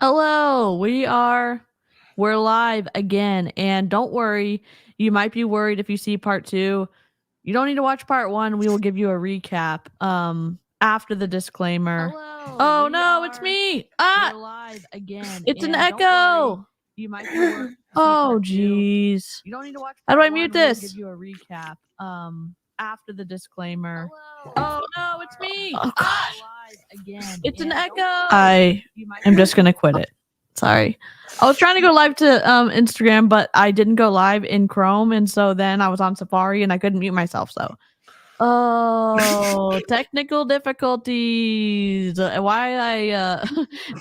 Hello, we're live again, and don't worry, you might be worried if you see part 2. You don't need to watch part 1. We will give you a recap after the disclaimer. Hello, oh no, it's me. We're live again. It's an and don't worry, echo. you might be worried. Oh jeez. You don't need to watch. How do I part mute one, we will this? Give you a recap. After the disclaimer. Hello. Oh no, it's me. We're live again. It's an and echo. don't worry, I you might am be just gonna quit it. Sorry. I was trying to go live to Instagram, but I didn't go live in Chrome, and so then I was on Safari and I couldn't mute myself. So, technical difficulties. Why I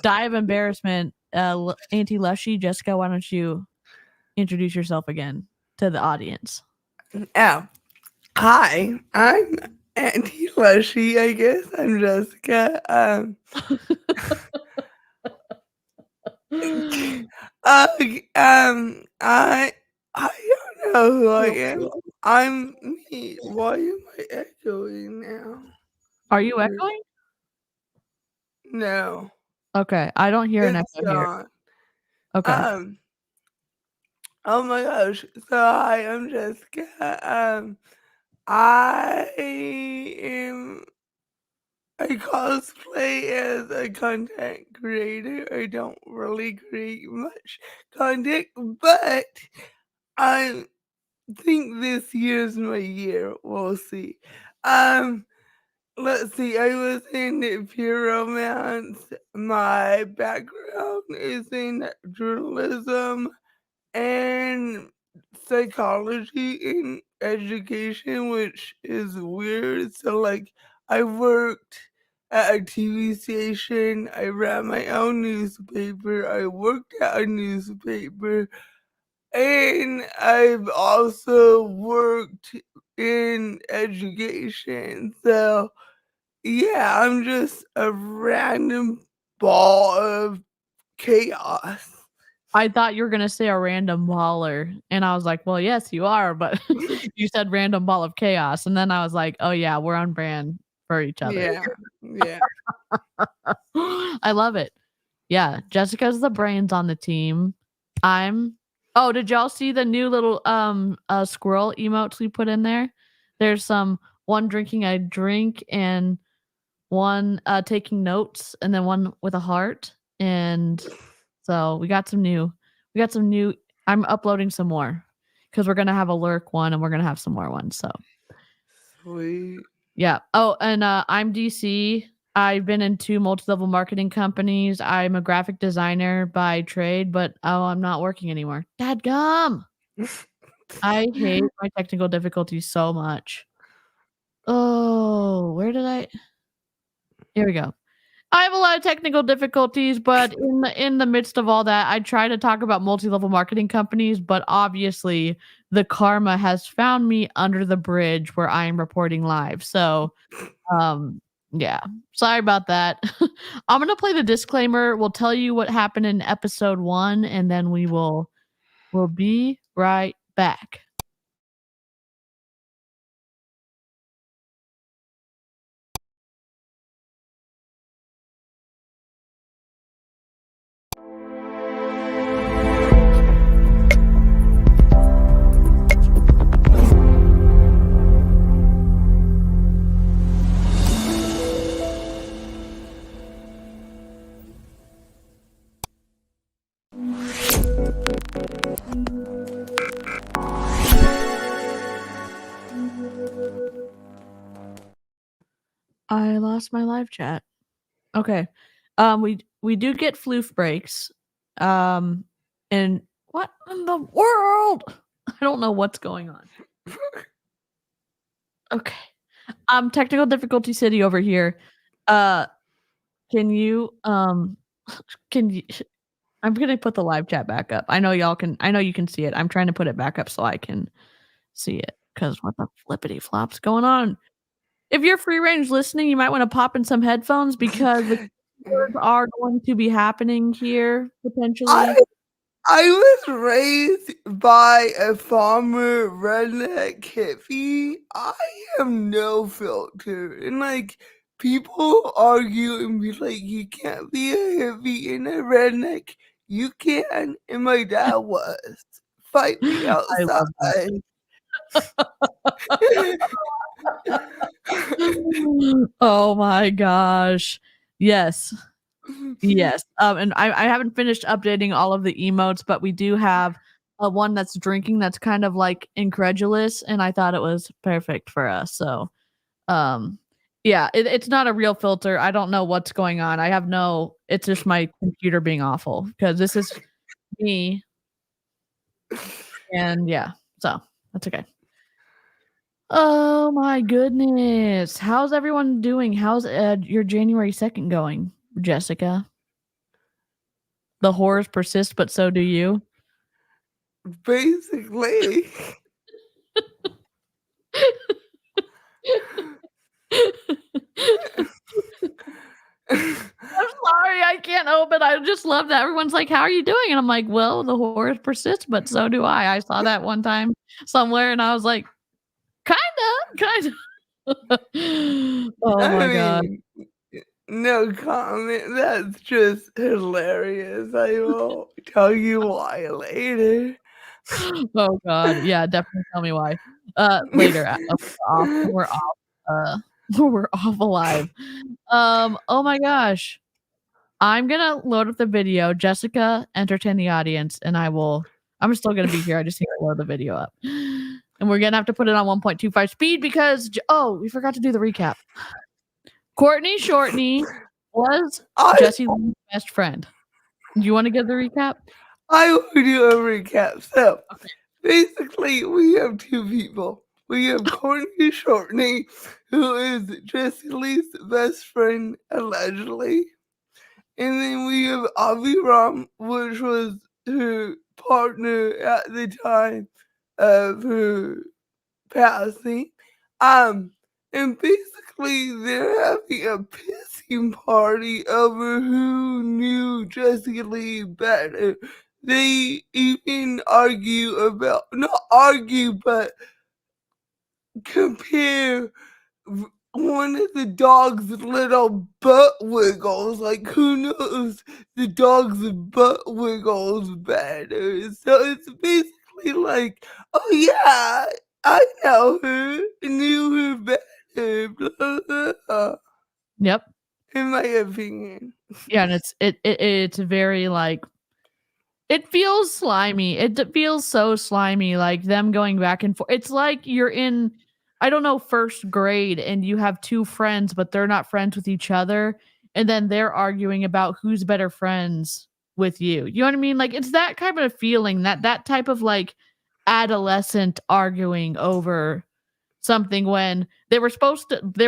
die of embarrassment. Auntie Lushy, Jessica, why don't you introduce yourself again to the audience? Oh, hi, I'm Auntie Lushy. I guess I'm Jessica. I don't know who I am. I'm me. Why am I echoing now? Are you echoing? No. Okay, I don't hear an echo here. Not. Okay. Oh my gosh. So hi, I'm Jessica. I cosplay as a content creator. I don't really create much content, but I think this year's my year. We'll see. Let's see. I was in pure romance. My background is in journalism and psychology in education, which is weird. So, like, I worked at a TV station, I ran my own newspaper, I worked at a newspaper, and I've also worked in education. So, yeah, I'm just a random ball of chaos. I thought you were gonna say a random baller, and I was like, "Well, yes, you are," but you said random ball of chaos, and then I was like, "Oh yeah, we're on brand for each other." Yeah. I love it. Yeah, Jessica's the brains on the team. Oh, did y'all see the new little squirrel emotes we put in there? There's one drinking a drink and one taking notes, and then one with a heart. And so we got some new. I'm uploading some more because we're gonna have a lurk one and we're gonna have some more ones. So Sweet. yeah. Oh, and I'm DC. I've been in 2 multi-level marketing companies. I'm a graphic designer by trade, but I'm not working anymore. Dadgum. I hate my technical difficulties so much. Oh, here we go. I have a lot of technical difficulties, but in the midst of all that, I try to talk about multi-level marketing companies, but obviously the karma has found me under the bridge where I am reporting live. So, yeah. Sorry about that. I'm going to play the disclaimer. We'll tell you what happened in episode 1 and then we'll be right back. I lost my live chat. Okay. We do get floof breaks. And what in the world? I don't know what's going on. Okay. Technical difficulty city over here. Can you can you I'm gonna put the live chat back up. I know you can see it. I'm trying to put it back up so I can see it. Cause what the flippity flops going on? If you're free range listening, you might want to pop in some headphones because the words are going to be happening here potentially. I was raised by a farmer redneck hippie. I have no filter. And like people argue and be like, you can't be a hippie and a redneck. You can, and my dad was. Fight me I love outside. Oh my gosh. Yes. Yes. And I haven't finished updating all of the emotes, but we do have one that's drinking that's kind of like incredulous, and I thought it was perfect for us. So yeah, it's not a real filter. I don't know what's going on. It's just my computer being awful because this is me. And yeah, so that's okay. Oh my goodness. How's everyone doing? How's your January 2nd going, Jessica? The horrors persist, but so do you. Basically. I'm sorry, I can't open. I just love that everyone's like, "How are you doing?" And I'm like, "Well, the horrors persist, but so do I." I saw that one time somewhere, and I was like, "Kinda." Oh my god. No comment. That's just hilarious. I will tell you why later. Oh god. Yeah, definitely tell me why. Later. We're off. We're off alive. Oh my gosh. I'm gonna load up the video. Jessica, entertain the audience, and I'm still gonna be here. I just need to load the video up. And we're gonna have to put it on 1.25 speed because we forgot to do the recap. Courtney Shourtney was Jesse Lee's best friend. Do you want to give the recap? I will do a recap. So basically we have two people. We have Courtney Shourtney, who is Jesse Lee's best friend, allegedly. And then we have Aviram, which was her partner at the time of her passing. And basically they're having a pissing party over who knew Jesse Lee better. They even argue about, not argue, but compare one of the dog's little butt wiggles. Like, who knows the dog's butt wiggles better? So it's basically like, oh yeah, I know her, knew her better, blah, blah, blah. Yep. In my opinion. Yeah, and it's very like it feels slimy. It feels so slimy, like them going back and forth. It's like you're in, I don't know, first grade and you have two friends, but they're not friends with each other. And then they're arguing about who's better friends with you. You know what I mean? Like it's that kind of feeling, that type of like adolescent arguing over something when they were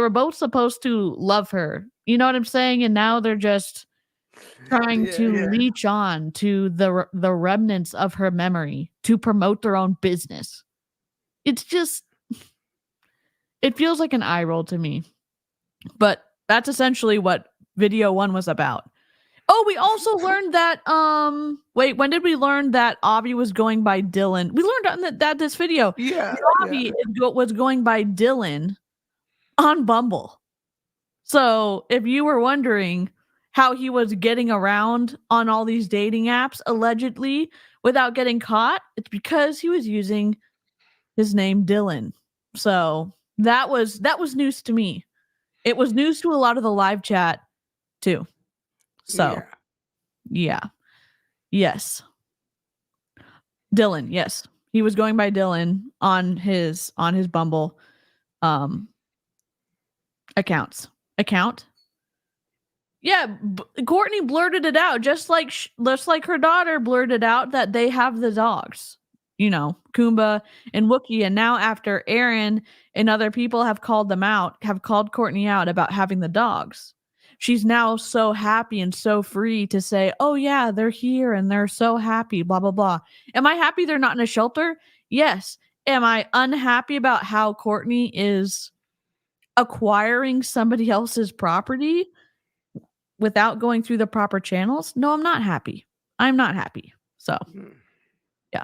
both supposed to love her. You know what I'm saying? And now they're just trying to leech on to the remnants of her memory to promote their own business. It's just, it feels like an eye roll to me. But that's essentially what video 1 was about. Oh, we also learned that wait, when did we learn that Avi was going by Dylan? We learned that this video. Yeah. Avi was going by Dylan on Bumble. So if you were wondering how he was getting around on all these dating apps allegedly without getting caught, it's because he was using his name Dylan. So that was news to me. It was news to a lot of the live chat too. So yeah. Yes. Dylan, yes. He was going by Dylan on his Bumble account. Yeah, Courtney blurted it out just like her daughter blurted out that they have the dogs. You know, Kumba and Wookie, and now after Aaron and other people have called Courtney out about having the dogs. She's now so happy and so free to say, "Oh yeah, they're here and they're so happy, blah blah blah." Am I happy they're not in a shelter? Yes. Am I unhappy about how Courtney is acquiring somebody else's property without going through the proper channels? No, I'm not happy. I'm not happy. So, yeah.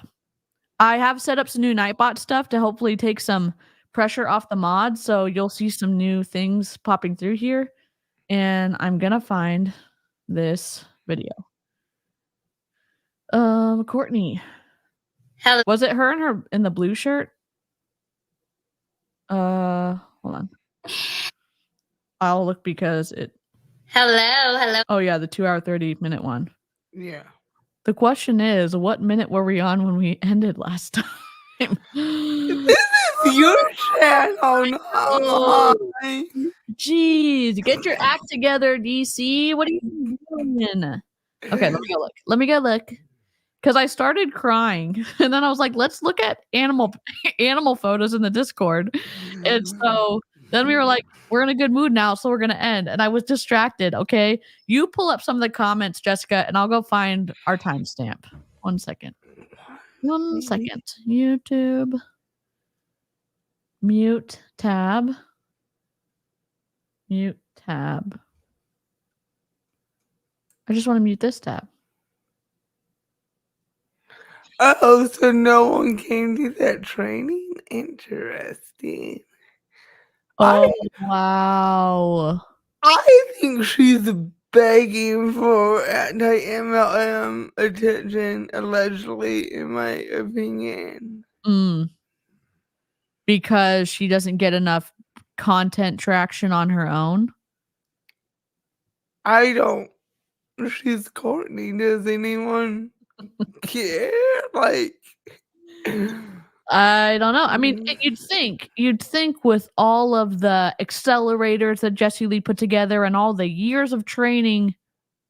I have set up some new Nightbot stuff to hopefully take some pressure off the mods. So you'll see some new things popping through here. and I'm gonna find this video. Courtney. Hello. Was it her in the blue shirt? Hold on. I'll look because it. Hello. Oh yeah, the 2-hour 30-minute one. Yeah. The question is, what minute were we on when we ended last time? This is your channel, not mine. Jeez, get your act together, DC. What are you doing? Okay, let me go look. Because I started crying, and then I was like, let's look at animal photos in the Discord. And so then we were like, we're in a good mood now, so we're gonna end. And I was distracted. Okay, you pull up some of the comments, Jessica, and I'll go find our timestamp. 1 second. 1 second. YouTube. Mute tab. Mute tab. I just want to mute this tab. Oh, so no one came to that training? Interesting. Oh, wow. I think she's begging for anti-MLM attention, allegedly, in my opinion. Because she doesn't get enough content traction on her own? I don't. She's Courtney. Does anyone care? Like, I don't know. I mean, you'd think with all of the accelerators that Jessie Lee put together and all the years of training.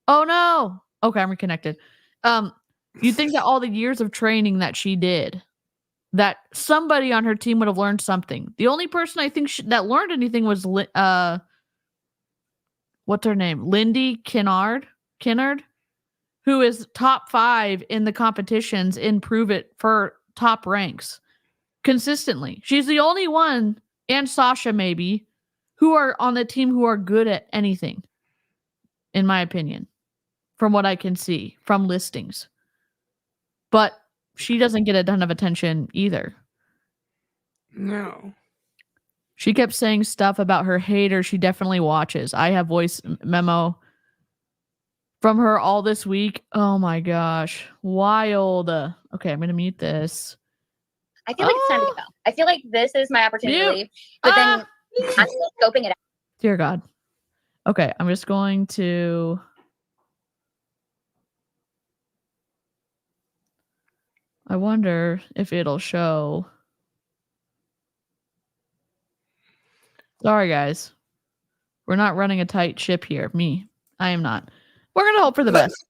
Oh no. Okay, I'm reconnected. You'd think that all the years of training that she did, that somebody on her team would have learned something. The only person I think that learned anything was what's her name? Lindy Kinnard, who is top 5 in the competitions in Prove It for top ranks consistently. She's the only one, and Sasha maybe, who are on the team who are good at anything, in my opinion, from what I can see from listings. But she doesn't get a ton of attention either. no. She kept saying stuff about her haters. She definitely watches. I have voice memo from her all this week. Oh my gosh. Wild. Okay, I'm going to mute this. I feel like it's time to go. I feel like this is my opportunity to leave, but then I'm still scoping it out. Dear God. Okay, I'm just going to... I wonder if it'll show... Sorry, guys. We're not running a tight ship here. I am not. We're going to hope for the best.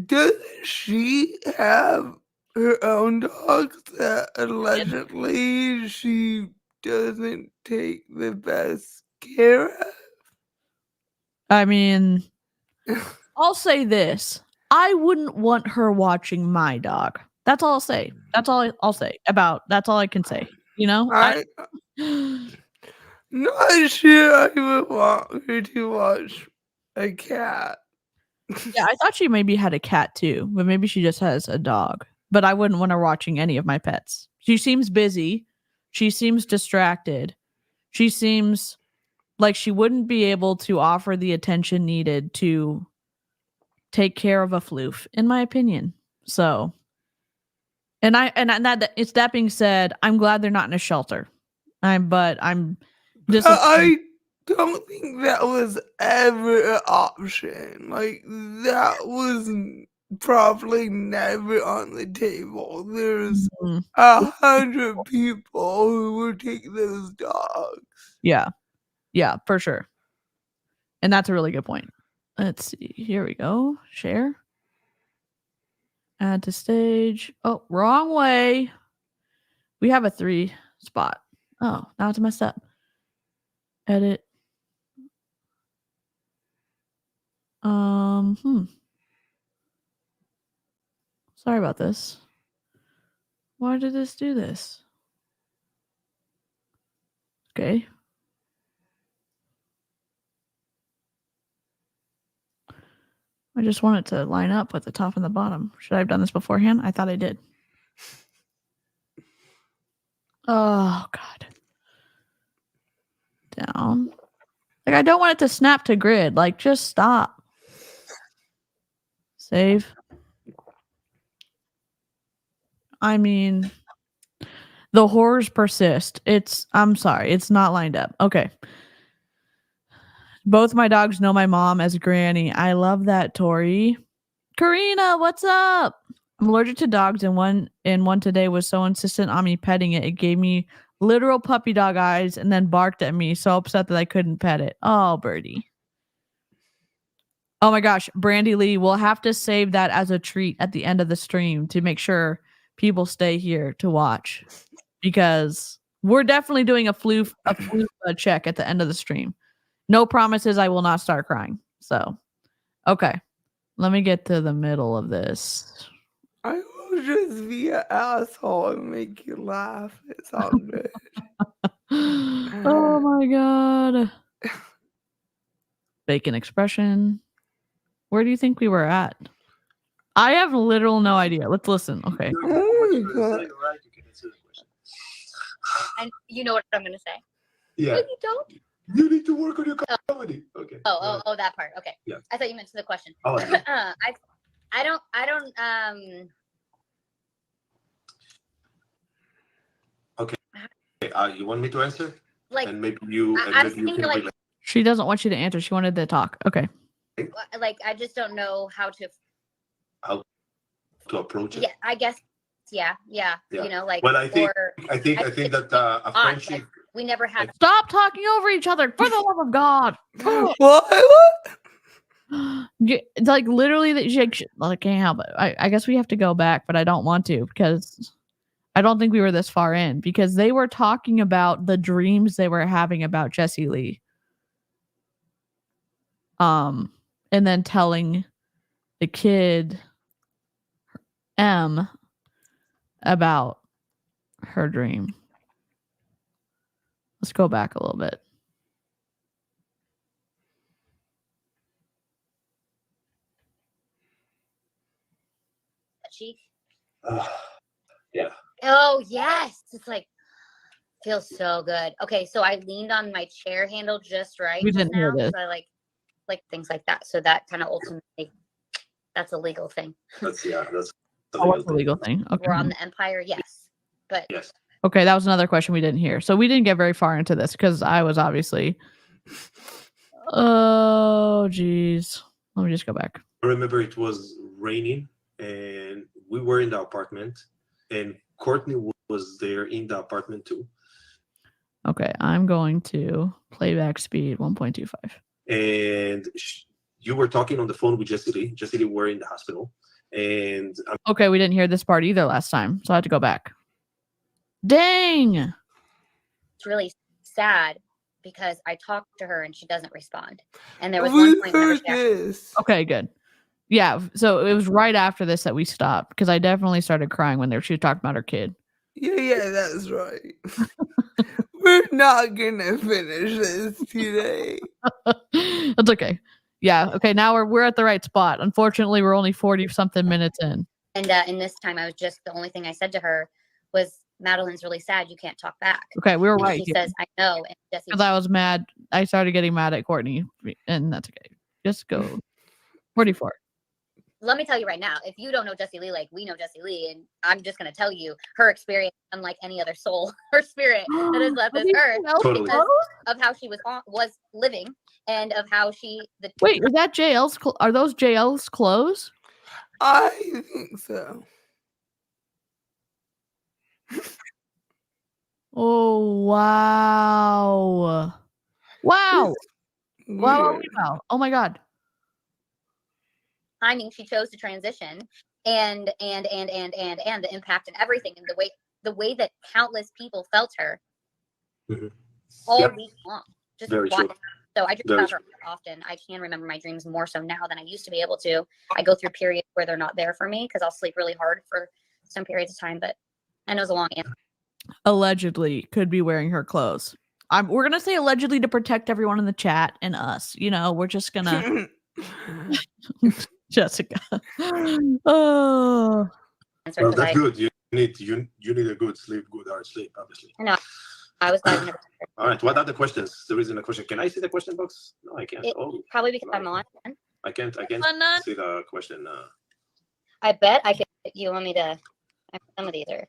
Does she have her own dogs that allegedly she doesn't take the best care of? I mean, I'll say this. I wouldn't want her watching my dog. That's all I'll say. That's all I'll say about. That's all I can say. You know? Not sure I would want her to watch a cat. Yeah, I thought she maybe had a cat too, but maybe she just has a dog. But I wouldn't want her watching any of my pets. She seems busy. She seems distracted. She seems like she wouldn't be able to offer the attention needed to take care of a floof, in my opinion. So, and that being said, I'm glad they're not in a shelter. But I'm I don't think that was ever an option. Like, that was probably never on the table. There's 100 people who would take those dogs. Yeah, for sure. And that's a really good point. Let's see. Here we go. Share. Add to stage. Oh, wrong way. We have a 3 spot. Oh, now it's messed up. Edit. Sorry about this. Why did this do this? Okay. I just want it to line up with the top and the bottom. Should I have done this beforehand? I thought I did. Oh, God. Down. Like, I don't want it to snap to grid. Like, just stop. Save. I mean, the horrors persist. I'm sorry, it's not lined up. Okay. Both my dogs know my mom as Granny. I love that, Tori. Karina, what's up? I'm allergic to dogs, and one today was so insistent on me petting it. It gave me literal puppy dog eyes and then barked at me, so upset that I couldn't pet it. Oh, Birdie. Oh my gosh, Brandy Lee, we'll have to save that as a treat at the end of the stream to make sure people stay here to watch, because we're definitely doing a flu check at the end of the stream. No promises, I will not start crying. So, okay. Let me get to the middle of this. I will just be an asshole and make you laugh. It's all good. Oh my god. Bacon expression. Where do you think we were at? I have literal no idea. Let's listen. Okay. And you know what I'm going to say? Yeah. No, you don't? You need to work on your comedy. Okay. Oh, that part. Okay. Yeah. I thought you meant to the question. Oh, yeah. I don't, Okay. You want me to answer? like, And maybe you. I'm maybe you thinking can like, relate. She doesn't want you to answer. She wanted to talk. Okay. I just don't know how to. To approach it. Yeah, I guess. Yeah. You know, like. Well, I think I think that a odd, friendship. like, we never had. Stop talking over each other, for the love of God. What? It's like literally that I can't help it. I guess we have to go back, but I don't want to, because I don't think we were this far in, because they were talking about the dreams they were having about Jessie Lee. And then telling the kid M about her dream. Let's go back a little bit. Cheek. Yeah. Oh yes, it's like feels so good. Okay, so I leaned on my chair handle just right. We didn't hear this. So I like things like that. So that kind of ultimately, that's a legal thing. That's What's the legal thing? Okay. We're on the Empire, yes, but yes. Okay, that was another question we didn't hear. So we didn't get very far into this because I was obviously. Oh, geez. Let me just go back. I remember it was raining and we were in the apartment and Courtney was there in the apartment too. Okay, I'm going to playback speed 1.25. And you were talking on the phone with Jessie Lee. Jessie Lee were in the hospital. And okay, we didn't hear this part either last time, so I had to go back. Dang! it's really sad because I talked to her and she doesn't respond. And there was one point where she actually, Okay, good. Yeah, so it was right after this that we stopped, because I definitely started crying when she was talking about her kid. Yeah, that's right. We're not gonna finish this today. That's okay. Yeah, okay, now we're at the right spot. Unfortunately, we're only 40-something minutes in. and in this time I was just, the only thing I said to her was, Madeline's really sad, you can't talk back. Okay, we were And right. she says, I know. And Jessie, Because I was mad. I started getting mad at Courtney, and that's okay. Just go. 44. let me tell you right now, if you don't know Jessie Lee like we know Jessie Lee, and I'm just going to tell you her experience, unlike any other soul or spirit that has left this earth, Totally. because of how she was living and of how Wait, is that JL's? Are those JL's clothes? I think so. Oh, wow. Wow. Wow. Oh my God. timing she chose to transition and the impact and everything, and the way that countless people felt her all week long. Just Very watching true. her. So I dream about her often. I can remember my dreams more so now than I used to be able to. I go through periods where they're not there for me because I'll sleep really hard for some periods of time, but I know it was a long answer. Allegedly could be wearing her clothes. We're gonna say allegedly to protect everyone in the chat and us. You know, we're just gonna Jessica. Oh, Well, that's good. You need a good sleep, good hard sleep, obviously. I know. I was glad. All right. What are the questions? There isn't a question. Can I see the question box? No, I can't. Probably because no. I'm on. I can't see the question. I bet I could. You want me to? Some of these are.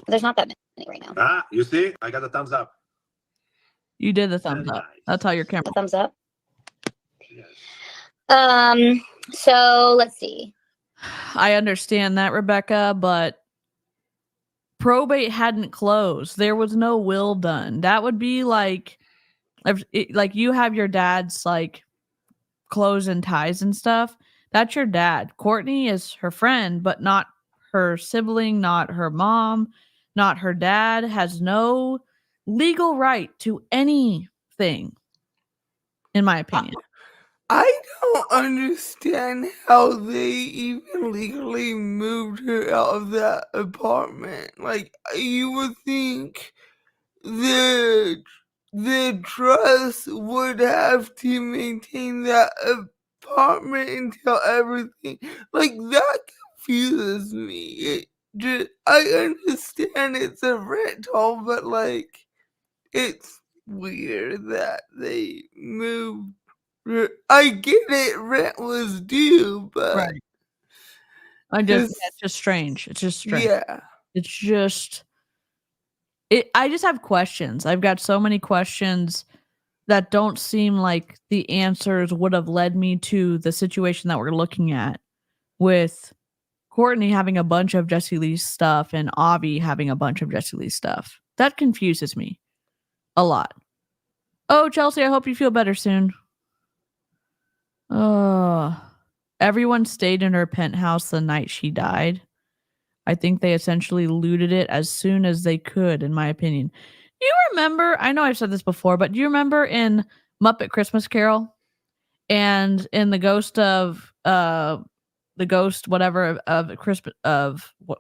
There's not that many right now. Ah, you see? I got a thumbs up. You did the thumbs up. Nice. That's how your camera. Thumbs up. Yes. So let's see. I understand that, Rebecca, but probate hadn't closed. There was no will done. That would be like, like you have your dad's like clothes and ties and stuff. That's your dad. Courtney is her friend, but not her sibling, not her mom, not her dad. Has no legal right to anything, in my opinion. I don't understand how they even legally moved her out of that apartment. Like, you would think the trust would have to maintain that apartment until everything. Like, that confuses me. I understand it's a rental, but like, it's weird that they moved. I get it, rent was due, but Right. It's just strange. It's just strange. yeah. It's just I just have questions. I've got so many questions that don't seem like the answers would have led me to the situation that we're looking at, with Courtney having a bunch of Jesse Lee's stuff and Avi having a bunch of Jesse Lee's stuff. That confuses me a lot. Oh, Chelsea, I hope you feel better soon. Everyone stayed in her penthouse the night she died. I think they essentially looted it as soon as they could, in my opinion. Do you remember, I know I've said this before, but do you remember in Muppet Christmas Carol and in the ghost of whatever of Christmas of what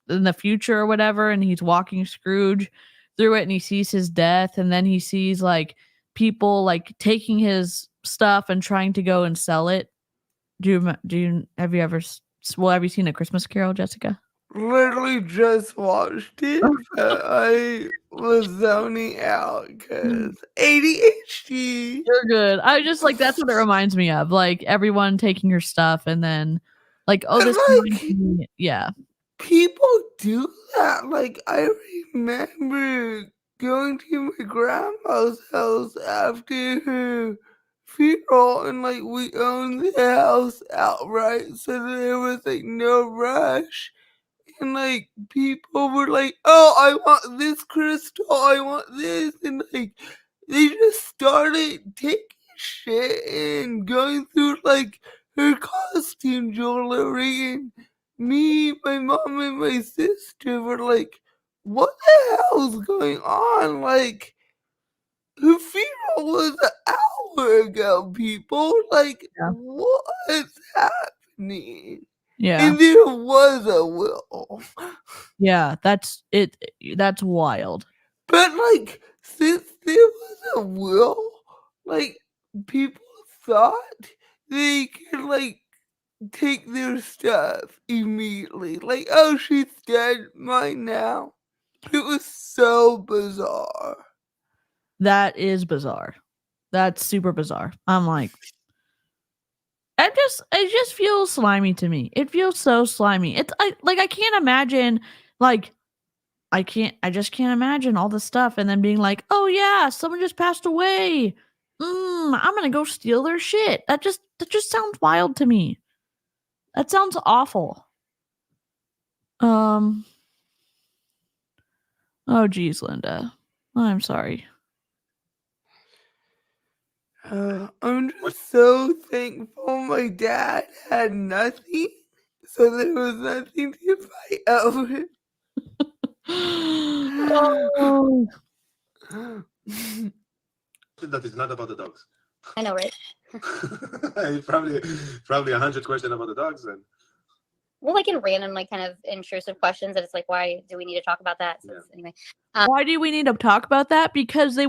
in the future or whatever, and he's walking Scrooge through it and he sees his death, and then he sees like people like taking his stuff and trying to go and sell it. Have you seen A Christmas Carol, Jessica? Literally just watched it, but I was zoning out because ADHD. You're good. I just like, that's what it reminds me of. Like everyone taking her stuff and then like, oh, this Like, yeah. people do that. Like, I remember going to my grandma's house after her funeral, and like we owned the house outright, so there was like no rush. And like people were like, "Oh, I want this crystal, I want this," and like they just started taking shit and going through like her costume jewelry, and me, my mom, and my sister were like, "What the hell's going on?" Like, her funeral was an hour ago, people. Like, Yeah. what's happening? Yeah. And there was a will. Yeah, that's it. That's wild. But like, since there was a will, like, people thought they could like take their stuff immediately. Like, oh, she's dead, mine now. It was so bizarre. That is bizarre. That's super bizarre. I'm like, it just feels slimy to me. It feels so slimy. I can't imagine, like, I just can't imagine all the stuff and then being like, oh yeah, someone just passed away. I'm gonna go steal their shit. That just sounds wild to me. That sounds awful. Oh geez, Linda. I'm sorry. I'm just so thankful my dad had nothing, so there was nothing to fight over. Oh. That is not about the dogs. I know, right? probably 100 questions about the dogs, and Well, like in random, like kind of intrusive questions, and it's like, why do we need to talk about that? So anyway, Why do we need to talk about that? Because they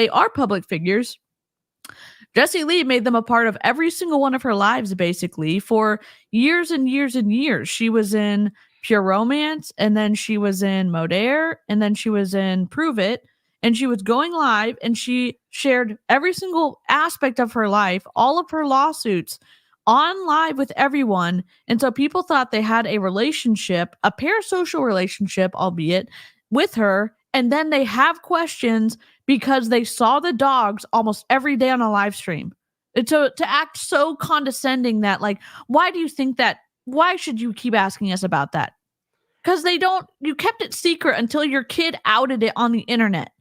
are public figures. Jesse Lee made them a part of every single one of her lives, basically, for years and years and years. She was in Pure Romance, and then she was in Modere, and then she was in Prove It, and she was going live, and she shared every single aspect of her life, all of her lawsuits on live with everyone. And so people thought they had a relationship, a parasocial relationship, albeit, with her. And then they have questions because they saw the dogs almost every day on a live stream. And so to act so condescending that, like, why do you think that? Why should you keep asking us about that? Because you kept it secret until your kid outed it on the internet.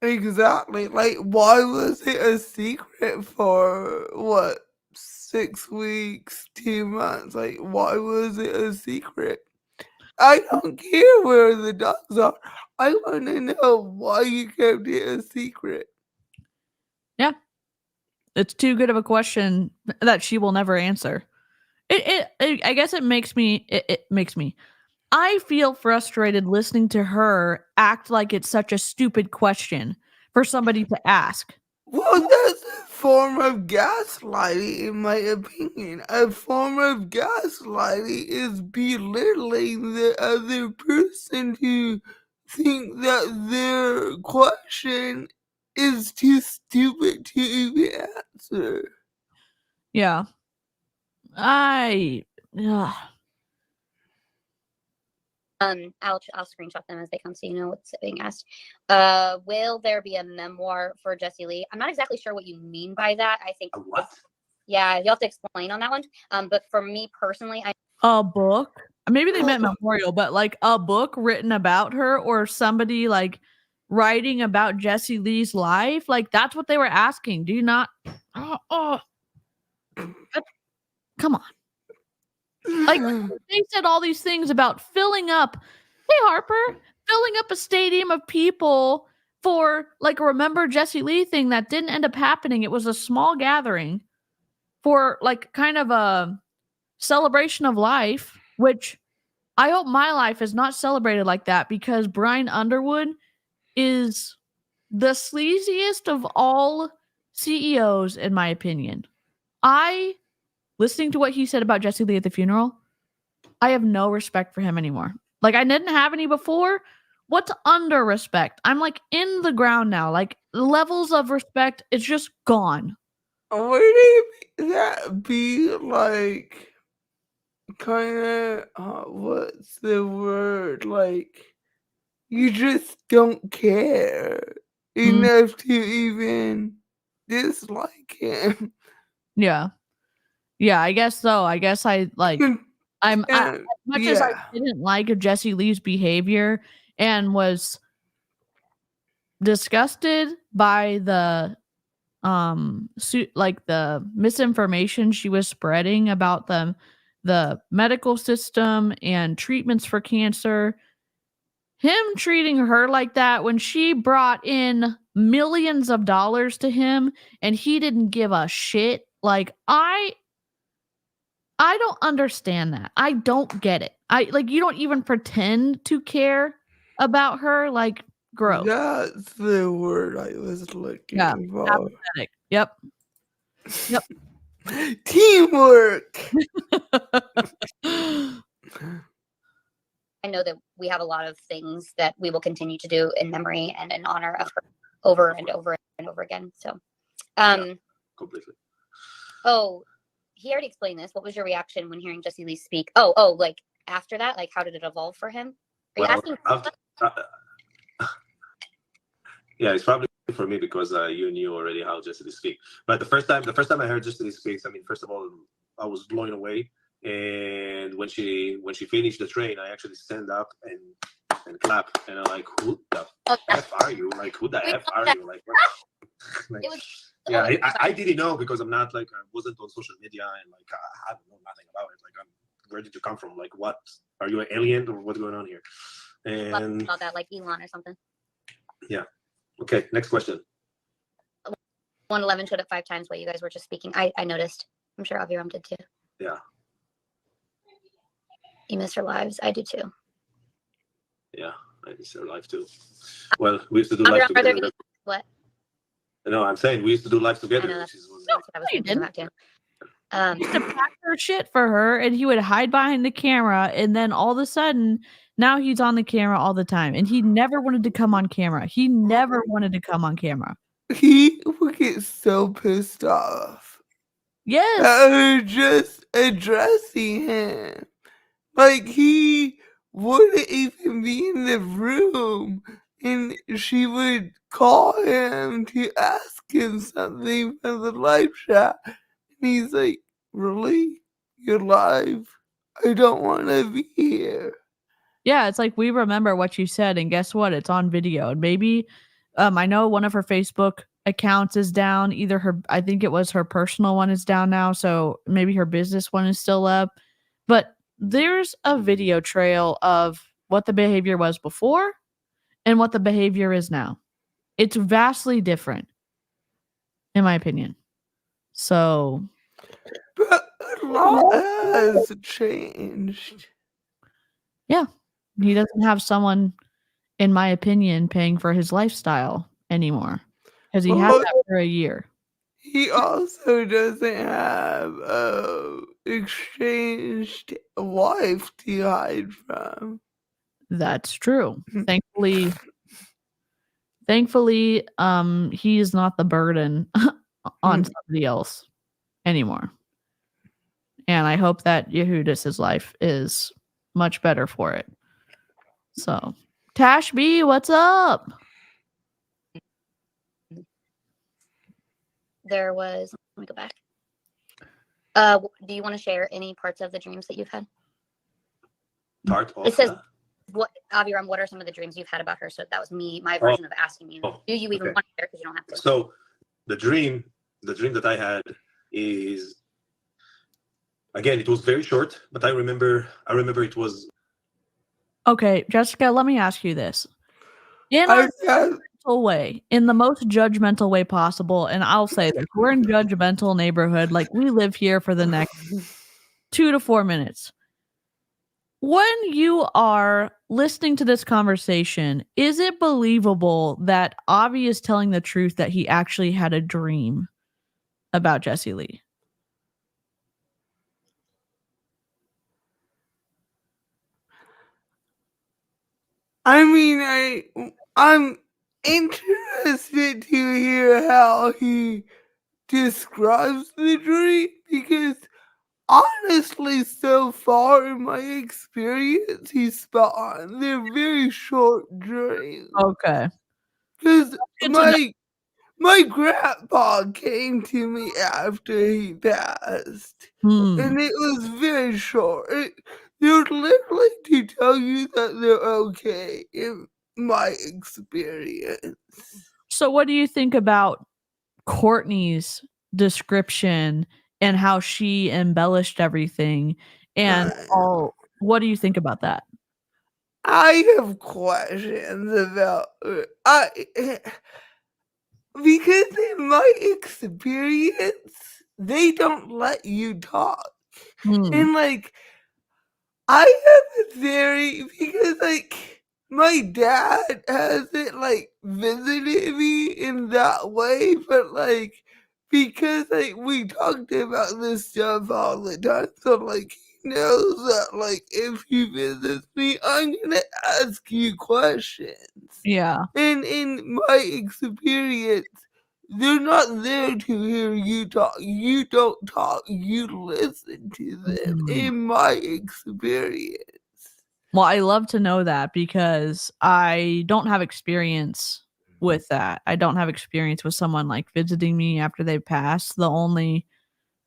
Exactly. Like, why was it a secret for, what, 6 weeks, 2 months? Like, why was it a secret? I don't care where the dogs are. I want to know why you kept it a secret. Yeah. It's too good of a question that she will never answer. I guess it makes me. I feel frustrated listening to her act like it's such a stupid question for somebody to ask. Well, that's a form of gaslighting, in my opinion. A form of gaslighting is belittling the other person to think that their question is too stupid to even answer. Yeah. I'll screenshot them as they come so you know what's being asked. Will there be a memoir for Jessie Lee? I'm not exactly sure what you mean by that. I think What? Yeah, you'll have to explain on that one. But for me personally, A book? Maybe they meant memorial, but like a book written about her, or somebody like writing about Jessie Lee's life. Like, that's what they were asking. Do you not? Come on. Like, they said all these things about filling up. Hey, Harper, filling up a stadium of people for like a Remember Jessie Lee thing that didn't end up happening. It was a small gathering for like kind of a celebration of life, which I hope my life is not celebrated like that, because Brian Underwood is the sleaziest of all CEOs, in my opinion. Listening to what he said about Jessie Lee at the funeral, I have no respect for him anymore. Like, I didn't have any before. What's under respect? I'm like in the ground now. Like, levels of respect, it's just gone. Wouldn't that be like kind of, what's the word? Like, you just don't care enough to even dislike him. Yeah. Yeah, I guess so. I guess I like as much as I didn't like Jessie Lee's behavior and was disgusted by the like the misinformation she was spreading about the medical system and treatments for cancer, him treating her like that when she brought in millions of dollars to him and he didn't give a shit. Like, I don't understand that. I don't get it. You don't even pretend to care about her. Like, gross. That's the word I was looking for. Apathetic. Yep. Teamwork. I know that we have a lot of things that we will continue to do in memory and in honor of her over and over and over again. So, Completely. Oh, he already explained this. What was your reaction when hearing Jessie Lee speak? Oh, like after that, like how did it evolve for him? Are you asking? Yeah, it's probably for me because you knew already how Jessie Lee speak. But the first time I heard Jessie Lee speak, I mean, first of all, I was blown away. And when she finished the train, I actually stand up and clap, and I'm like, who the F are you? Like, who the F are you? Like, what? Like, I didn't know because I'm not like, I wasn't on social media and like I don't know nothing about it. Like, where did you come from? Like, what are you, an alien or what's going on here? And about that, like Elon or something. Yeah. Okay. Next question. 111 showed up 5 times while you guys were just speaking. I noticed. I'm sure Aviram did too. Yeah. You missed our lives. I do too. Yeah, I missed our life too. Well, we used to do live together. What? No, I'm saying we used to do live together. I know, that's what I was thinking about too. He used to pack her shit for her, and he would hide behind the camera, and then all of a sudden, now he's on the camera all the time, and he never wanted to come on camera. He never wanted to come on camera. He would get so pissed off Yes. at her just addressing him. Like, he wouldn't even be in the room, and she would call him to ask him something from the live chat. And he's like, really? You're live? I don't want to be here. Yeah, it's like, we remember what you said, and guess what? It's on video. And maybe, I know one of her Facebook accounts is down. Either her, I think it was her personal one is down now, so maybe her business one is still up. But there's a video trail of what the behavior was before and what the behavior is now. It's vastly different, in my opinion. So, But a lot has changed. yeah, he doesn't have someone, in my opinion, paying for his lifestyle anymore, because he had Well, that for a year. he also doesn't have exchanged wife to hide from. That's true. Thankfully, he is not the burden on somebody else anymore. And I hope that Yehudis' life is much better for it. So, Tash B, what's up? There was, let me go back. Do you want to share any parts of the dreams that you've had? It says, what, Aviram, what are some of the dreams you've had about her? So that was my version of asking you. Do you even want to share? Because you don't have to. So the dream that I had is, again, it was very short, but I remember it was. Okay, Jessica, let me ask you this. In a judgmental way, in the most judgmental way possible, and I'll say this, we're in judgmental neighborhood, like we live here for the next 2 to 4 minutes. When you are listening to this conversation, is it believable that Avi is telling the truth that he actually had a dream about Jessie Lee? I mean, I'm interested to hear how he describes the dream, because honestly, so far in my experience, he's spot on. They're very short dreams. Okay. Because my grandpa came to me after he passed, and it was very short. They're literally to tell you that they're okay, in my experience. So what do you think about Courtney's description and how she embellished everything and all? What do you think about that? I have questions about because in my experience, they don't let you talk. And like, I have a theory, because like my dad hasn't like visited me in that way, but like, because like we talked about this stuff all the time, so like he knows that like if he visits me, I'm gonna ask you questions. Yeah. And in my experience, they're not there to hear you talk. You don't talk, you listen to them, in my experience. Well, I love to know that, because I don't have experience with that. I don't have experience with someone like visiting me after they've passed. The only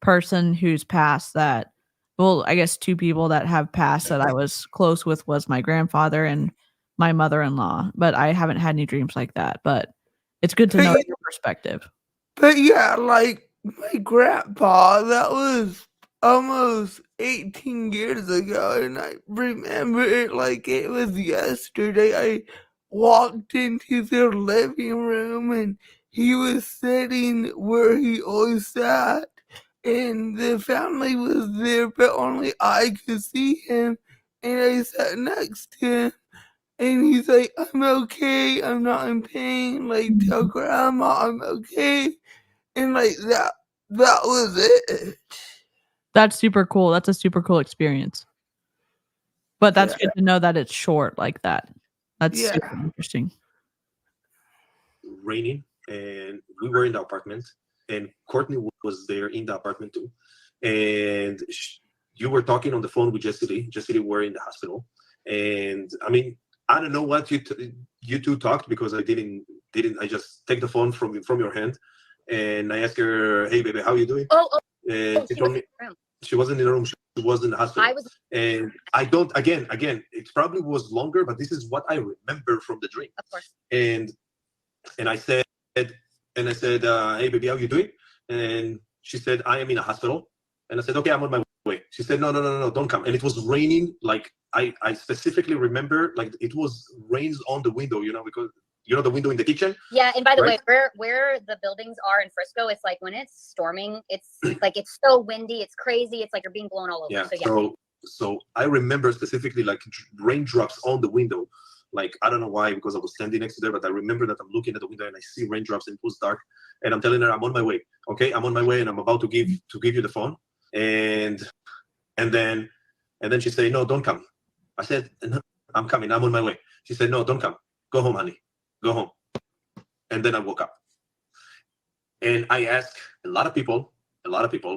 person who's passed that, well, I guess 2 people that have passed that I was close with was my grandfather and my mother-in-law, but I haven't had any dreams like that. But it's good to know your perspective. But yeah, like my grandpa, that was almost 18 years ago, and I remember it like it was yesterday. I walked into their living room, and he was sitting where he always sat, and the family was there, but only I could see him, and I sat next to him. And he's like, I'm okay, I'm not in pain, like, tell grandma I'm okay. And like that was it. That's super cool. That's a super cool experience. But that's good to know that it's short like that. That's super interesting. Raining, and we were in the apartment, and Courtney was there in the apartment too. And you were talking on the phone with Jessie. Jessie were in the hospital, and I mean, I don't know what you two talked, because I didn't. I just take the phone from your hand, and I asked her, "Hey, baby, how you doing?" And she told me she wasn't in the room. She was in the hospital. And I don't. Again, it probably was longer, but this is what I remember from the dream. Of course. And I said, "Hey, baby, how you doing?" And she said, "I am in a hospital." And I said, "Okay, I'm on my way." She said, No, don't come. And it was raining. Like I specifically remember, like it was rains on the window, because the window in the kitchen. Yeah, and by the way, where the buildings are in Frisco, it's like when it's storming, it's like it's so windy, it's crazy, it's like you're being blown all over. Yeah. So I remember specifically like raindrops on the window. Like, I don't know why, because I was standing next to there, but I remember that I'm looking at the window and I see raindrops and it was dark. And I'm telling her, I'm on my way. Okay, I'm on my way, and I'm about to give you the phone. And then she said, "No, don't come." I said, "No, I'm coming. I'm on my way." She said, "No, don't come. Go home, honey. Go home." And then I woke up. And I asked a lot of people,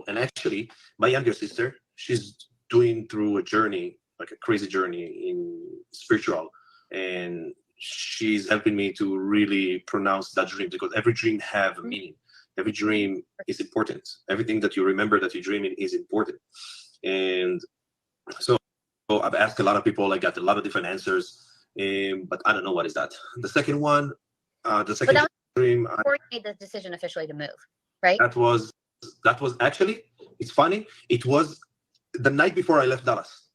and actually my younger sister, she's doing through a journey, like a crazy journey in spiritual. And she's helping me to really pronounce that dream, because every dream have a meaning. Every dream is important. Everything that you remember that you're dreaming is important. And so I've asked a lot of people. I got a lot of different answers, but I don't know what is that. The second one, dream. Before you made the decision officially to move, right? That was actually, it's funny. It was the night before I left Dallas.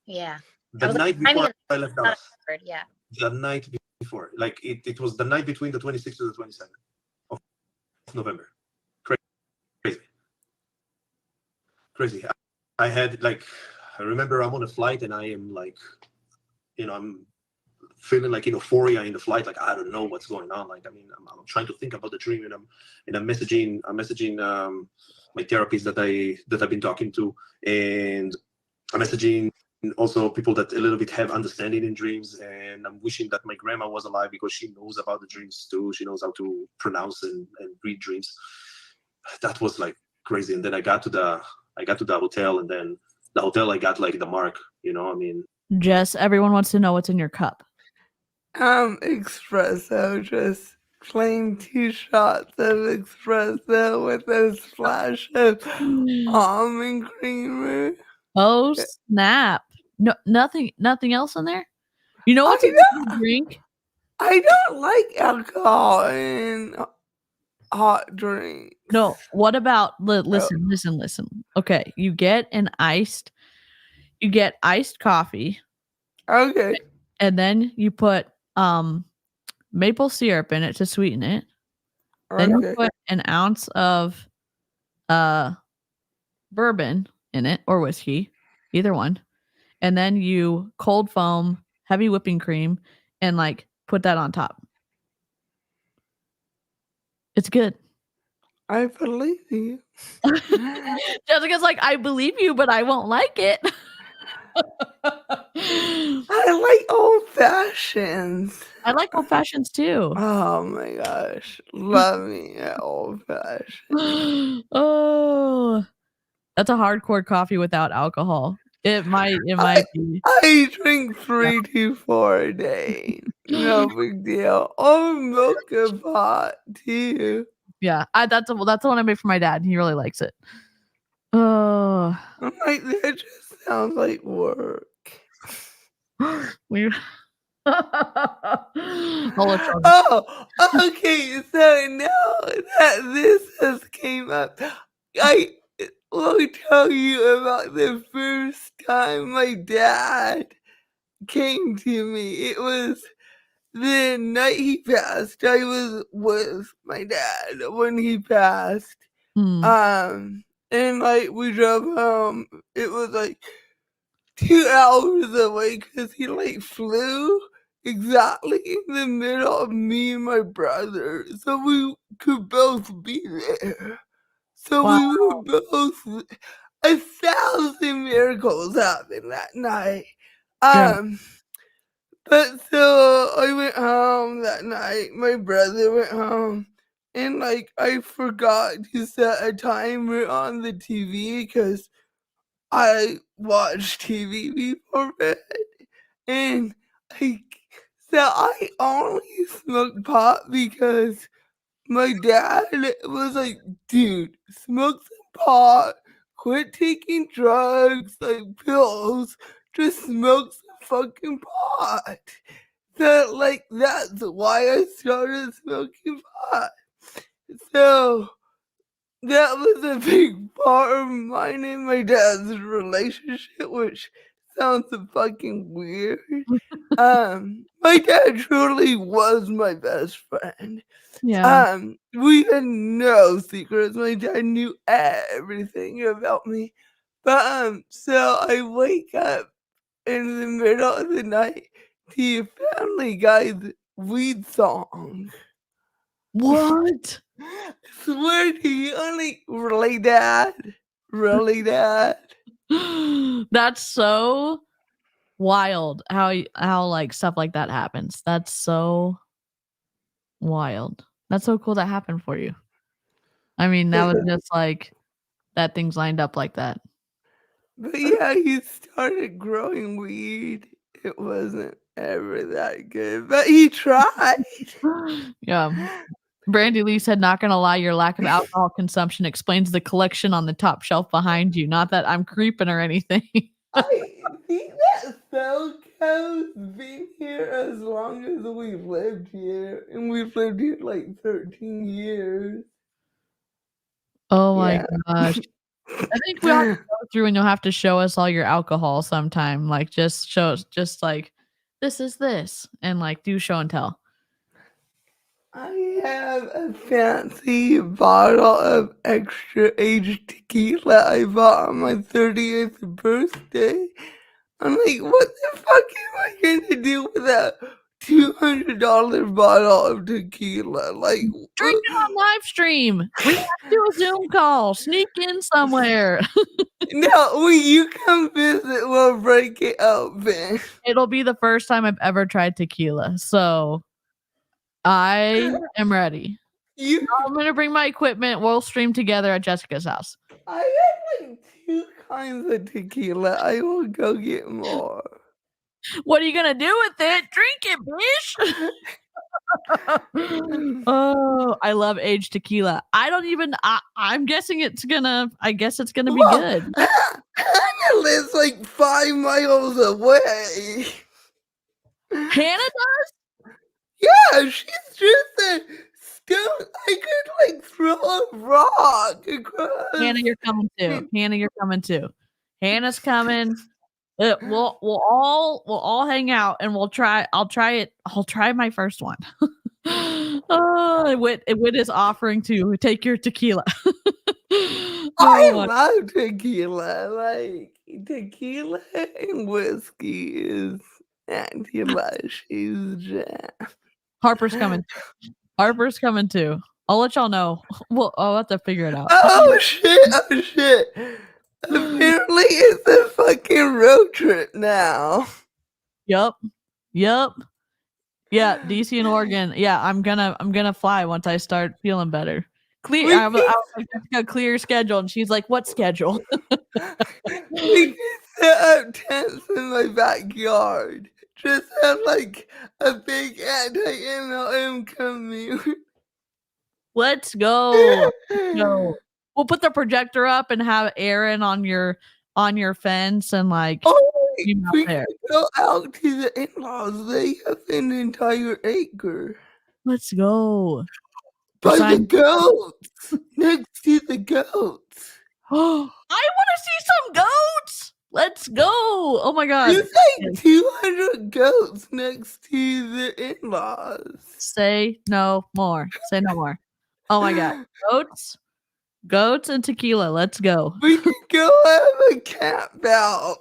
Yeah. The night before I left Dallas. Yeah. The night before, like it was the night between the 26th to the 27th of November. Crazy. I had I remember I'm on a flight and I am like, I'm feeling like in euphoria in the flight. Like, I don't know what's going on. Like, I mean, I'm trying to think about the dream, and I'm messaging my therapist that I've been talking to, and I'm messaging also people that a little bit have understanding in dreams, and I'm wishing that my grandma was alive, because she knows about the dreams too. She knows how to pronounce and read dreams. That was like crazy. And then I got to the hotel, and then the hotel I got like the mark, I mean. Jess, everyone wants to know what's in your cup. Espresso, just plain 2 shots of espresso with a splash of almond creamer. Oh snap! No, nothing else in there. You know what's in the drink? I don't like alcohol in hot drinks. No. What about listen? Okay, you get iced coffee. Okay. And then you put maple syrup in it to sweeten it. Then you put an ounce of bourbon in it, or whiskey, either one. And then you cold foam heavy whipping cream and put that on top. It's good. I believe you. Jessica's like, I believe you, but I won't like it. I like old fashions. I like old fashions too. Oh my gosh. Love me an old fashioned. Oh, that's a hardcore coffee without alcohol. It might be. I drink 3 to 4 a day. No big deal. Oh, milk is hot too. Yeah, that's the one I made for my dad. He really likes it. Oh, I'm like, that just sounds like work. we. Oh, okay. So now that this has came up, I will tell you about the first time my dad came to me. It was the night he passed. I was with my dad when he passed. And we drove home. It was 2 hours away, because he flew exactly in the middle of me and my brother, so we could both be there. So we were both. 1,000 miracles happened that night. Yeah. But so I went home that night. My brother went home, and like I forgot to set a timer on the TV because I watch TV before bed, and I only smoked pot because my dad was like, "Dude, smoke some pot, quit taking drugs like pills, just smoke some fucking pot." So like that's why I started smoking pot. So that was a big part of mine and my dad's relationship, which sounds fucking weird. My dad truly was my best friend. Yeah. We had no secrets. My dad knew everything about me. But so I wake up in the middle of the night to Family Guy's weed song. What? Swear to you, only really dad, really dad. That's so wild how like stuff like that happens. That's so wild. That's so cool that happened for you. I mean, that was just like that things lined up like that. But yeah, he started growing weed. It wasn't ever that good, but he tried. Yeah. Brandy Lee said, not gonna lie, your lack of alcohol consumption explains the collection on the top shelf behind you. Not that I'm creeping or anything. I think that 𝐔𝐒𝐄 been here as long as we've lived here, and we've lived here like 13 years. Oh my Yeah. gosh. I think we'll have to go through and you'll have to show us all your alcohol sometime. Like just show us just like this is this and like do show and tell. I have a fancy bottle of extra age tequila I bought on my 30th birthday. I'm like, what the fuck am I gonna do with that $200 bottle of tequila? Like, Drink it on live stream. We have to do a Zoom call. Sneak in somewhere. no, when you come visit, we'll break it open. It'll be the first time I've ever tried tequila. So I am ready. I'm gonna bring my equipment. We'll stream together at Jessica's house. I have like 2 kinds of tequila. I will go get more. What are you gonna do with it? Drink it, bitch. Oh, I love aged tequila. I'm guessing it's gonna be good. Hannah lives like 5 miles away. Hannah does? Yeah, she's just a stone. I could like throw a rock across. Hannah, you're coming too. Hannah, you're coming too. Hannah's coming. We'll all hang out and I'll try it. I'll try my first one. Wit is offering to take your tequila. I love tequila. Like tequila and whiskey is anti-MLM jam. Harper's coming. Harper's coming too. I'll let y'all know. I'll have to figure it out. Oh shit. Apparently it's a fucking road trip now. Yup. Yeah, DC and Oregon. Yeah, I'm gonna fly once I start feeling better. I was like, Jessica, clear your schedule, and she's like, "What schedule?" We can set up tents in my backyard. Just have like a big anti-MLM community. Let's go. No, we'll put the projector up and have Aaron on your fence and like. We can go out to the in-laws. They have an entire acre. Let's go. By the goats. Next to the goats. I want to see some goats. Let's go. Oh my god. There's like 200 goats next to the in-laws. Say no more. Say no more. Oh my god. Goats and tequila. Let's go. We can go have a cat bout.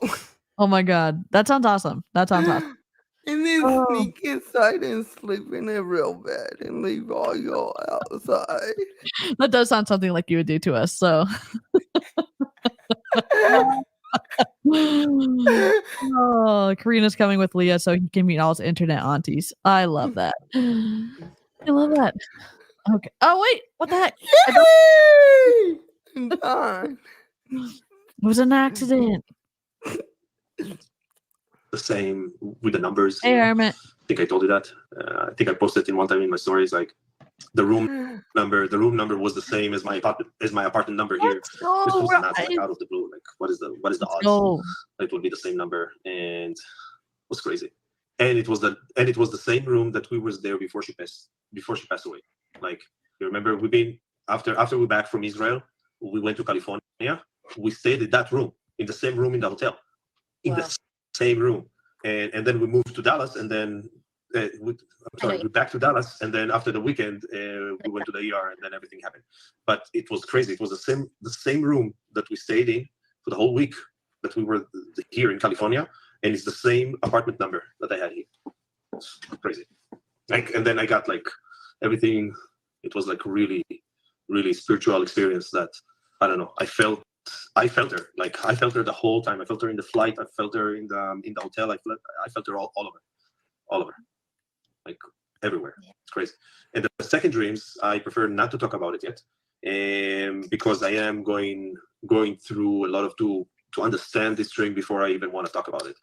Oh my god. That sounds awesome. And then sneak inside and sleep in a real bed and leave all y'all outside. That does sound something like you would do to us. So Oh, Karina's coming with Leah so he can meet all his internet aunties. I love that. I love that. Okay. Oh wait, what the heck? Yay! I'm done. It was an accident. The same with the numbers. Hey, Hermit. I think I told you that. I think I posted in one time in my stories, like the room number was the same as my apartment number here. Let's go. This was not like out of the blue. Like, what is the Let's odds? go. It would be the same number, and it was crazy. And it was the same room that we was there before she passed away. Like, you remember, we've been after we back from Israel, we went to California. We stayed in that room, in the same room in the hotel, in the same room, and then we moved to Dallas, and then we're back to Dallas, and then after the weekend, we went to the ER, and then everything happened. But it was crazy. It was the same room that we stayed in for the whole week that we were here in California, and it's the same apartment number that I had here. It's crazy. Like, and then I got like everything. It was like really, really spiritual experience that, I don't know. I felt her. Like, I felt her the whole time. I felt her in the flight. I felt her in the hotel. I felt her all over, like everywhere. Yeah. It's crazy. And the second dreams, I prefer not to talk about it yet, because I am going through a lot of to understand this dream before I even want to talk about it.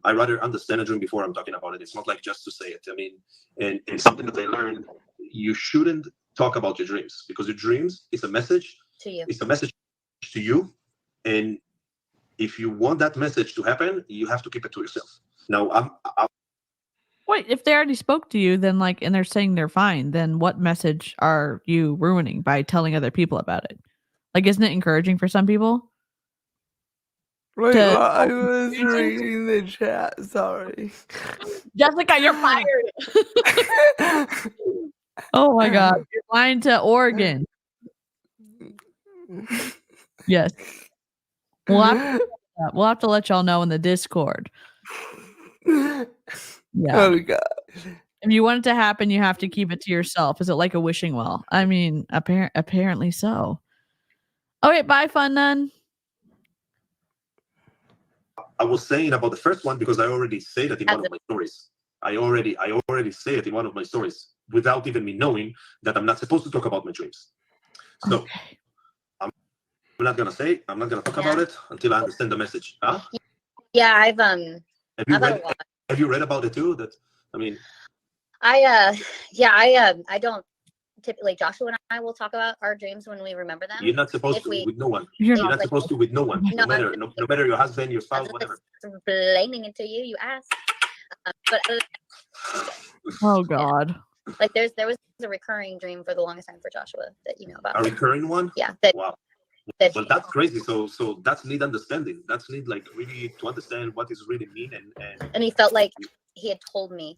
I rather understand a dream before I'm talking about it. It's not like just to say it. I mean, and something that I learned, you shouldn't talk about your dreams, because your dreams is a message To you. It's a message to you, and if you want that message to happen, you have to keep it to yourself. Now, Wait, if they already spoke to you, then like, and they're saying they're fine, then what message are you ruining by telling other people about it? Like, isn't it encouraging for some people? Wait, To- I was reading the chat. Sorry. Jessica, you're fired. Oh my God, you're flying to Oregon. Yes, we'll have to let y'all know in the Discord. Yeah. Oh God. If you want it to happen, you have to keep it to yourself. Is it like a wishing well? I mean, apparently so. Okay, bye, Fun Nun. I was saying about the first one because I already said it in one of my stories. I already say it in one of my stories without even me knowing that I'm not supposed to talk about my dreams. So Okay. I'm not gonna talk about it until I understand the message. Huh? Yeah, I've Have you read about it too? I don't typically. Joshua and I will talk about our dreams when we remember them. You're not supposed If to we- with no one. You're You're not. not supposed to with no one. No, No matter your husband, your spouse, I'm whatever. explaining it to you. You asked, but Oh God. like there was a recurring dream for the longest time for Joshua that you know about. A recurring one? Yeah, that Wow. that Well, that's crazy. So that's need understanding. That's need like really to understand what is really mean and he felt like he had told me.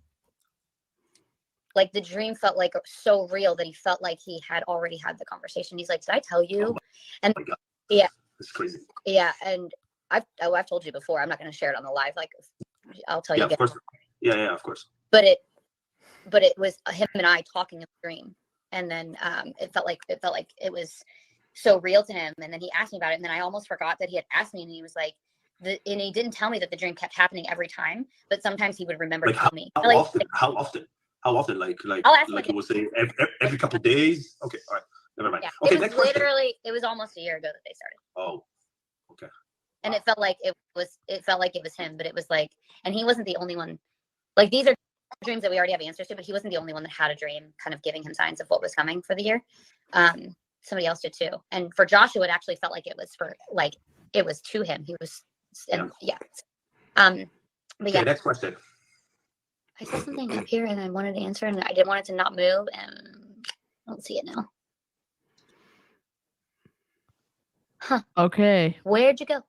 Like the dream felt like so real that he felt like he had already had the conversation. He's like, "Did I tell you?" And my God. yeah, It's crazy. yeah, and I've told you before. I'm not going to share it on the live. Like, I'll tell you Yeah, again. of course. Yeah, of course. But it was him and I talking in the dream, and then it felt like it was so real to him. And then he asked me about it, and then I almost forgot that he had asked me, and he was like, and he didn't tell me that the dream kept happening every time, but sometimes he would remember Like to tell me. how often? Like I'll ask him like again. it was say every couple of days. Okay, all right, never mind. Yeah, Okay, it was next question. literally. It was almost a year ago that they started. Oh, okay. And it felt like it was him, but it was like, and he wasn't the only one. Like these are dreams that we already have answers to, but he wasn't the only one that had a dream kind of giving him signs of what was coming for the year. Somebody else did too. And for Joshua, it actually felt like it was it was to him. He was, and yeah. But yeah. Okay, next question. I saw something up here and I wanted to answer and I didn't want it to not move and I don't see it now. Huh. Okay. Where'd you go?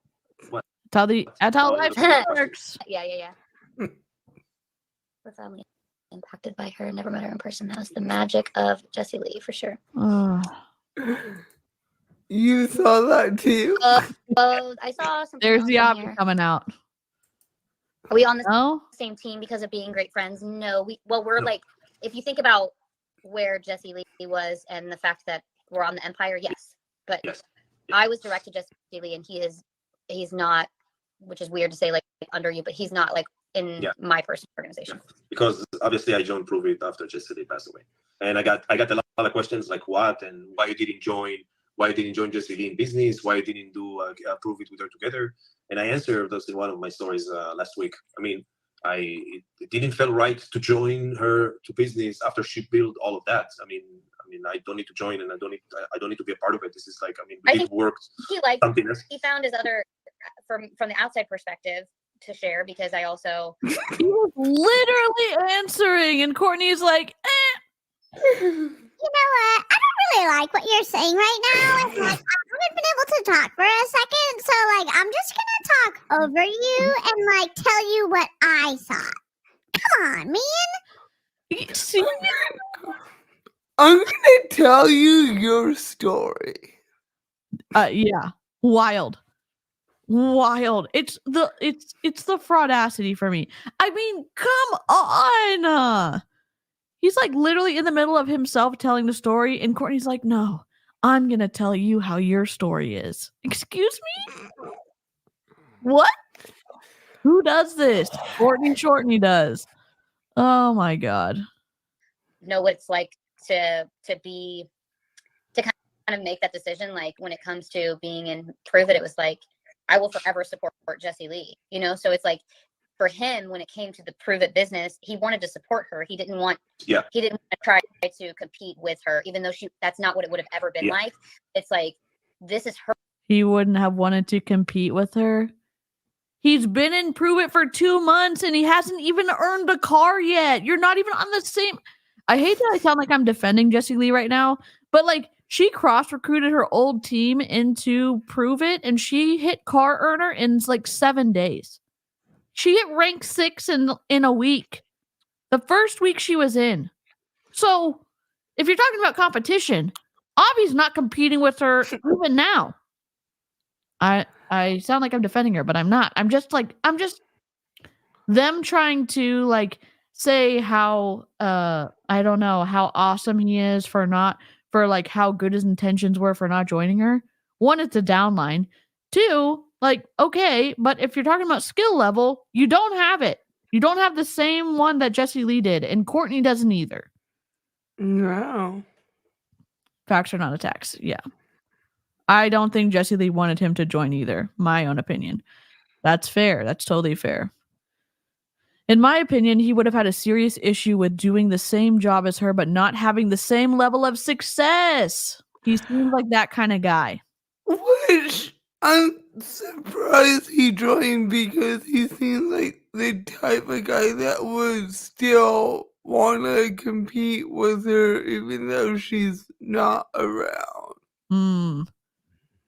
That's how life works. Yeah. We're family impacted by her. Never met her in person. That was the magic of Jessie Lee for sure. You saw that too? I saw something. There's else the in Avi here. coming out. Are we on the No? same team because of being great friends? No, we're like, if you think about where Jessie Lee was and the fact that we're on the Empire, yes. But Yes. I was directed Jessie Lee and he is not, which is weird to say like under you, but he's not like in my personal organization. Because obviously I joined Prove It after Jesse passed away, and I got a lot of questions like what and why you didn't join Jesse Lee in business, why you didn't do Prove It with her together, and I answered those in one of my stories last week. I mean, it didn't feel right to join her to business after she built all of that. I mean, I don't need to join, and I don't need to be a part of it. This is like, I mean, we did work. Something else. He found his other from the outside perspective to share, because I also he was literally answering, and Courtney's like, You know what? I don't really like what you're saying right now. It's like I haven't been able to talk for a second, so like I'm just gonna talk over you and like tell you what I thought. Come on, man. see, I'm gonna tell you your story. yeah, wild. It's the fraudacity for me. I mean, come on. He's like literally in the middle of himself telling the story, and Courtney's like, no, I'm gonna tell you how your story is. Excuse me? What? Who does this? Shourtney does. Oh my god. know what it's like to kind of make that decision. Like when it comes to being in Prove It, it was like, I will forever support Jesse Lee, you know? So it's like for him, when it came to the Prove It business, he wanted to support her. He didn't want to try to compete with her, even though that's not what it would have ever been like. It's like, this is her. He wouldn't have wanted to compete with her. He's been in Prove It for 2 months and he hasn't even earned a car yet. You're not even on the same. I hate that I sound like I'm defending Jesse Lee right now, but like she cross-recruited her old team into Prove It and she hit car earner in like 7 days. She hit rank 6 in a week. The first week she was in. So if you're talking about competition, Avi's not competing with her even now. I sound like I'm defending her, but I'm not. I'm just them trying to like say how I don't know how awesome he is for like how good his intentions were for not joining her. 1, it's a downline. 2, like, okay, but if you're talking about skill level, you don't have it. You don't have the same one that Jesse Lee did, and Courtney doesn't either. No. Facts are not attacks. Yeah. I don't think Jesse Lee wanted him to join either. My own opinion. That's fair. That's totally fair. In my opinion, he would have had a serious issue with doing the same job as her, but not having the same level of success. He seems like that kind of guy. Which I'm surprised he joined, because he seems like the type of guy that would still want to compete with her even though she's not around.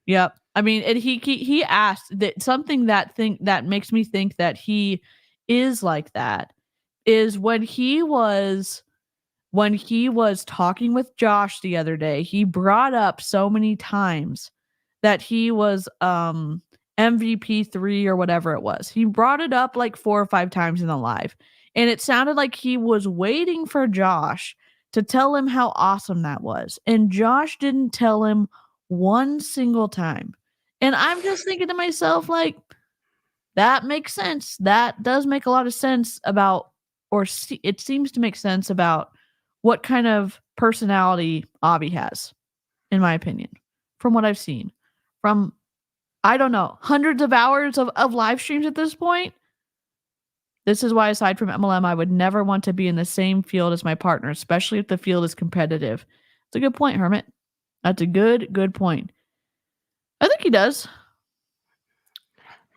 Yep. I mean, and he asked that something that makes me think that he is like that is when he was talking with Josh the other day, he brought up so many times that he was MVP 3 or whatever it was. He brought it up like 4 or 5 times in the live, and it sounded like he was waiting for Josh to tell him how awesome that was, and Josh didn't tell him one single time. And I'm just thinking to myself, like, that makes sense. That does make a lot of sense about, it seems to make sense about what kind of personality Avi has, in my opinion, from what I've seen. From, I don't know, hundreds of hours of live streams at this point. This is why, aside from MLM, I would never want to be in the same field as my partner, especially if the field is competitive. It's a good point, Hermit. That's a good point. I think he does.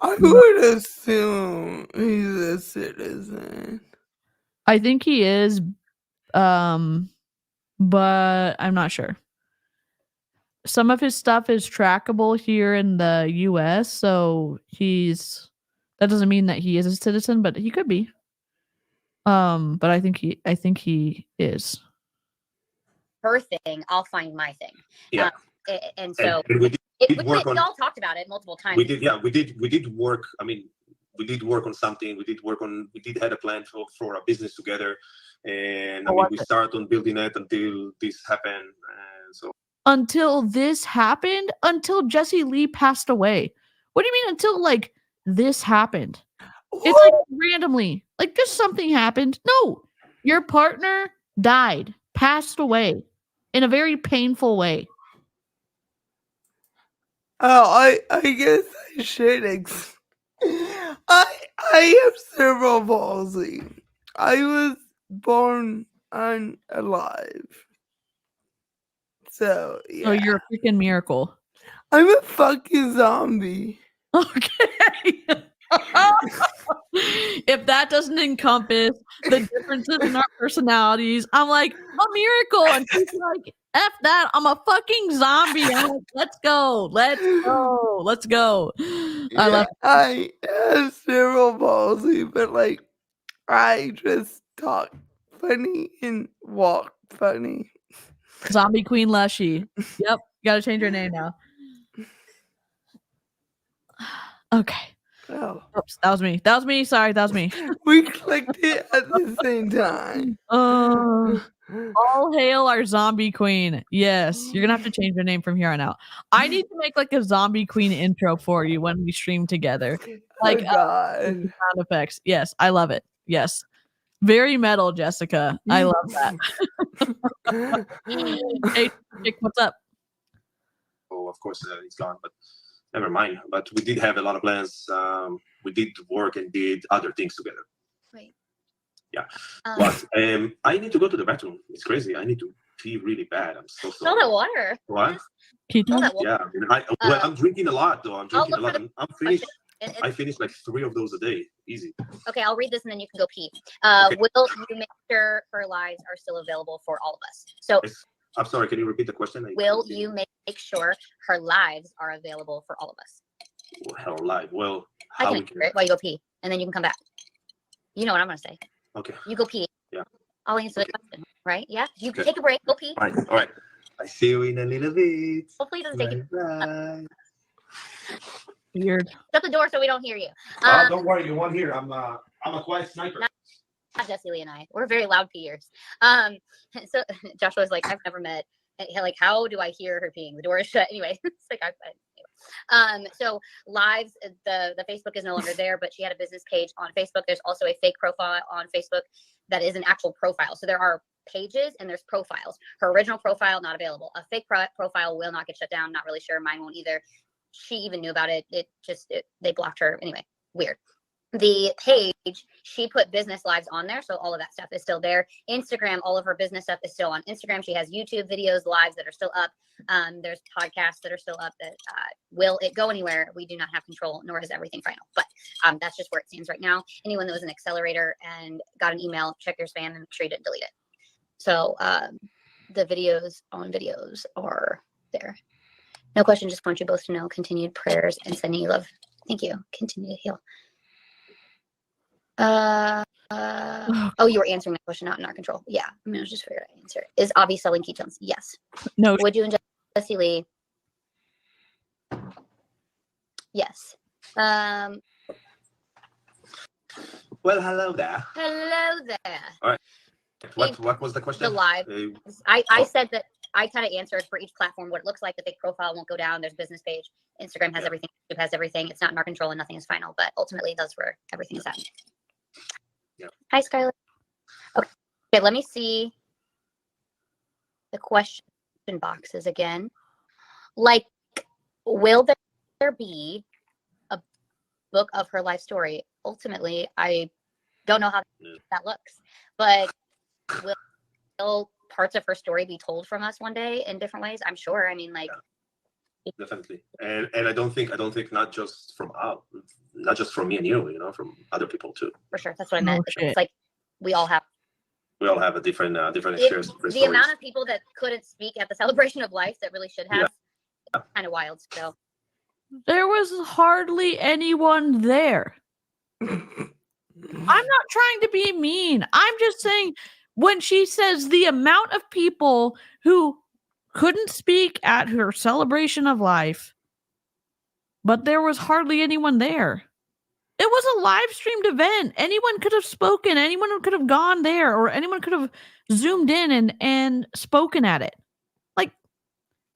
I would assume he's a citizen. I think he is, but I'm not sure. Some of his stuff is trackable here in the US, so that doesn't mean that he is a citizen, but he could be. But I think he is. her thing, I'll find my thing. Yeah. And so we all talked about it multiple times. We did work. I mean, we did work on something. We did have a plan for a business together, and we started on building it until this happened. So until this happened, until Jesse Lee passed away, What do you mean until like this happened? It's like randomly, like just something happened. No, your partner died, passed away in a very painful way. Oh, I guess I should. I have cerebral palsy. I was born unalive. So yeah, So you're a freaking miracle. I'm a fucking zombie. Okay. If that doesn't encompass the differences in our personalities, I'm like a miracle. And she's like, F that, I'm a fucking zombie. I'm like, let's go. I love I have cerebral palsy, but like I just talk funny and walk funny. Zombie Queen Lushy. Yep. Gotta change your name now. Okay. Oh, Oops, that was me. Sorry, that was me. we clicked it at the same time. All hail our zombie queen. Yes, you're gonna have to change your name from here on out. I need to make like a zombie queen intro for you when we stream together. Like God. sound effects. Yes, I love it. Yes. Very metal, Jessica. I love that. Hey, Nick, what's up? Oh, of course, it's gone, but never mind. But we did have a lot of plans. We did work and did other things together. Right. Yeah. But I need to go to the bathroom. It's crazy. I need to pee really bad. I'm so sorry. All that water. What? All that water. Yeah. I'm drinking a lot, though. I'm drinking a lot. I'm finished. It- I finished like 3 of those a day. Easy. Okay, I'll read this and then you can go pee. Okay. Will you make sure her lives are still available for all of us? So I'm sorry. Can you repeat the question? will you make sure her lives are available for all of us? Her life. Well, I how can we answer can. it while you go pee, and then you can come back. You know what I'm gonna say. Okay. You go pee. Yeah. I'll answer the question. Right? Yeah. You Okay. take a break. Go pee. Fine. All right. I see you in a little bit. Hopefully it doesn't take you. Bye. Weird. Shut the door so we don't hear you. Don't worry. You won't hear. I'm a quiet sniper. Not Jesse Lee and I. We're very loud peers. So Joshua's like, I've never met. Like, how do I hear her peeing? The door is shut. Anyway, it's like so lives. The Facebook is no longer there, but she had a business page on Facebook. There's also a fake profile on Facebook that is an actual profile. So there are pages and there's profiles. Her original profile not available. A fake profile will not get shut down. Not really sure. Mine won't either. She even knew about it. They blocked her. Anyway, weird. The page, she put business lives on there, so all of that stuff is still there. Instagram, all of her business stuff is still on Instagram. She has YouTube videos, lives that are still up. There's podcasts that are still up. That will it go anywhere? We do not have control, nor is everything final. But that's just where it stands right now. Anyone that was an accelerator and got an email, check your spam and make sure you didn't delete it. So the videos on videos are there. No question. Just want you both to know. Continued prayers and sending you love. Thank you. Continue to heal. Oh, you were answering that question, not in our control. Yeah, I mean, I was just figuring out the answer. Is Avi selling ketones? Yes. No. Would you and Jesse Lee? Yes. Well, hello there. Hello there. What was the question? The live. I said that I kind of answered for each platform what it looks like. The fake profile won't go down. There's business page. Instagram has everything. YouTube has everything. It's not in our control and nothing is final, but ultimately that's where everything is at. Yep. Hi, Skylar. Okay, let me see the question boxes again. Like, will there be a book of her life story? Ultimately, I don't know how that looks, but will parts of her story be told from us one day in different ways? I'm sure. I mean, like, definitely, and I don't think not just from me and you, from other people too. For sure, that's what I meant. It's like we all have a different experience. The amount of people that couldn't speak at the celebration of life that really should have, kind of wild. So there was hardly anyone there. I'm not trying to be mean. I'm just saying when she says the amount of people who couldn't speak at her celebration of life, but there was hardly anyone there. It was a live streamed event. Anyone could have spoken. Anyone could have gone there, or anyone could have zoomed in and spoken at it. Like,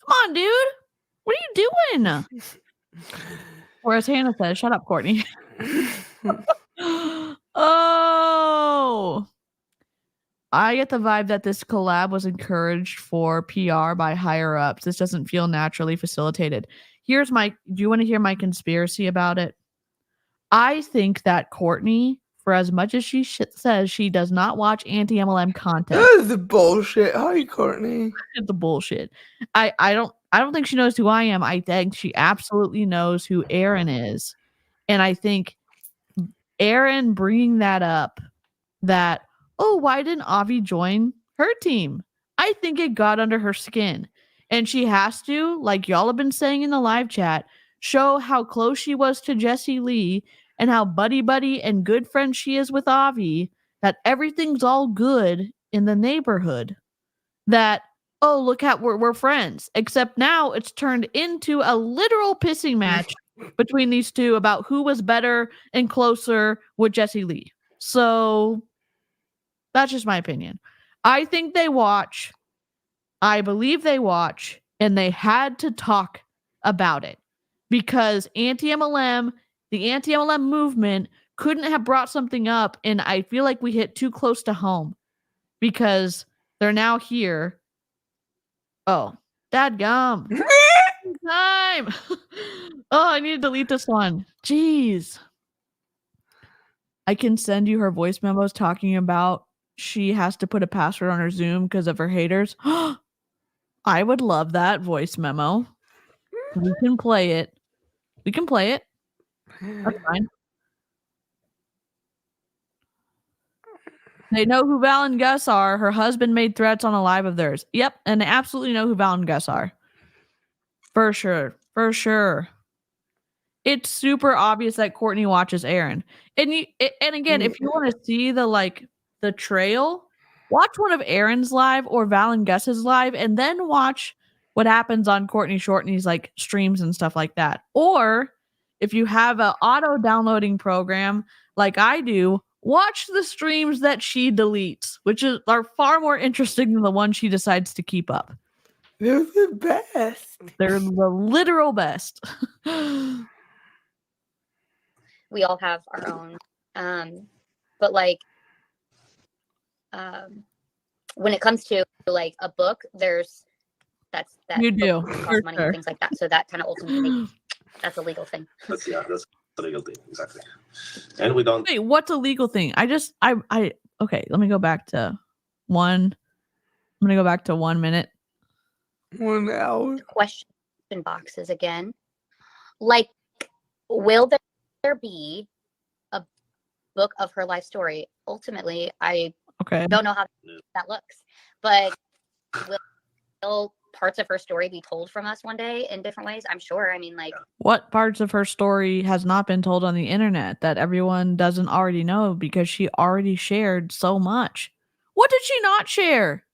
come on, dude. What are you doing? Or as Hannah says, shut up, Courtney. Oh, I get the vibe that this collab was encouraged for PR by higher ups. This doesn't feel naturally facilitated. Do you want to hear my conspiracy about it? I think that Courtney, for as much as she says she does not watch anti-MLM content. That is bullshit. Hi, Courtney. It's the bullshit. I don't think she knows who I am. I think she absolutely knows who Aaron is. And I think Aaron bringing that up, that, oh, why didn't Avi join her team? I think it got under her skin. And she has to, like y'all have been saying in the live chat, show how close she was to Jessie Lee and how buddy and good friend she is with Avi, that everything's all good in the neighborhood. That, oh, look at, we're friends. Except now it's turned into a literal pissing match between these two about who was better and closer with Jessie Lee. So that's just my opinion. I think they watch. I believe they watch, and they had to talk about it because the anti-MLM movement couldn't have brought something up, and I feel like we hit too close to home because they're now here. Oh, dadgum. Time. Oh, I need to delete this one. Jeez. I can send you her voice memos talking about she has to put a password on her Zoom because of her haters. I would love that voice memo. We can play it. That's fine. They know who Val and Gus are. Her husband made threats on a live of theirs. Yep, and they absolutely know who Val and Gus are. For sure. It's super obvious that Courtney watches Aaron. And again, if you want to see the trail, watch one of Aaron's live or Val and Gus's live, and then watch what happens on Courtney Shourtney's streams and stuff like that. Or if you have an auto downloading program like I do, watch the streams that she deletes, which are far more interesting than the one she decides to keep up. They're the best. They're the literal best. We all have our own. But when it comes to a book, that's that you do costs money and things like that. So that kind of ultimately, that's a legal thing. That's the legal thing, exactly. And we don't. Wait, what's a legal thing? Okay. Let me go back to one. I'm gonna go back to 1 minute. 1 hour. Question boxes again. Will there be a book of her life story? Ultimately, I don't know how that looks, but will parts of her story be told from us one day in different ways? I'm sure. I mean, what parts of her story has not been told on the internet that everyone doesn't already know because she already shared so much? What did she not share?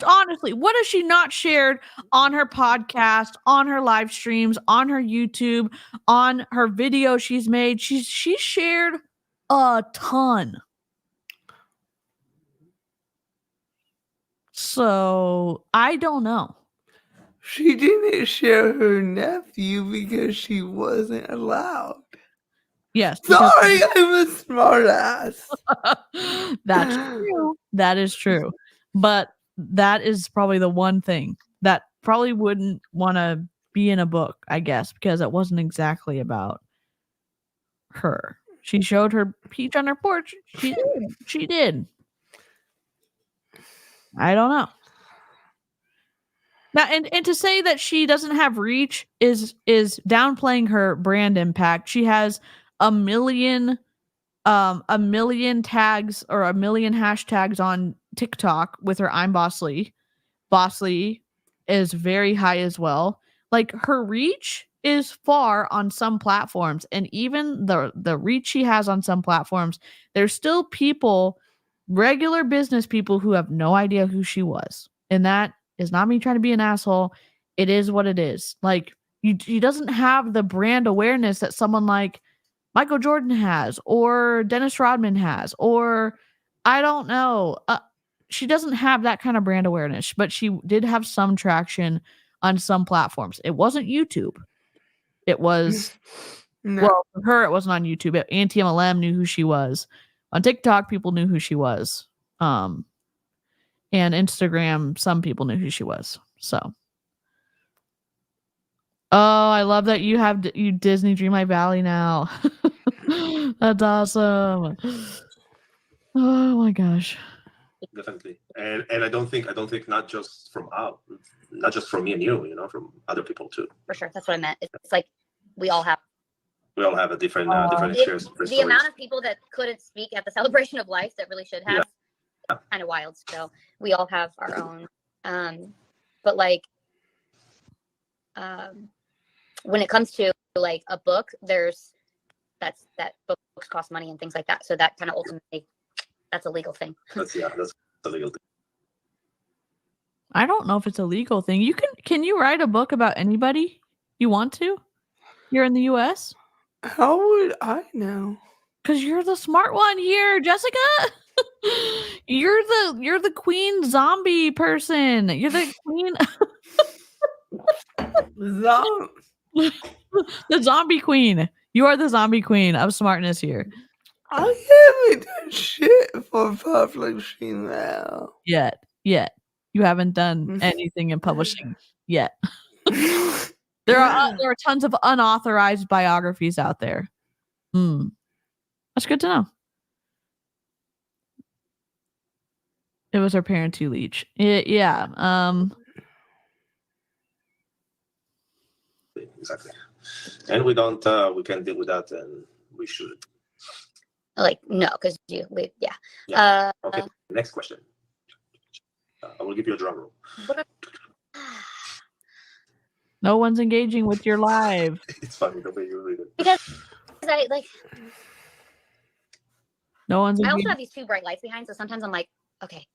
Honestly, what has she not shared on her podcast, on her live streams, on her YouTube, on her video she's made? She shared a ton. So I don't know. She didn't share her nephew because she wasn't allowed. Yes. Sorry, I'm a smart ass. That's true. That is true. But that is probably the one thing that probably wouldn't want to be in a book, I guess, because it wasn't exactly about her. She showed her peach on her porch. She did. I don't know. Now, and to say that she doesn't have reach is downplaying her brand impact. She has a million tags or a million hashtags on TikTok with her I'm Bossly. Bossly is very high as well. Her reach is far on some platforms, and even the reach she has on some platforms, there's still people, regular business people, who have no idea who she was. And that is not me trying to be an asshole. It is what it is. She doesn't have the brand awareness that someone like Michael Jordan has, or Dennis Rodman has, or I don't know. She doesn't have that kind of brand awareness, but she did have some traction on some platforms. It wasn't YouTube. it was No. well for her it wasn't on YouTube. Anti-MLM knew who she was. On TikTok, people knew who she was. And Instagram, some people knew who she was. So, oh, I love that you have you Disney Dreamlight Valley now. That's awesome. Oh my gosh. Definitely, and I don't think not just from me and you, from other people too. For sure, that's what I meant. It's like we all have a different experience. The amount of people that couldn't speak at the celebration of life that really should have, kind of wild. So we all have our own. But like, when it comes to like a book, that books cost money and things like that. So that kind of ultimately, that's a legal thing. That's a legal thing. I don't know if it's a legal thing. Can you write a book about anybody you want to? You're in the US? How would I know? Because you're the smart one here, Jessica. You're the queen zombie person. You're the queen the zombie queen. You are the zombie queen of smartness here. I haven't done shit for publishing now. Yet. You haven't done anything in publishing yet. There are tons of unauthorized biographies out there. That's good to know. It was her parents who leech. Yeah. Exactly. And we can deal with that, and we should. Like, no, because Okay. Next question. I will give you a drum roll. No one's engaging with your live. It's funny the way you read it. Because I like. No one's. I also have these two bright lights behind, so sometimes I'm like, okay.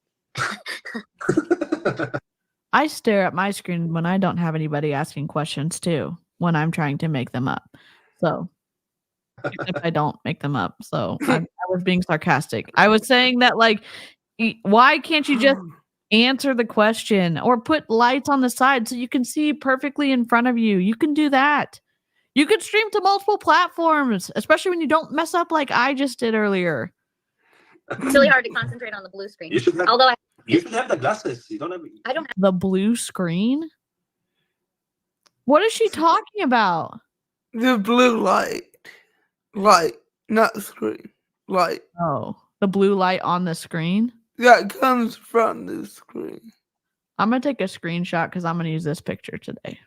I stare at my screen when I don't have anybody asking questions too, when I'm trying to make them up. So if I don't make them up. So I was being sarcastic. I was saying that, like, why can't you just answer the question or put lights on the side so you can see perfectly in front of you? You can do that. You can stream to multiple platforms, especially when you don't mess up like I just did earlier. It's really hard to concentrate on the blue screen. You should have the glasses. You don't have. I don't have the blue screen. What is she talking about? The blue light, not screen, light. Oh, the blue light on the screen that comes from the screen. I'm gonna take a screenshot because I'm gonna use this picture today.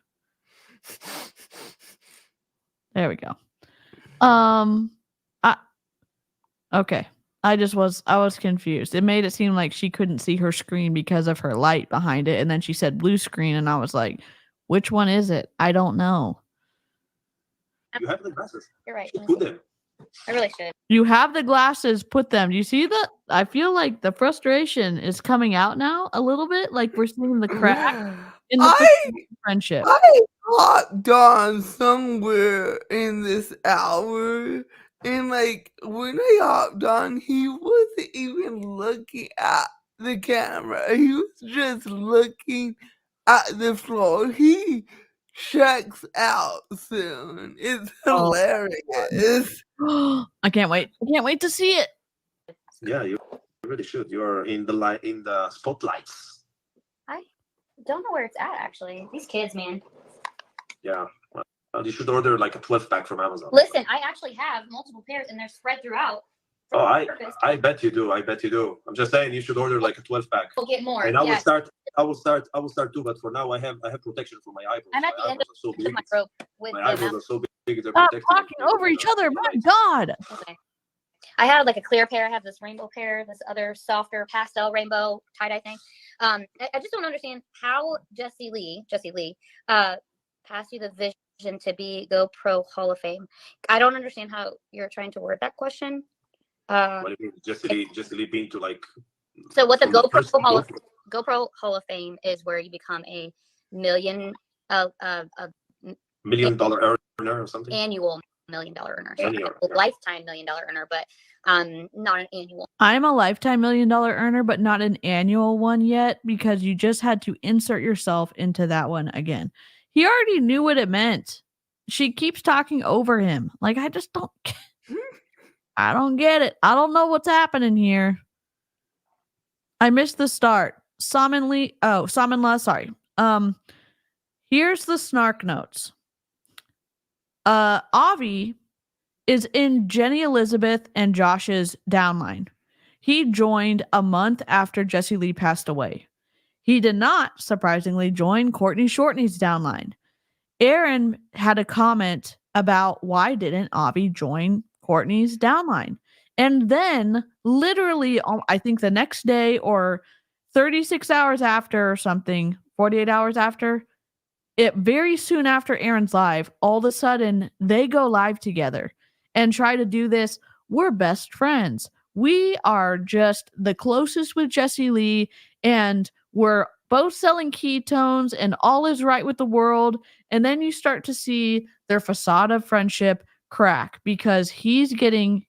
There we go. Okay. I was confused. It made it seem like she couldn't see her screen because of her light behind it. And then she said blue screen. And I was like, which one is it? I don't know. You have the glasses. You're right. Put them. I really should. You have the glasses. Put them. Do you see that? I feel like the frustration is coming out now a little bit. Like we're seeing the crack in the friendship. I hopped on somewhere in this hour. And like when I hopped on, he wasn't even looking at the camera. He was just looking at the floor. He checks out soon. It's hilarious. I can't wait. I can't wait to see it. Yeah, you really should. You're in the spotlights. I don't know where it's at actually. These kids, man. Yeah. You should order like a 12-pack from Amazon. Listen, I actually have multiple pairs and they're spread throughout. Oh, I bet you do. I'm just saying you should order like a 12-pack. We'll get more. And I will start too, but for now I have protection for my eyeballs. I'm at the end of my rope with my eyeballs are so big. Stop talking over each other. My God. Okay. I had like a clear pair. I have this rainbow pair, this other softer pastel rainbow tie-dye thing. I just don't understand how Jessie Lee passed you the vision to be GoPro Hall of Fame. I don't understand how you're trying to word that question. What do you mean? Just Lee being to like. So what the GoPro Hall of Fame is where you become a $1 million earner or something. Annual $1 million earner. So lifetime $1 million earner, but not an annual. I'm a lifetime $1 million earner, but not an annual one yet because you just had to insert yourself into that one again. He already knew what it meant. she keeps talking over him. Like, I just don't I don't get it. I don't know what's happening here. I missed the start. Samanla, sorry. Here's the snark notes. Avi is in Jenny Elizabeth and Josh's downline. He joined a month after Jesse Lee passed away. He did not, surprisingly, join Courtney Shourtney's downline. Aaron had a comment about why didn't Avi join Courtney's downline. And then literally, I think the next day or 36 hours after or something, 48 hours after, very soon after Aaron's live, all of a sudden they go live together and try to do this. We're best friends. We are just the closest with Jesse Lee, and we're both selling ketones, and all is right with the world. And then you start to see their facade of friendship crack because he's getting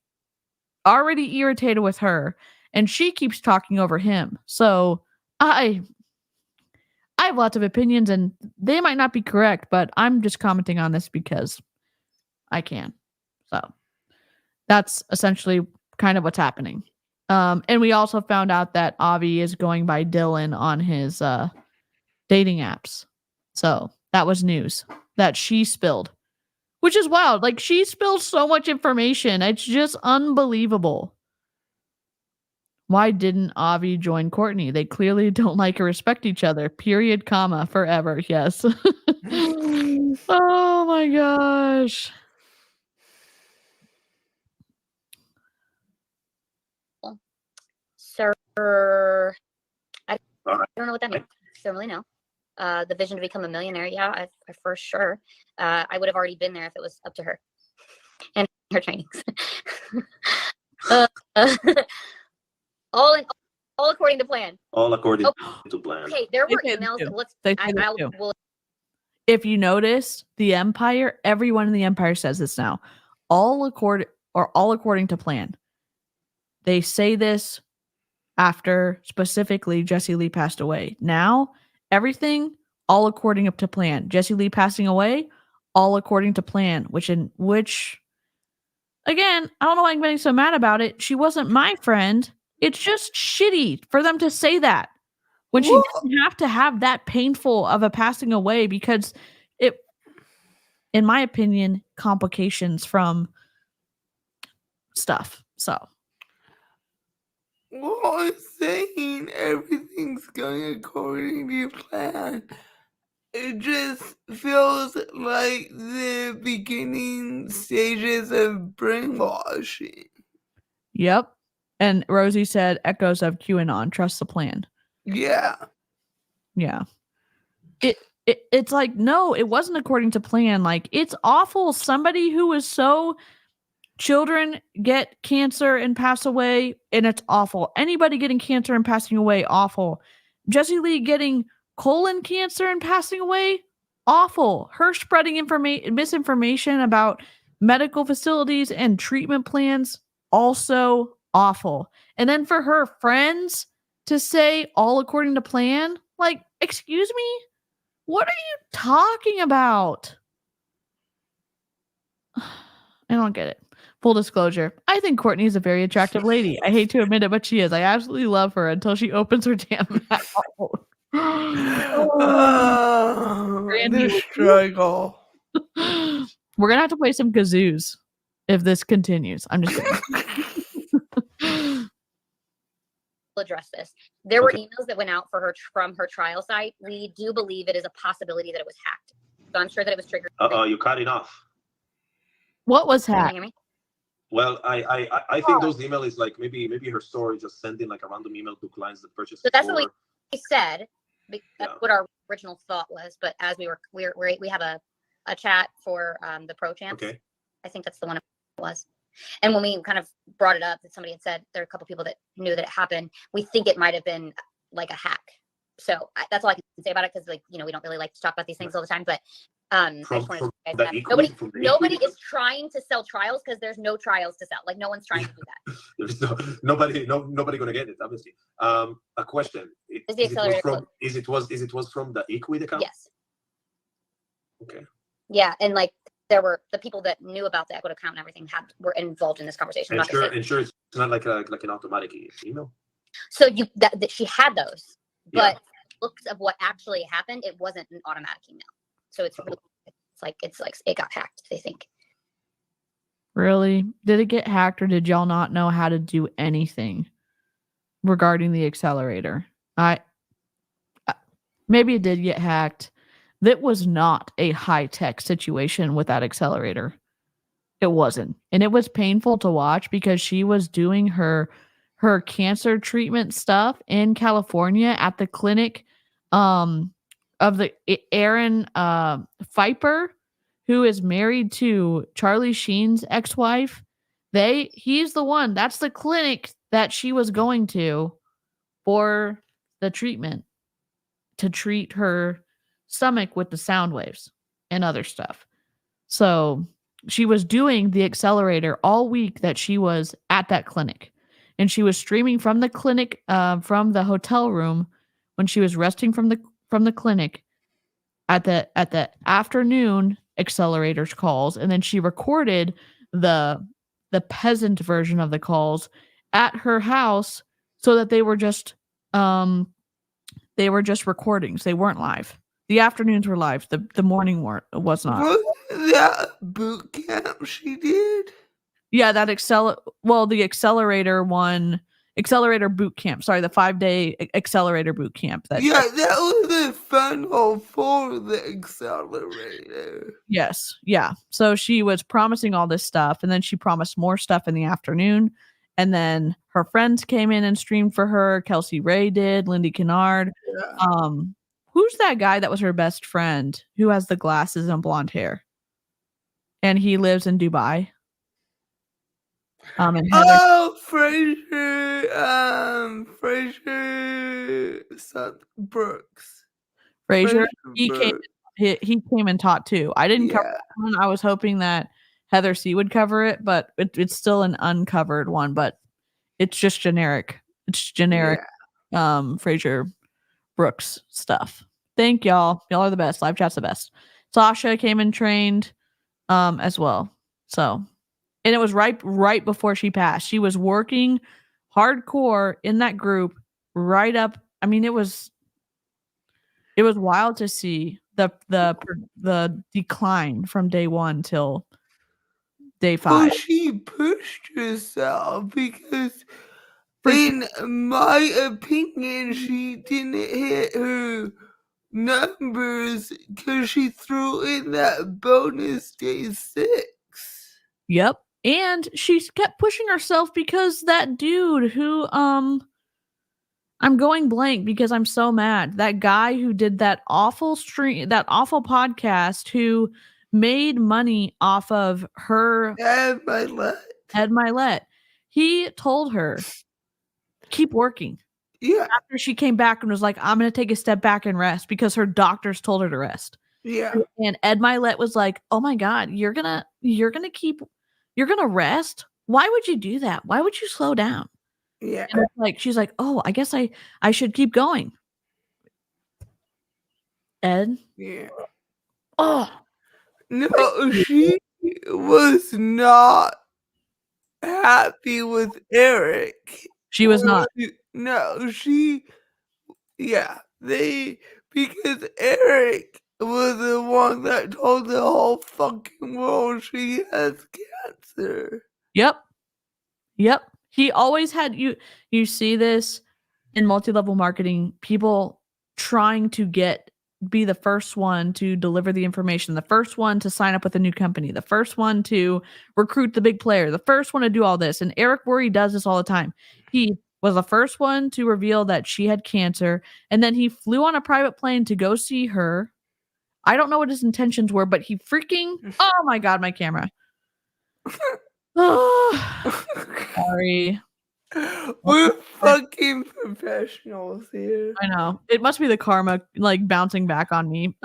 already irritated with her, and she keeps talking over him. So I have lots of opinions, and they might not be correct, but I'm just commenting on this because I can. So that's essentially kind of what's happening. And we also found out that Avi is going by Dylan on his dating apps. So that was news that she spilled, which is wild. Like, she spilled so much information. It's just unbelievable. Why didn't Avi join Courtney? They clearly don't like or respect each other. Period, comma, forever. Yes. Oh my gosh. Sir, I don't know what that means. Don't really know. The vision to become a millionaire. Yeah, I for sure. I would have already been there if it was up to her and her trainings. All according to plan. All according to plan. Okay, there were emails. If you notice, the Empire, everyone in the Empire says this now. All according to plan. They say this after specifically Jesse Lee passed away. Now, everything all according to plan. Jesse Lee passing away, all according to plan, which again, I don't know why I'm getting so mad about it. She wasn't my friend. It's just shitty for them to say that when she didn't have to have that painful of a passing away, because it, in my opinion, complications from stuff. So. Well, I'm saying everything's going according to plan. It just feels like the beginning stages of brainwashing. Yep. And Rosie said, echoes of QAnon, trust the plan. Yeah. Yeah. It's like, no, it wasn't according to plan. Like, it's awful. Somebody who is so... Children get cancer and pass away, and it's awful. Anybody getting cancer and passing away, awful. Jesse Lee getting colon cancer and passing away, awful. Her spreading misinformation about medical facilities and treatment plans, also awful. And then for her friends to say all according to plan, like, excuse me? What are you talking about? I don't get it. Full disclosure, I think Courtney is a very attractive lady. I hate to admit it, but she is. I absolutely love her until she opens her damn mouth. The struggle. We're going to have to play some kazoos if this continues. I'm just kidding. Address this. There were emails that went out for her from her trial site. We do believe it is a possibility that it was hacked. So I'm sure that it was triggered. You cut it off. What was hacked? Can you hear me? Well, I think those emails is like maybe her store just sending like a random email to clients that purchase. So that's what we said. That's what our original thought was. But as we have a chat for the pro champs. Okay. I think that's the one it was. And when we kind of brought it up, that somebody had said there are a couple people that knew that it happened. We think it might have been like a hack. So that's all I can say about it, because we don't really like to talk about these things all the time. But nobody is trying to sell trials, because there's no trials to sell. Like, no one's trying to do that. There's nobody gonna get it, obviously. A question: Is it was from the 𝐔𝐒𝐄 account? Yes. Okay. Yeah, and like there were the people that knew about the ____ account and everything were involved in this conversation. And sure, it's not like an automatic email. So that she had those, but looks of what actually happened, it wasn't an automatic email. So it's like it got hacked, they think. Really? Did it get hacked, or did y'all not know how to do anything regarding the accelerator? Maybe it did get hacked. That was not a high-tech situation with that accelerator. It wasn't. And it was painful to watch because she was doing her cancer treatment stuff in California at the clinic of the Aaron Pfeiffer, who is married to Charlie Sheen's ex-wife. He's the one. That's the clinic that she was going to for the treatment to treat her stomach with the sound waves and other stuff. So she was doing the accelerator all week that she was at that clinic. And she was streaming from the clinic, from the hotel room when she was resting from the clinic at the afternoon accelerators calls. And then she recorded the peasant version of the calls at her house so that they were just recordings. They weren't live. The afternoons were live. The morning was not. Was that boot camp she did? Yeah, that the accelerator boot camp. Sorry, the 5-day accelerator boot camp. That was the funnel for the accelerator. Yes, yeah. So she was promising all this stuff, and then she promised more stuff in the afternoon. And then her friends came in and streamed for her. Kelsey Ray did, Lindy Kennard. Yeah. Who's that guy that was her best friend who has the glasses and blonde hair? And he lives in Dubai. And Fraser Brooks. Fraser, he came and taught too. I didn't cover that one. I was hoping that Heather C would cover it, but it's still an uncovered one, but it's just generic. It's generic Fraser Brooks stuff. Thank y'all. Y'all are the best. Live chat's the best. Sasha came and trained as well. So, and it was right before she passed. She was working hardcore in that group right up. I mean, it was wild to see the decline from day 1 till day 5. Well, she pushed herself because, in my opinion, she didn't hit her numbers because she threw in that bonus day 6. Yep. And she kept pushing herself because that dude who, I'm going blank because I'm so mad. That guy who did that awful stream, that awful podcast, who made money off of her. Ed Milet. He told her, keep working. Yeah. After she came back and was like, I'm going to take a step back and rest because her doctors told her to rest. Yeah. And Ed Milet was like, oh my God, you're going to rest? Why would you do that? Why would you slow down? Yeah. And like, she's like, oh, I guess I should keep going. Ed? Yeah. Oh. No, she was not happy with Eric. She was not. No, because Eric was the one that told the whole fucking world she has cancer. Yep. He always had you see this in multi-level marketing, people trying to be the first one to deliver the information, the first one to sign up with a new company, the first one to recruit the big player, the first one to do all this. And Eric Worre does this all the time. He was the first one to reveal that she had cancer, and then he flew on a private plane to go see her. I don't know what his intentions were, but he oh my God, my camera. Oh, sorry. We're fucking professionals here. I know. It must be the karma like bouncing back on me.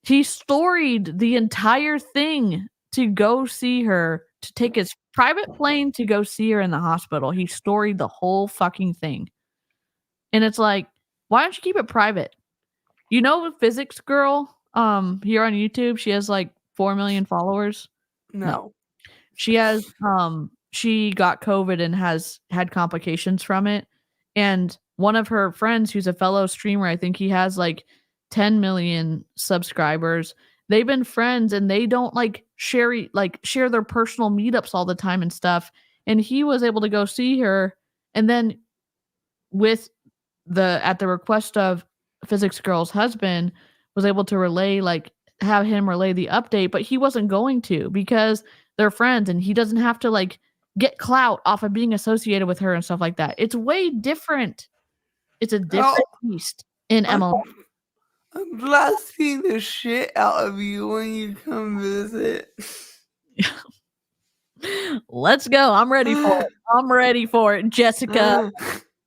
He storied the entire thing to go see her, to take his private plane to go see her in the hospital. He storied the whole fucking thing. And it's like, why don't you keep it private? You know, Physics Girl, here on YouTube. She has like 4 million followers. No. She has she got COVID and has had complications from it. And one of her friends who's a fellow streamer, I think he has like 10 million subscribers. They've been friends and they don't like share their personal meetups all the time and stuff. And he was able to go see her, and then at the request of Physics Girl's husband, was able to have him relay the update, but he wasn't going to because they're friends and he doesn't have to like get clout off of being associated with her and stuff like that. It's way different. It's a different beast in MLM. I'm blasting the shit out of you when you come visit. Let's go. I'm ready for it. I'm ready for it, Jessica.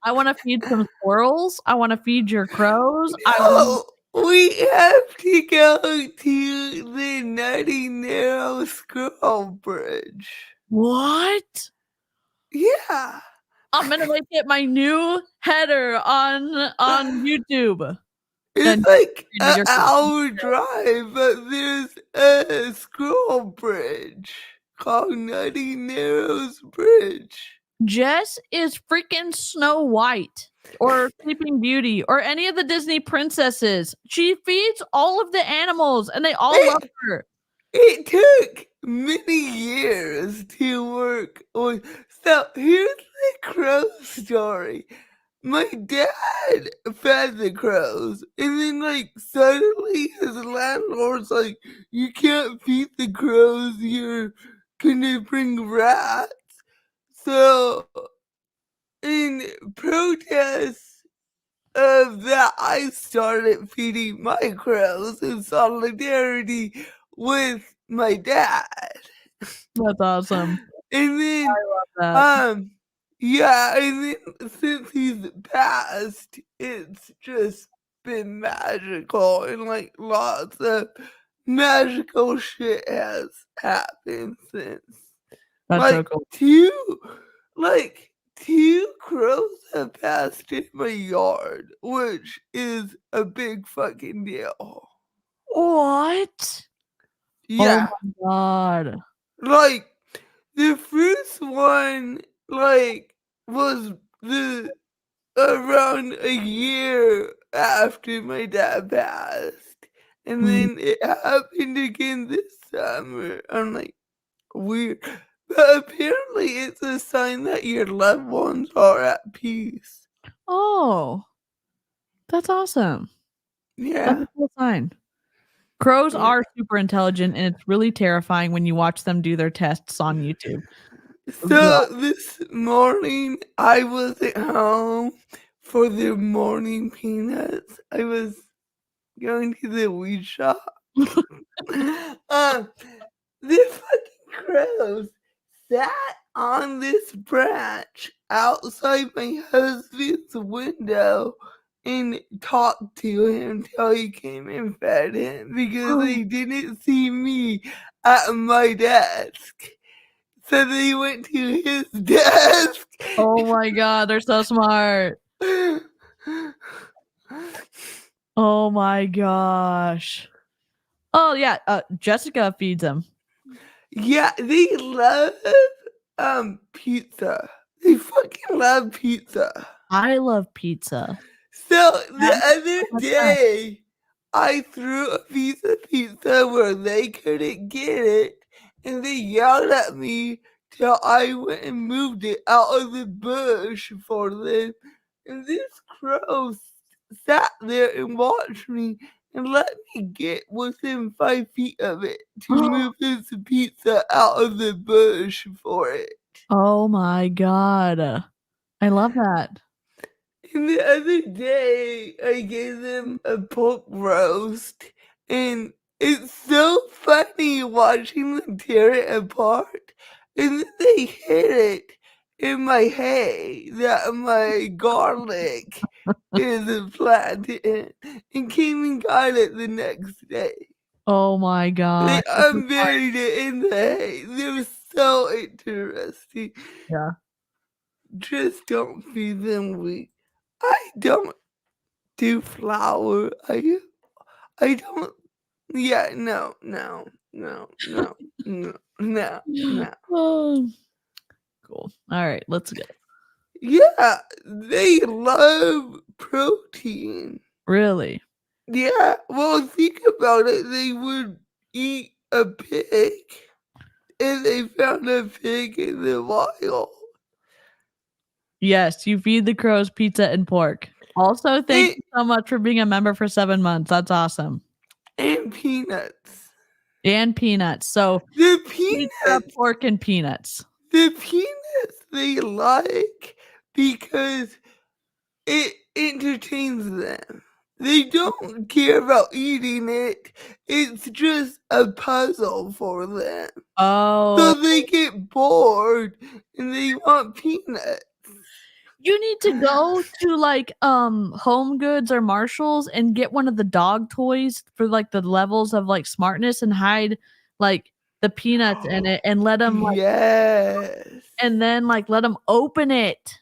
I want to feed some squirrels. I want to feed your crows. We have to go to the Nutty Narrow Squirrel Bridge. What? Yeah. I'm gonna make it my new header on YouTube. It's like an hour drive, but there's a squirrel bridge called Nutty Narrows Bridge. Jess is freaking Snow White or Sleeping Beauty or any of the Disney princesses. She feeds all of the animals and they all love her. It took many years to work on. So here's the crow story. My dad fed the crows, and then like suddenly his landlord's like, "You can't feed the crows. You're gonna bring rats." So, in protest of that, I started feeding my crows in solidarity with my dad. That's awesome. And then, I love that. yeah, and then since he's passed, it's just been magical, and like lots of magical shit has happened since. That's like so cool. two crows have passed in my yard, which is a big fucking deal. What? Yeah. Oh my god. Like, the first one, like, was around a year after my dad passed. And then it happened again this summer. I'm like, weird. But apparently it's a sign that your loved ones are at peace. Oh. That's awesome. Yeah. That's a cool sign. Crows are super intelligent, and it's really terrifying when you watch them do their tests on YouTube. So this morning I was at home for the morning peanuts. I was going to the weed shop. The fucking crows sat on this branch outside my husband's window and talked to him till he came and fed him because they didn't see me at my desk. So they went to his desk. Oh my god, they're so smart. Oh my gosh. Oh yeah, Jessica feeds them. Yeah, they love pizza. They fucking love pizza. I love pizza. So the other day, I threw a piece of pizza where they couldn't get it, and they yelled at me till I went and moved it out of the bush for them. And this crow sat there and watched me and let me get within 5 feet of it to move his pizza out of the bush for it. Oh my god. I love that. And the other day, I gave them a pork roast, and it's so funny watching them tear it apart. And then they hid it in my hay that my garlic is planted in, and came and got it the next day. Oh my god. They unburied it in the hay. They're so interesting. Yeah. Just don't feed them wheat. I don't do flour. I don't Yeah, no. Oh, cool. All right, let's go. Yeah, they love protein. Really? Yeah, well, think about it. They would eat a pig, and they found a pig in the wild. Yes, you feed the crows pizza and pork. Also, thank And, you so much for being a member for 7 months. That's awesome. and peanuts. And peanuts. So The pizza, peanuts. pork, and peanuts. The peanuts they like because it entertains them. They don't care about eating it. It's just a puzzle for them. Oh, So they get bored and they want peanuts. you need to go to like Home Goods or Marshalls and get one of the dog toys for like the levels of like smartness and hide like the peanuts in it and let them like, Yes. and then like let them open it.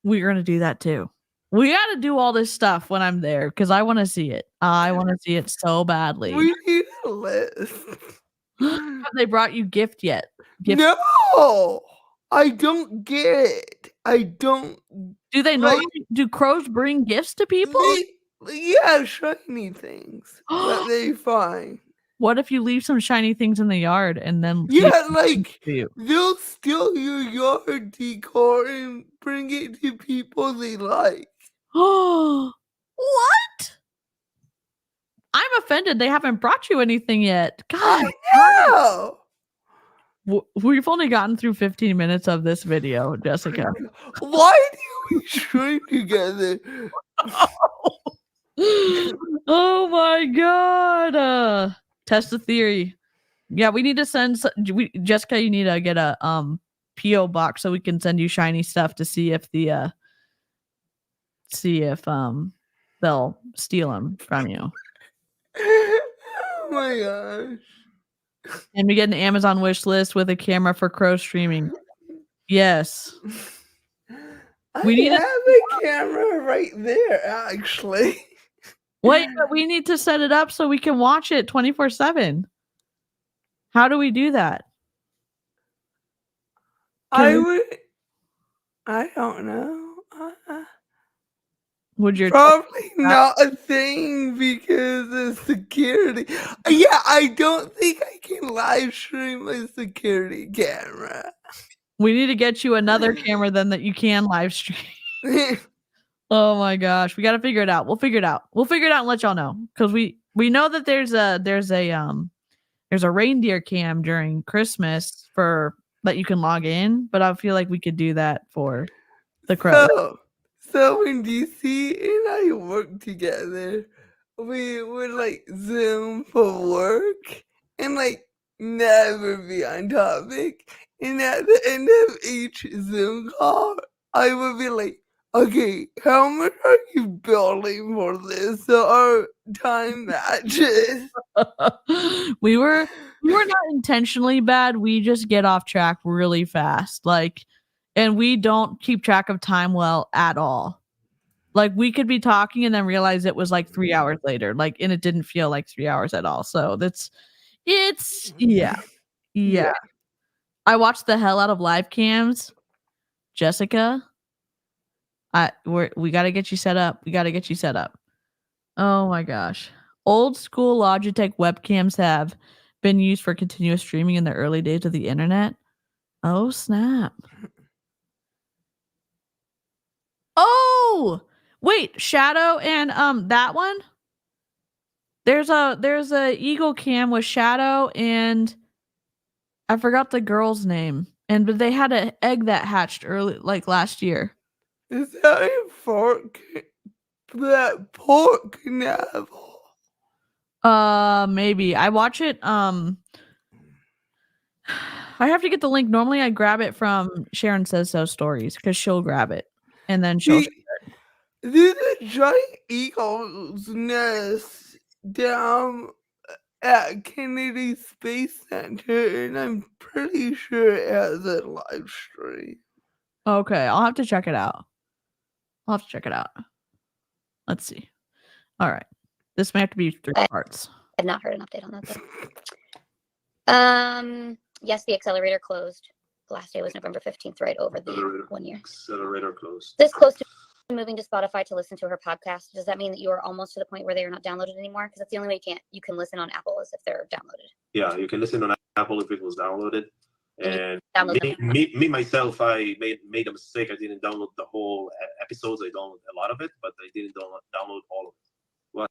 We're gonna do that too. We got to do all this stuff when I'm there because I want to see it. I want to see it so badly. We need a list. Have they brought you gift yet? Gift? No, I don't get it. I don't. Do they like- normally do crows bring gifts to people? Yeah, shiny things that they find. What if you leave some shiny things in the yard and then Yeah, like to you? they'll steal your yard decor and bring it to people they like. Oh, what? I'm offended they haven't brought you anything yet. God, No. we've only gotten through 15 minutes of this video, Jessica. Why do we shrink together? Oh my god. Test the theory. Yeah, we need to send Jessica, you need to get a PO box so we can send you shiny stuff to see if they'll steal them from you. Oh my gosh. And we get an Amazon wish list with a camera for crow streaming. Yes. We need have a camera right there, actually. Wait, but we need to set it up so we can watch it 24/7. How do we do that? I don't know. Would your Probably not a thing because of security. Yeah, I don't think I can live stream a security camera. We need to get you another camera then that you can live stream. Oh my gosh, we got to figure it out. We'll figure it out. We'll figure it out and let y'all know because we know that there's a reindeer cam during Christmas for that you can log in, but I feel like we could do that for the crow. So when DC and I work together, we would like Zoom for work and like never be on topic. And at the end of each Zoom call, I would be like, okay, how much are you building for this so our time matches? we were not intentionally bad. We just get off track really fast. Like, and we don't keep track of time well at all. Like we could be talking and then realize it was like 3 hours later. Like, and it didn't feel like 3 hours at all. So yeah. I watched the hell out of live cams. Jessica, we got to get you set up. Oh my gosh. Old school Logitech webcams have been used for continuous streaming in the early days of the internet. Oh, snap. Oh, wait, Shadow and that one? There's a Eagle cam with Shadow and I forgot the girl's name. But they had an egg that hatched early like last year. Is that a pork navel? Maybe. I watch it I have to get the link. Normally I grab it from Sharon Says So stories because she'll grab it and then she'll There's a giant eagle's nest down at Kennedy Space Center, and I'm pretty sure it has a live stream. Okay, I'll have to check it out. Let's see. All right. This may have to be 3 parts. I've not heard an update on that though. Yes, the accelerator closed. The last day was November 15th, right over the 1 year. Accelerator closed. This close to moving to Spotify to listen to her podcast. Does that mean that you are almost to the point where they are not downloaded anymore? Because that's the only way you can listen on Apple is if they're downloaded. Yeah, you can listen on Apple if it was downloaded. And download me myself, I made a mistake. I didn't download the whole episodes. I downloaded a lot of it, but I didn't download all of it. What?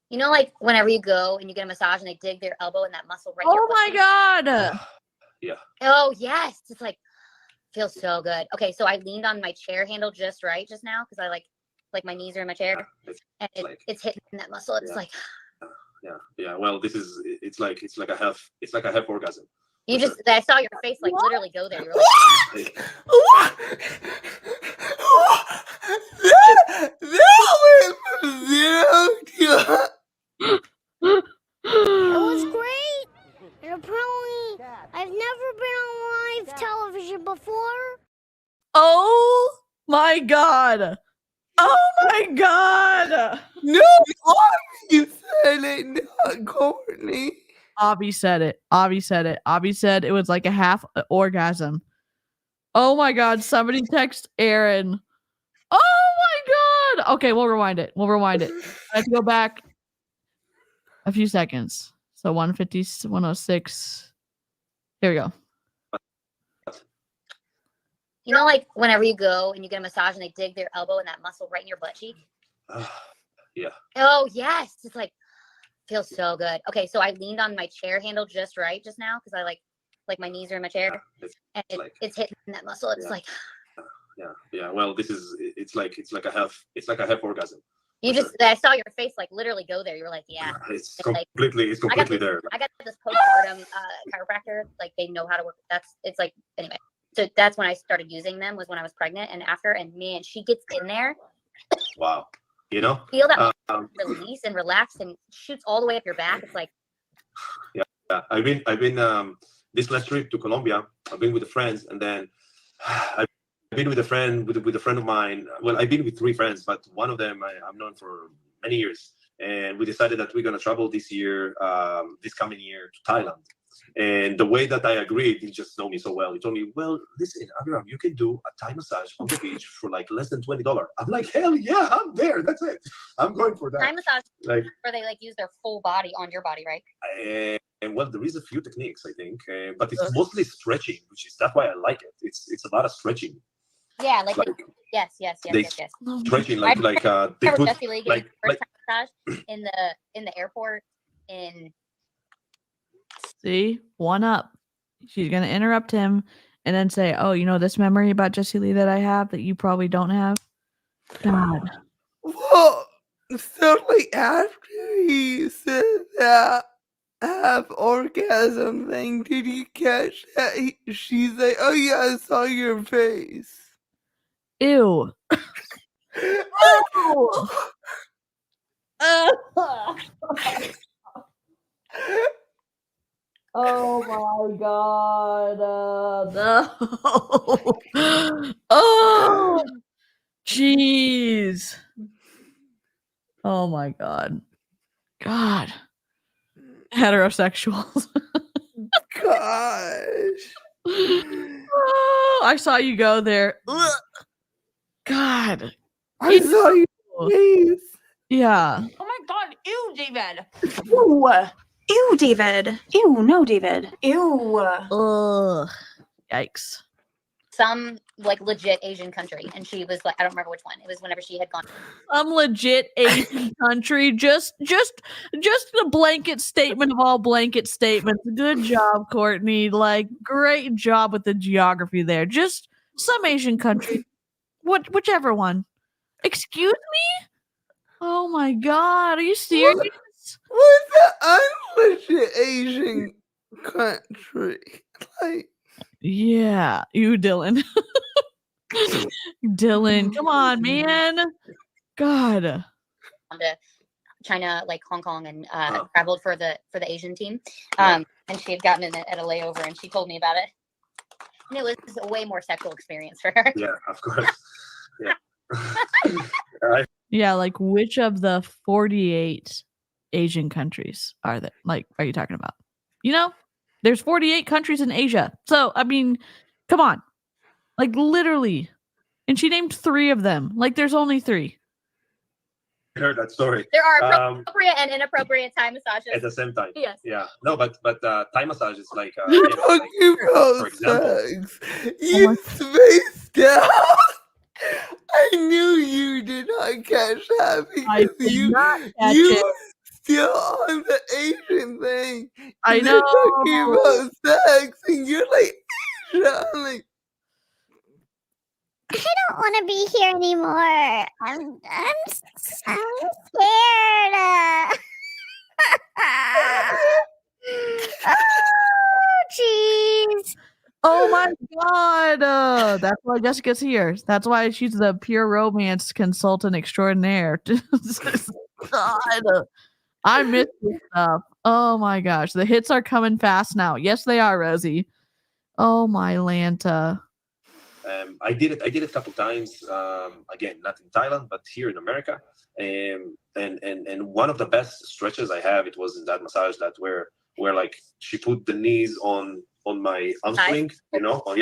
You know, like whenever you go and you get a massage and they dig their elbow in that muscle right. Oh my God. Yeah. Oh yes, it's like feels so good. Okay, so I leaned on my chair handle just right just now because I like my knees are in my chair, and it's hitting that muscle. It's like. Yeah. Well, it's like a half orgasm. I saw your face like literally go there. You were like, It was great. And apparently, I've never been on live television before. Oh my God. Oh my God. No, you said it, not Courtney. Avi said it. Avi said it was like a half orgasm. Oh my God. Somebody text Aaron. Oh my God. Okay, we'll rewind it. I have to go back a few seconds. So 150, 106. Here we go. you know, like whenever you go and you get a massage and they dig their elbow in that muscle right in your butt cheek. Yeah. Oh yes, it's like feels so good. Okay, so I leaned on my chair handle just right just now because I like my knees are in my chair, and it's hitting that muscle. It's like. Yeah. Well, it's like a half orgasm. I saw your face like literally go there. You were like, yeah. It's completely there. I got this postpartum chiropractor. Like they know how to work. Anyway. So that's when I started using them, was when I was pregnant and after. And man, she gets in there. Wow. You know, feel that release and relax and shoots all the way up your back. It's like. Yeah. I've been this last trip to Colombia. I've been with the friends, and then I've been with a friend of mine. Well, I've been with 3 friends, but one of them I've known for many years, and we decided that we're gonna travel this coming year to Thailand. And the way that I agreed, he just know me so well. He told me, "Well, listen, Aviram, you can do a Thai massage on the beach for like less than $20." I'm like, "Hell yeah, I'm there. That's it. I'm going for that." Thai massage, where they like use their full body on your body, right? And well, there is a few techniques, I think, but it's mostly stretching, that's why I like it. It's a lot of stretching. Yeah, yes. Stretching they put Jesse Lee getting first time massage in the airport in. See, one up. She's gonna interrupt him and then say, "Oh, you know this memory about Jesse Lee that I have that you probably don't have." God. Well, so like after he said that half orgasm thing, did you catch that? She's like, "Oh yeah, I saw your face." Ew. Oh my God. No. Oh, jeez. Oh my God. God. Heterosexuals. Gosh. Oh, I saw you go there. Ugh. God. I saw your face. Yeah. Oh my God. Ew, David. Ew. Ew, David. Ew, no, David. Ew. Ugh. Yikes. Some like legit Asian country, and she was like, I don't remember which one. It was whenever she had gone. Some legit Asian country. Just the blanket statement of all blanket statements. Good job, Courtney. Like, great job with the geography there. Just some Asian country. Whichever one. Excuse me? Oh my God. Are you serious? What's the unlegit Asian country? Like, yeah, you, Dylan. Dylan, come on, man. God. To China, like Hong Kong, and traveled for the Asian team. And she had gotten in it at a layover, and she told me about it. And it was a way more sexual experience for her. Yeah, of course. Yeah. Yeah, like which of the 48 Asian countries are there? Like, are you talking about? You know, there's 48 countries in Asia. So, I mean, come on. Like, literally. And she named 3 of them. Like, there's only 3. I heard that story. There are appropriate and inappropriate Thai massages At the same time. Yes. Yeah. No, but Thai massage is like You're you know, like, talking for about example. sex. You spaced out. I knew you did not catch that I because did you not catch you it. were still on the Asian thing. I They're know. talking about sex, and you're like, Asia. I'm like, I don't want to be here anymore. I'm scared. Oh, jeez. Oh my God. That's why Jessica's here. That's why she's the pure romance consultant extraordinaire. God. I miss this stuff. Oh my gosh. The hits are coming fast now. Yes, they are, Rosie. Oh my Lanta. I did it a couple times. Again, not in Thailand, but here in America. And one of the best stretches I have, it was in that massage that where like she put the knees on my hamstring, you know, on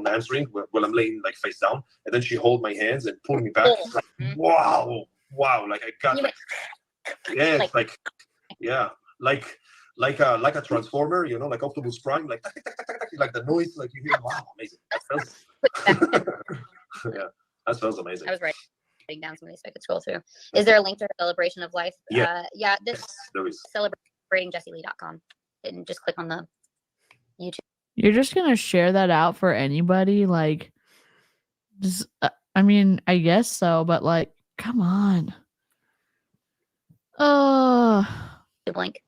the hamstring while I'm laying like face down, and then she hold my hands and pull me back. Like, wow, like I got like, yeah, it's like, yeah, like a transformer, you know, like Optimus Prime, like the noise, like you hear. Wow, amazing. That feels, yeah, that feels amazing. I was writing down some of these so I could scroll through. Is there a link to her celebration of life? Yeah. This There is. celebratingjesselee.com, and just click on the YouTube. You're just gonna share that out for anybody? Like, just, I mean, I guess so, but like, come on. Link.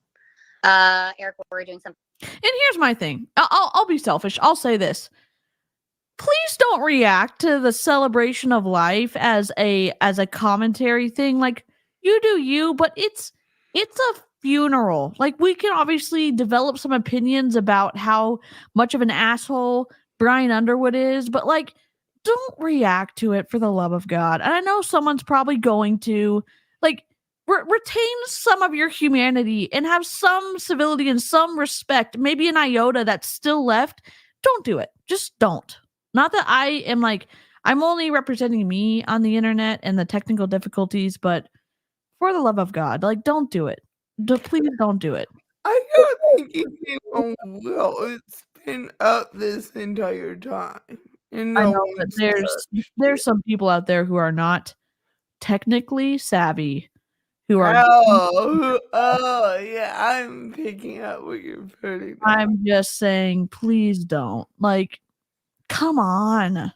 Eric, we're doing something. And here's my thing. I'll be selfish. I'll say this. Please don't react to the celebration of life as a commentary thing. Like, you do you, but it's a funeral. Like, we can obviously develop some opinions about how much of an asshole Brian Underwood is, but like, don't react to it for the love of God. And I know someone's probably going to, like, retain some of your humanity and have some civility and some respect, maybe an iota that's still left. Don't do it. Just don't. Not that I am like, I'm only representing me on the internet and the technical difficulties, but for the love of God, like, don't do it. Please don't do it. I don't think anyone will. It's been up this entire time. And I no know, but one's there's some people out there who are not technically savvy, who are. Oh, yeah, I'm picking up what you're putting down. I'm just saying, please don't. Like, come on.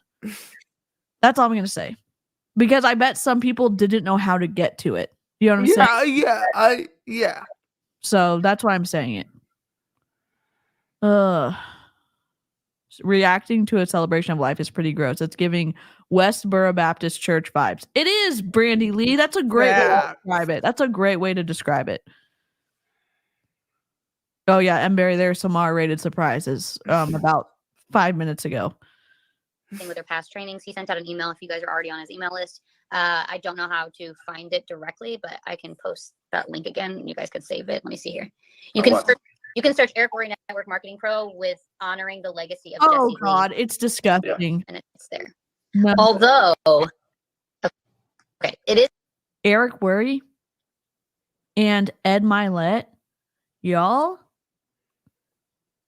That's all I'm gonna say. Because I bet some people didn't know how to get to it. You know what I'm saying? Yeah. So that's why I'm saying it. Reacting to a celebration of life is pretty gross. It's giving Westboro Baptist Church vibes. It is, Brandy Lee. That's a great way to describe it. That's a great way to describe it. Oh yeah, M. Barry, there's some R-rated surprises about 5 minutes ago. With their past trainings, he sent out an email. If you guys are already on his email list, I don't know how to find it directly, but I can post that link again. You guys could save it. Let me see here. You can search Eric Worre Network Marketing Pro with honoring the legacy of Jesse God, Lee, it's disgusting. and it's there. No. Although, okay, it is Eric Worre and Ed Milet, y'all.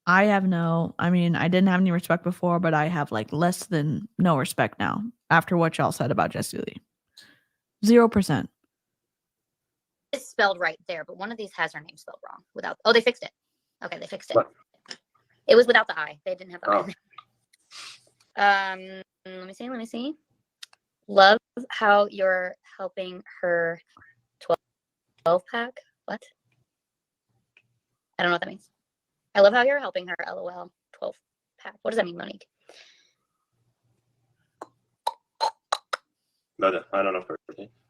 I didn't have any respect before, but I have like less than no respect now after what y'all said about Jesse Lee. 0%. it's spelled right there, but one of these has her name spelled wrong. They fixed it. Okay, they fixed it. What? It was without the I. They didn't have the I. Let me see. Love how you're helping her 12-pack. What? I don't know what that means. I love how you're helping her. LOL. 12-pack. What does that mean, Monique? No, I don't know.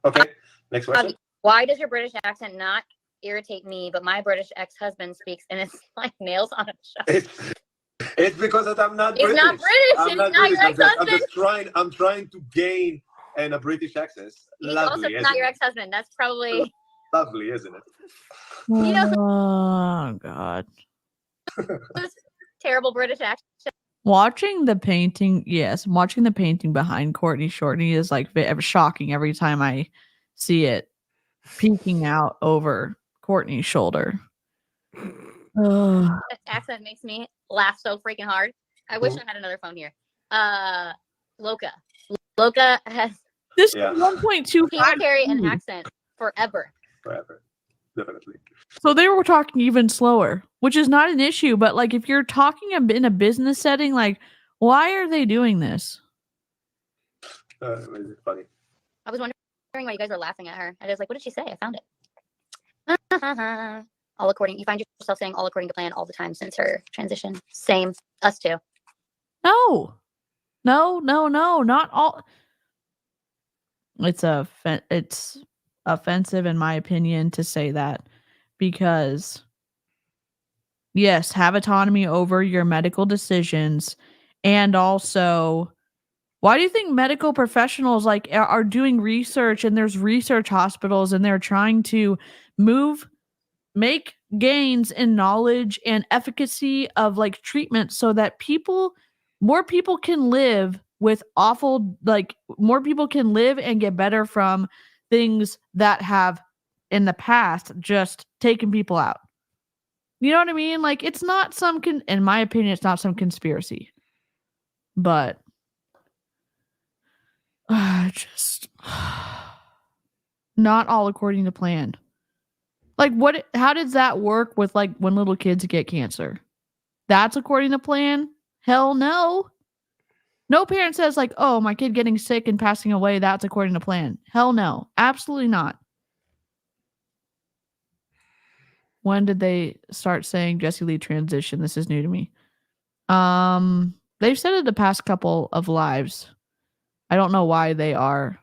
Okay, next question. Why does your British accent not irritate me, but my British ex-husband speaks and it's like nails on a shelf? It's because I'm not He's British. not British. It's not your ex-husband. I'm trying to gain a British accent. He's also not your ex-husband. That's probably. lovely, isn't it? Oh God. Terrible British accent. Watching the painting, yes, watching the painting behind Courtney Shourtney is like shocking every time I see it peeking out over Courtney's shoulder. Ugh. That accent makes me laugh so freaking hard. I wish I had another phone here. Loca has This Yeah. is 1.25. can't carry an accent forever. Forever. Definitely. So they were talking even slower, which is not an issue. But like, if you're talking in a business setting, like, why are they doing this? It's funny. I was wondering why you guys were laughing at her. I was like, what did she say? I found it. All according. You find yourself saying all according to plan all the time since her transition. Same. Us too. No, not all. It's offensive in my opinion to say that, because yes, have autonomy over your medical decisions, and also, why do you think medical professionals like are doing research, and there's research hospitals and they're trying to make gains in knowledge and efficacy of like treatment so that more people can live with more people can live and get better from things that have in the past just taken people out. You know what I mean? Like, it's not in my opinion, it's not some conspiracy, but just not all according to plan. Like, how does that work with like when little kids get cancer? That's according to plan? Hell no. No parent says like, oh, my kid getting sick and passing away, that's according to plan. Hell no. Absolutely not. When did they start saying Jessie Lee transition? This is new to me. They've said it the past couple of lives. I don't know why they are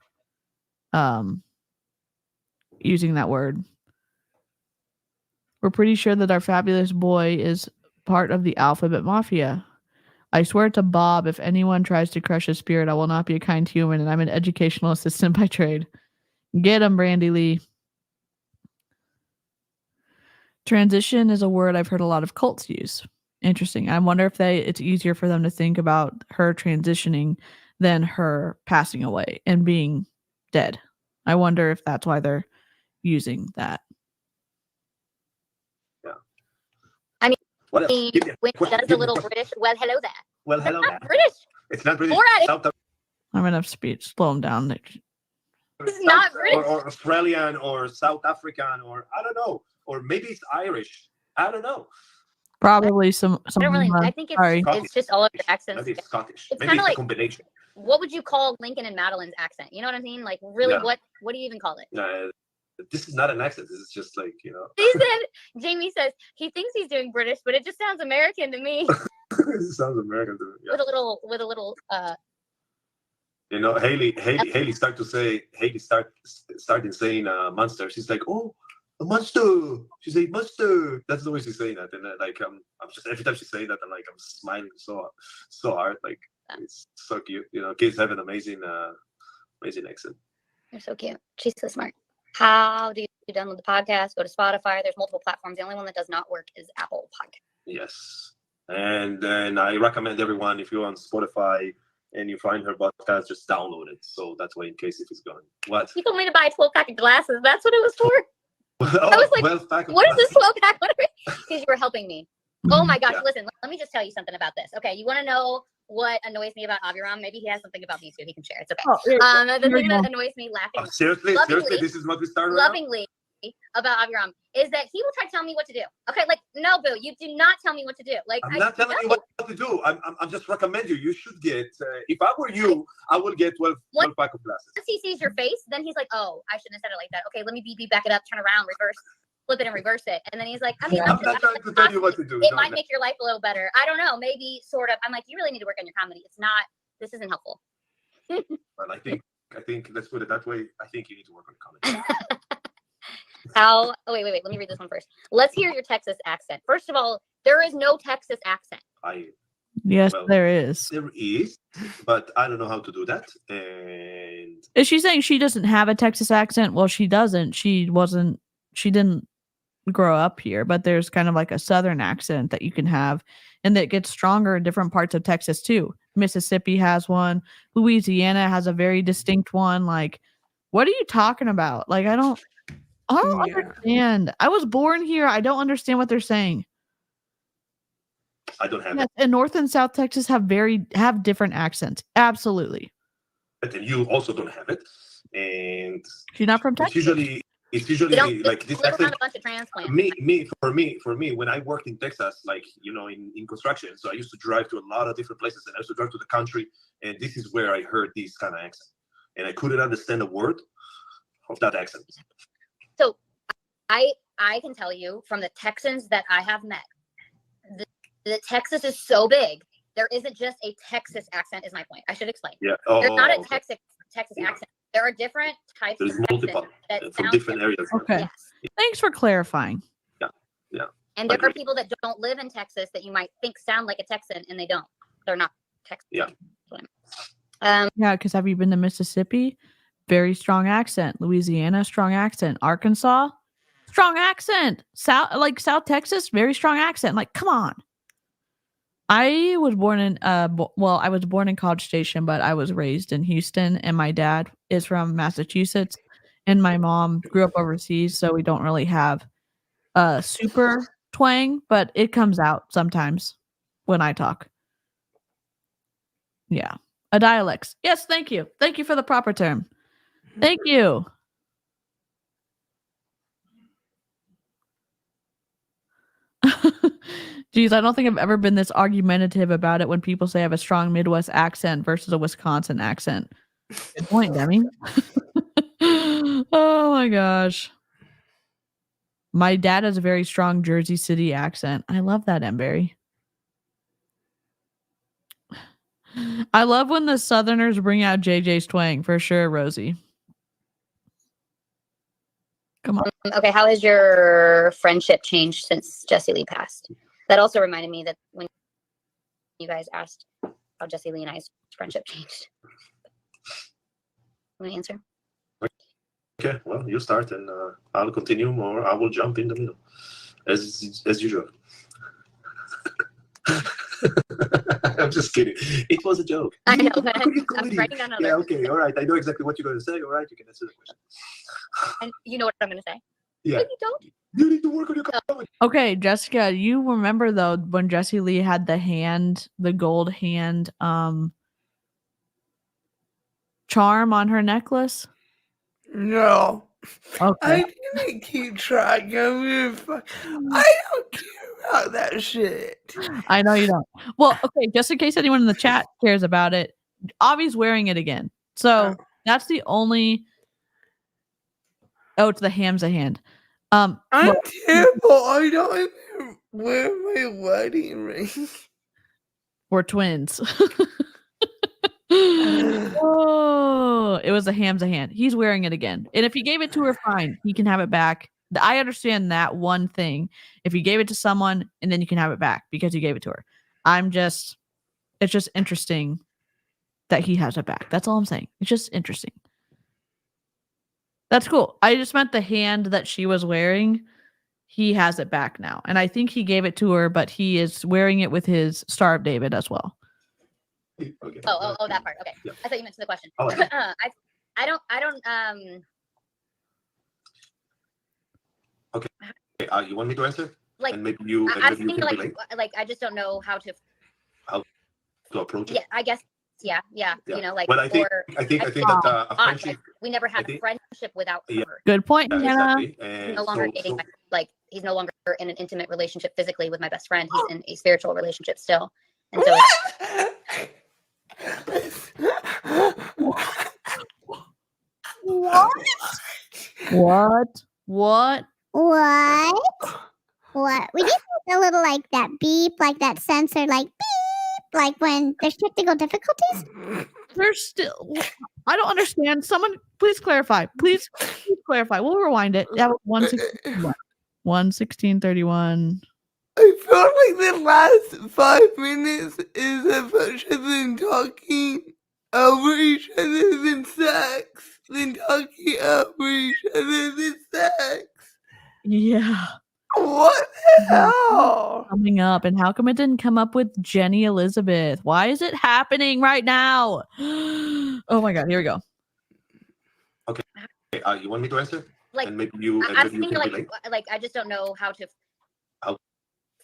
using that word. We're pretty sure that our fabulous boy is part of the alphabet mafia. I swear to Bob, if anyone tries to crush his spirit, I will not be a kind human, and I'm an educational assistant by trade. Get him, Brandy Lee. Transition is a word I've heard a lot of cults use. Interesting. I wonder if it's easier for them to think about her transitioning than her passing away and being dead. I wonder if that's why they're using that. Yeah. I mean, what else? when he does a little British, well, hello there. Well, hello there. British. It's not British. I'm enough speech. Slow him down. It's not British. Or Australian or South African or I don't know. Or maybe it's Irish. I don't know. Probably some. I don't really. I think it's just all of the accents. Maybe it's Scottish. It's Maybe kind of like a combination. What would you call Lincoln and Madeline's accent? You know what I mean? Like, really, Yeah. what do you even call it? This is not an accent. This is just like, you know. Jamie says he thinks he's doing British, but it just sounds American to me. It sounds American to me. Yeah. With a little. You know, Haley started saying monster. She's like, oh, a monster. She said monster. That's the way she's saying that. And like I'm just every time she's saying that, I'm smiling so hard. Like it's so cute. You know, kids have an amazing accent. You're so cute. She's so smart. How do you download the podcast? Go to Spotify. There's multiple platforms. The only one that does not work is Apple Podcast. Yes. And then I recommend everyone, if you're on Spotify and you find her podcast, just download it. So that's why, in case if it's gone. What? You told me to buy a 12-pack of glasses. That's what it was for. I was like, what is this 12-pack? Because you were helping me. Oh my gosh, Yeah. Listen, let me just tell you something about this. Okay, you want to know what annoys me about Aviram? Maybe he has something about me too. He can share. It's okay. The thing that annoys me laughing Seriously, this is what we started lovingly about Aviram is that he will try to tell me what to do. Okay, like, no, Boo, you do not tell me what to do. Like, I'm not telling you what to do. I'm just recommending you. You should get, if I were you, I would get 12 pack of glasses. Once he sees your face, then he's like, oh, I shouldn't have said it like that. Okay, let me back it up, turn around, reverse, flip it and reverse it. And then he's like, I'm not trying to tell you what to do. It might make your life a little better. I don't know, maybe, sort of. I'm like, you really need to work on your comedy. This isn't helpful. Well, I think let's put it that way. I think you need to work on comedy. Wait, let me read this one first. Let's hear your Texas accent. First of all, there is no Texas accent. Yes, there is. There is, but I don't know how to do that. And is she saying she doesn't have a Texas accent? Well, she doesn't. She wasn't she didn't grow up here, but there's kind of like a southern accent that you can have, and that gets stronger in different parts of Texas too. Mississippi has one. Louisiana has a very distinct one. Like, what are you talking about? Like, I don't Yeah. understand. I was born here. I don't understand what they're saying. I don't have Yes, it. and North and South Texas have different accents. Absolutely. But then you also don't have it. And She's not from it's Texas. usually like this live around accent. a bunch of transplants. For me, when I worked in Texas, like, you know, in construction, so I used to drive to a lot of different places, and I used to drive to the country, and this is where I heard this kind of accent, and I couldn't understand a word of that accent. So I can tell you from the Texans that I have met, the Texas is so big. There isn't just a Texas accent, is my point. I should explain. Yeah. There's not a okay. Texas accent. There are different types There's of multiple accents that from sound different different. areas. Okay. Yes. Thanks for clarifying. And there are Agreed. people that don't live in Texas that you might think sound like a Texan, and they don't. They're not Texan. Yeah. Yeah, because have you been to Mississippi? Very strong accent. Louisiana, strong accent. Arkansas, strong accent. South Texas, very strong accent. Like, come on. I was born in I was born in College Station, but I was raised in Houston, and my dad is from Massachusetts, and my mom grew up overseas, so we don't really have super twang, but it comes out sometimes when I talk. Yeah. A dialect. Yes, thank you. Thank you for the proper term. Thank you. Geez, I don't think I've ever been this argumentative about it when people say I have a strong Midwest accent versus a Wisconsin accent. Good point, Demi. Oh my gosh. My dad has a very strong Jersey City accent. I love that, Emberry. I love when the Southerners bring out JJ's twang, for sure, Rosie. Come on. Okay, how has your friendship changed since Jesse Lee passed? That also reminded me that when you guys asked how Jesse Lee and I's friendship changed. Want to answer? Okay, well, you start, and I'll continue, or I will jump in the middle, as usual. I'm just kidding. It was a joke. I know. I'm writing down yeah, okay, all right. I know exactly what you're going to say. All right, you can answer the question. And you know what I'm going to say? Yeah. But you don't. You need to work on your comment. Okay, Jessica, you remember though when Jesse Lee had the gold hand charm on her necklace? No. Okay. I didn't keep track of it. I don't care about that shit. I know you don't. Well, okay, just in case anyone in the chat cares about it, Avi's wearing it again. So that's the only. Oh, it's the ham's a hand. I'm terrible. I don't even wear my wedding ring. We're twins. Oh, it was a ham's a hand. He's wearing it again. And if he gave it to her, fine. He can have it back. I understand that one thing. If you gave it to someone and then you can have it back because you gave it to her. It's just interesting that he has it back. That's all I'm saying. It's just interesting. That's cool. I just meant the hand that she was wearing. He has it back now. And I think he gave it to her, but he is wearing it with his Star of David as well. Okay. Oh, that part. Okay. Yeah. I thought you meant to the question. Oh, I don't Okay. You want me to answer? like And maybe you, I maybe you think can relate like I just don't know how to to approach it. yeah, I guess yeah. Yeah. You know, like Well, I think that a odd, friendship. like, we never had I think- friendship without Yeah. her. Good point, Yeah, Hannah. exactly. He's And no longer dating he's no longer in an intimate relationship physically with my best friend. He's in a spiritual relationship still. And so What? What? What? We just have a little like that beep, like that sensor, like beep, like when there's technical difficulties. There's still. I don't understand. Someone, please clarify. Please clarify. We'll rewind it. That was 1:16:31. I feel like the last 5 minutes is a bunch of them talking over each other than sex. Then talking over each other than sex. Yeah. What the hell? Coming up, and how come it didn't come up with Jenny Elizabeth? Why is it happening right now? Oh my god, here we go. Okay, you want me to answer? Like, And maybe you, I'm maybe you thinking can relate like I just don't know how to.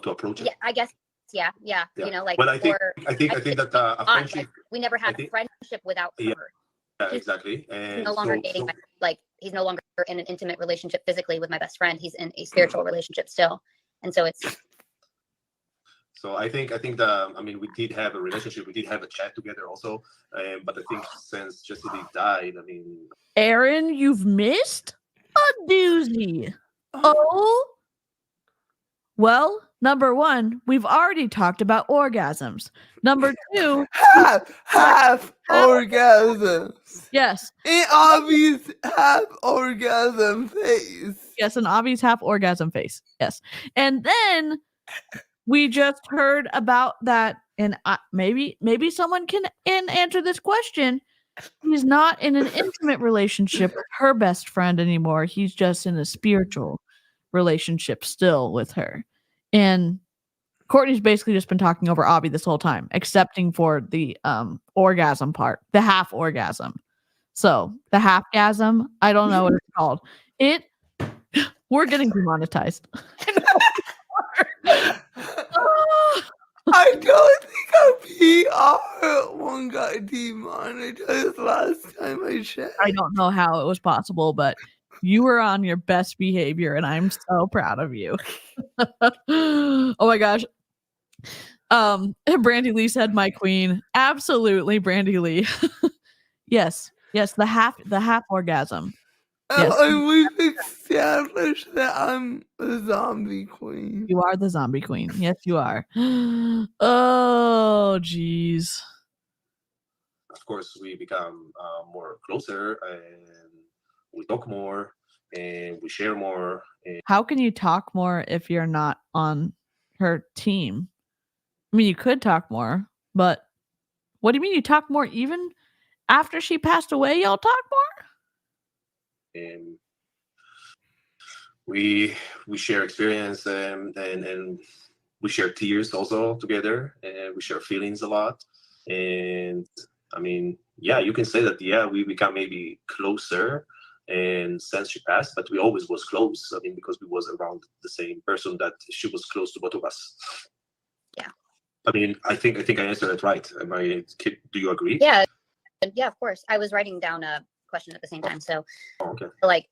to approach it. Yeah, I guess. Yeah. Yeah. You know, like. Well, I think or, that a odd, friendship. like, we never had a friendship without her. Yeah, exactly. And He's no longer dating. Like, he's no longer in an intimate relationship physically with my best friend. He's in a spiritual relationship still, and so it's. So I think I mean, we did have a relationship. We did have a chat together also. But I think since Jesse died, I mean, Aaron, you've missed a doozy. Oh. Well, number one, we've already talked about orgasms. Number two, half orgasms. yes. An obvious half orgasm face. Yes, an obvious half orgasm face. Yes. And then we just heard about that, and maybe someone can answer this question. He's not in an intimate relationship with her best friend anymore. He's just in a spiritual relationship still with her. And Courtney's basically just been talking over Avi this whole time, excepting for the orgasm part, the half orgasm. So the half-gasm, I don't know what it's called. We're getting demonetized. I don't think our PR one got demonetized last time I checked. I don't know how it was possible, but you were on your best behavior, and I'm so proud of you. Oh my gosh. Brandy Lee said my queen. Absolutely, Brandy Lee. Yes, the half orgasm. Yes. And we've established that I'm a zombie queen. You are the zombie queen. Yes, you are. Oh, jeez. of course, we become more closer, and we talk more, and we share more. And How can you talk more if you're not on her team? I mean, you could talk more, but what do you mean you talk more even after she passed away? Y'all talk more? and we share experience, and we share tears also together, and we share feelings a lot. And I mean, yeah, you can say that, yeah, we become maybe closer and since she passed, but we always was close. I mean, because we was around the same person, that she was close to both of us. Yeah. I mean, I think I answered it right. Do you agree? Yeah, of course. I was writing down a question at the same time, so okay. Like,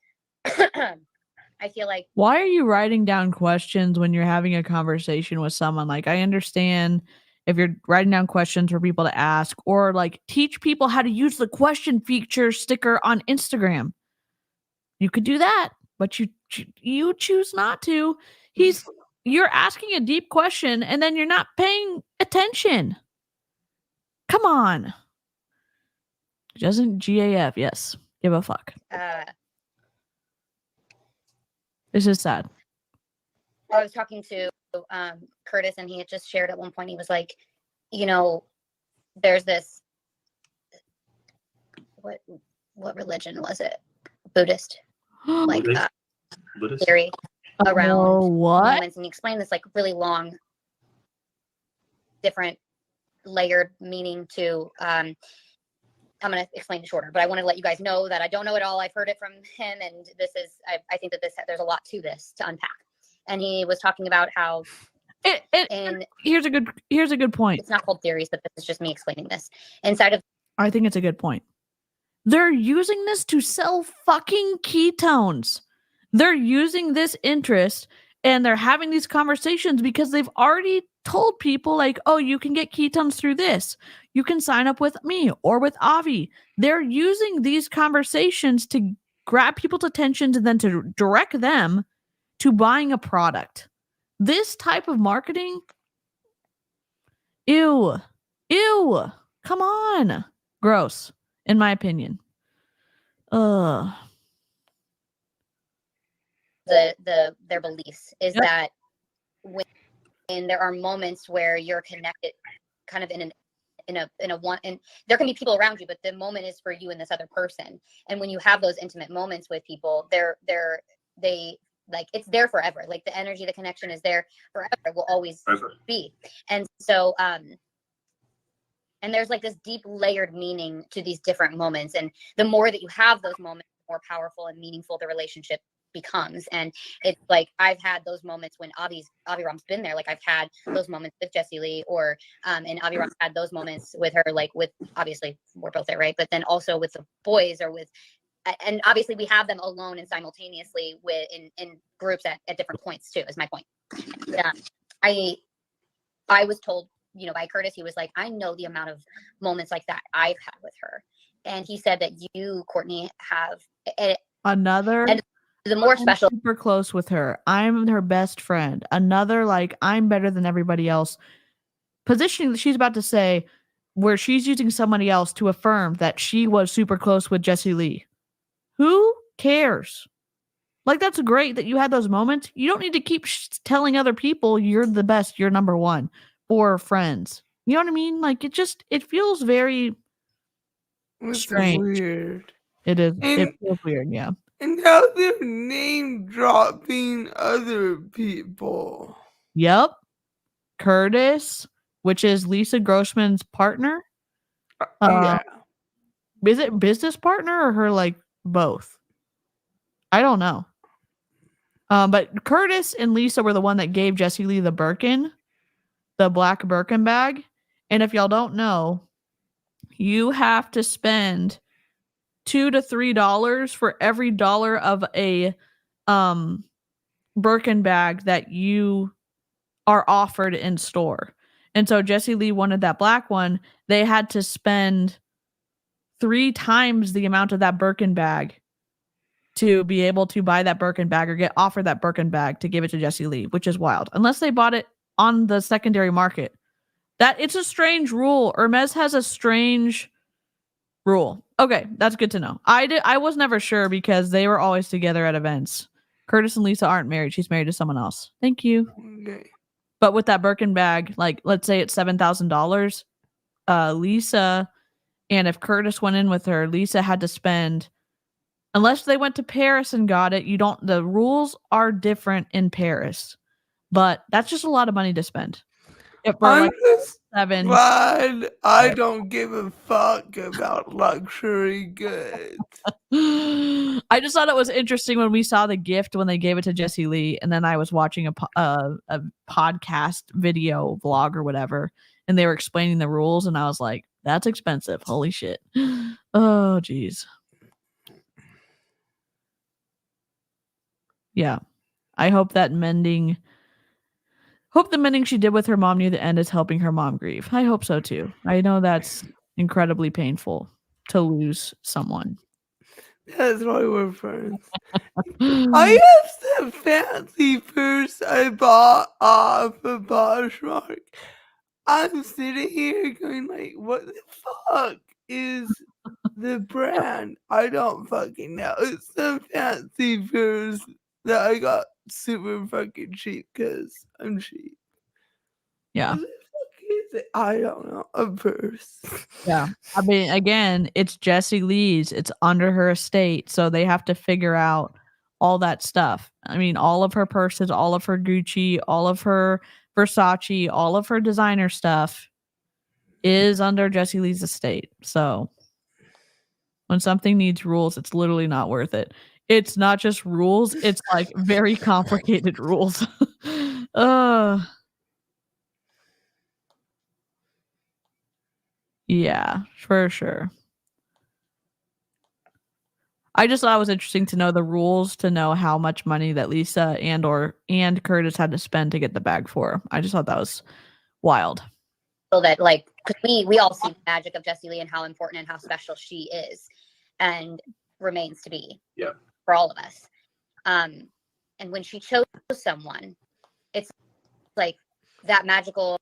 I feel like. Why are you writing down questions when you're having a conversation with someone? Like, I understand if you're writing down questions for people to ask, or like teach people how to use the question feature sticker on Instagram. You could do that, but you choose not to. You're asking a deep question and then you're not paying attention. Come on. Doesn't GAF, yes. Give a fuck. This is sad. I was talking to Curtis, and he had just shared at one point, he was like, you know, there's this, what religion was it? Buddhist, like Buddhist? theory around what? moments, and he explained this like really long, different layered meaning to I'm going to explain it shorter, but I want to let you guys know that I don't know it all. I've heard it from him, and this is I think that there's a lot to this to unpack. And he was talking about how here's a good point. It's not called theories, but this is just me explaining this. Inside of, I think it's a good point. They're using this to sell fucking ketones. They're using this interest, and they're having these conversations because they've already told people like, oh, you can get ketones through this. You can sign up with me or with Avi. They're using these conversations to grab people's attention and then to direct them to buying a product. This type of marketing, ew, come on. Gross, in my opinion. their beliefs is that when there are moments where you're connected kind of in a one, and there can be people around you, but the moment is for you and this other person. And when you have those intimate moments with people, they like it's there forever. Like the energy, the connection is there forever. It will always Forever. be. And so and there's like this deep layered meaning to these different moments. And the more that you have those moments, the more powerful and meaningful the relationship becomes. And it's like I've had those moments when Aviram's been there. Like I've had those moments with Jessie Lee, or and Aviram had those moments with her, like with, obviously we're both there, right? But then also with the boys, or with, and obviously we have them alone and simultaneously with in groups at different points too, is my point. Yeah. I was told, you know, by Curtis, he was like, I know the amount of moments like that I've had with her. And he said that you, Courtney, have Another. And the more I'm special. super close with her. I'm her best friend. Another, like, I'm better than everybody else. Positioning that she's about to say, where she's using somebody else to affirm that she was super close with Jessie Lee. Who cares? Like, that's great that you had those moments. You don't need to keep telling other people you're the best, you're number one, or friends. You know what I mean? Like, it feels very It's strange. weird. It is. And- It feels weird, yeah. And now they're name dropping other people. Yep. Curtis, which is Lisa Grossman's partner. Yeah. Is it business partner or her, like, both? I don't know. But Curtis and Lisa were the one that gave Jessie Lee the Birkin, the black Birkin bag. And if y'all don't know, you have to spend $2 to $3 for every dollar of a Birkin bag that you are offered in store. And so Jessie Lee wanted that black one. They had to spend 3 times the amount of that Birkin bag to be able to buy that Birkin bag or get offered that Birkin bag to give it to Jessie Lee, which is wild. Unless they bought it on the secondary market. That it's a strange rule. Hermes has a strange rule. Okay, that's good to know. I was never sure because they were always together at events. Curtis and Lisa aren't married. She's married to someone else. Thank you. Okay. But with that Birkin bag, like, let's say it's $7,000, Lisa, and if Curtis went in with her, Lisa had to spend, unless they went to Paris and got it, the rules are different in Paris. But that's just a lot of money to spend. I'm just 7. glad I don't give a fuck about luxury goods. I just thought it was interesting when we saw the gift when they gave it to Jessie Lee, and then I was watching a podcast video vlog or whatever, and they were explaining the rules, and I was like, that's expensive. Holy shit. Oh, geez. Yeah. I hope the mending she did with her mom near the end is helping her mom grieve. I hope so too. I know that's incredibly painful to lose someone. That's why we're friends. I have some fancy purse I bought off of Poshmark. I'm sitting here going like, what the fuck is the brand? I don't fucking know. It's some fancy purse that I got super fucking cheap because I'm cheap. Yeah. What the fuck is it? I don't know. A purse. Yeah. I mean, again, it's Jessie Lee's. It's under her estate. So they have to figure out all that stuff. I mean, all of her purses, all of her Gucci, all of her Versace, all of her designer stuff is under Jessie Lee's estate. So when something needs rules, it's literally not worth it. It's not just rules. It's like very complicated rules. Yeah, for sure. I just thought it was interesting to know the rules, to know how much money that Lisa and Curtis had to spend to get the bag for her. I just thought that was wild. So that, like, because we all see the magic of Jessie Lee and how important and how special she is and remains to be. Yeah. For all of us. And when she chose someone, it's like that magical,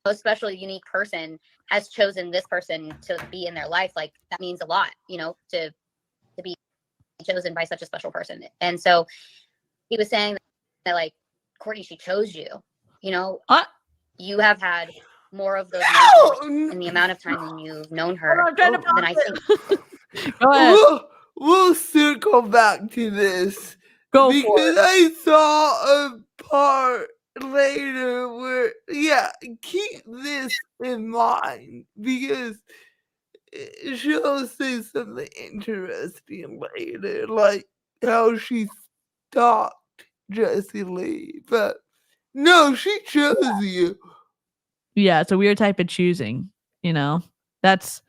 most special, unique person has chosen this person to be in their life. Like, that means a lot, you know, to be chosen by such a special person. And so he was saying that, like, Courtney, she chose you, you know, you have had more of those moments in the amount of time when you've known her than I think. Go ahead. we'll circle back to this. Go for Because it. I saw a part later where, yeah, keep this in mind because she'll say something interesting later, like how she stalked Jessie Lee. But no, she chose you. Yeah, it's a weird type of choosing, you know. That's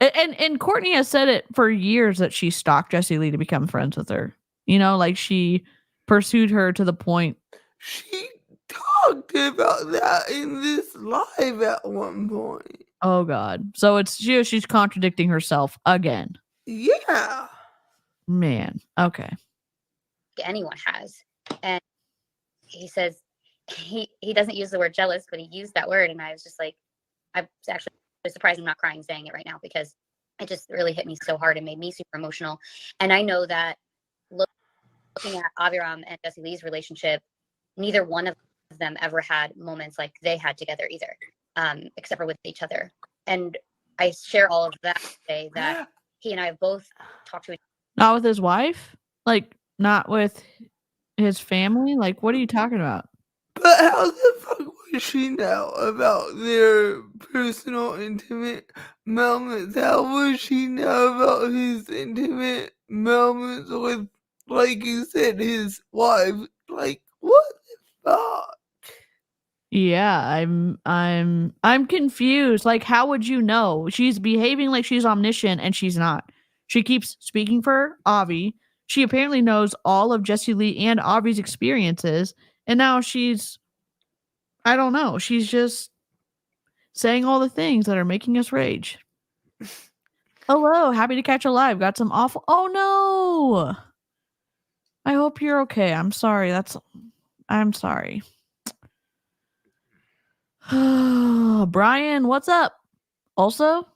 and Courtney has said it for years that she stalked Jessie Lee to become friends with her. You know, like she pursued her to the point. She talked about that in this live at one point. Oh God. So it's she's contradicting herself again. Yeah. Man. Okay. Anyone has. And he says he doesn't use the word jealous, but he used that word, and I was just like, I'm actually surprised I'm not crying saying it right now because it just really hit me so hard and made me super emotional. And I know that looking at Aviram and Jessie Lee's relationship, neither one of them ever had moments like they had together either, except for with each other. And I share all of that to say that he and I have both talked to each other. Not with his wife? Like not with his family? Like what are you talking about? But how the fuck would she know about their personal, intimate moments? How would she know about his intimate moments with, like you said, his wife? Like, what the fuck? Yeah, I'm confused. Like, how would you know? She's behaving like she's omniscient and she's not. She keeps speaking for Avi. She apparently knows all of Jessie Lee and Avi's experiences, and now I don't know, she's just saying all the things that are making us rage. Hello, happy to catch you live. Got some awful. Oh no! I hope you're okay. I'm sorry. I'm sorry. Brian, what's up? Also,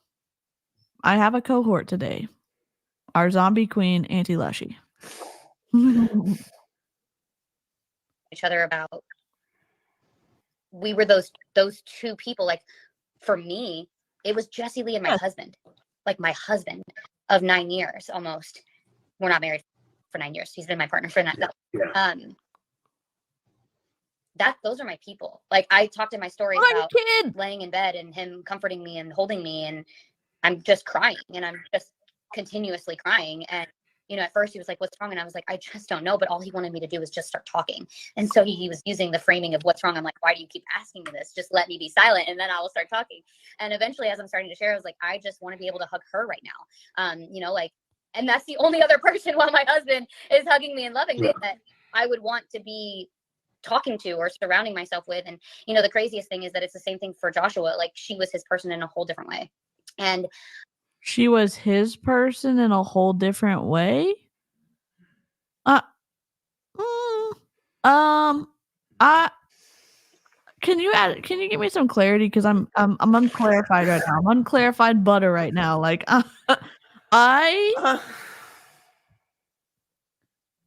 I have a cohort today. Our zombie queen, Auntie Lushy. Each other about we were those two people. Like for me, it was Jessie Lee and my husband. Like my husband of 9 years almost. We're not married for 9 years. He's been my partner for those are my people. Like I talked in my stories about laying in bed and him comforting me and holding me, and I'm just crying and I'm just continuously crying. And you know, at first he was like, what's wrong? And I was like, I just don't know. But all he wanted me to do was just start talking. And so he was using the framing of what's wrong. I'm like, why do you keep asking me this? Just let me be silent and then I will start talking. And eventually, as I'm starting to share, I was like, I just want to be able to hug her right now. You know, like, and that's the only other person while my husband is hugging me and loving me that I would want to be talking to or surrounding myself with. And, you know, the craziest thing is that it's the same thing for Joshua. Like she was his person in a whole different way. And she was his person in a whole different way. Can you give me some clarity? Because I'm unclarified right now. I'm unclarified butter right now. Like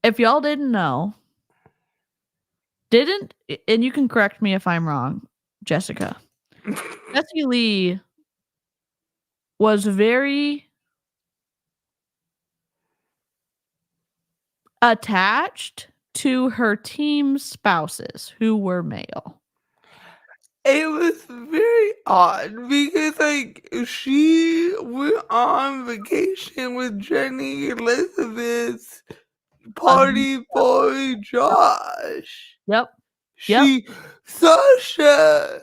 if y'all didn't know, and you can correct me if I'm wrong, Jessica. Jessie Lee was very attached to her team spouses who were male. It was very odd because, like, she went on vacation with Jenny Elizabeth's party boy Josh. Yep. Sasha,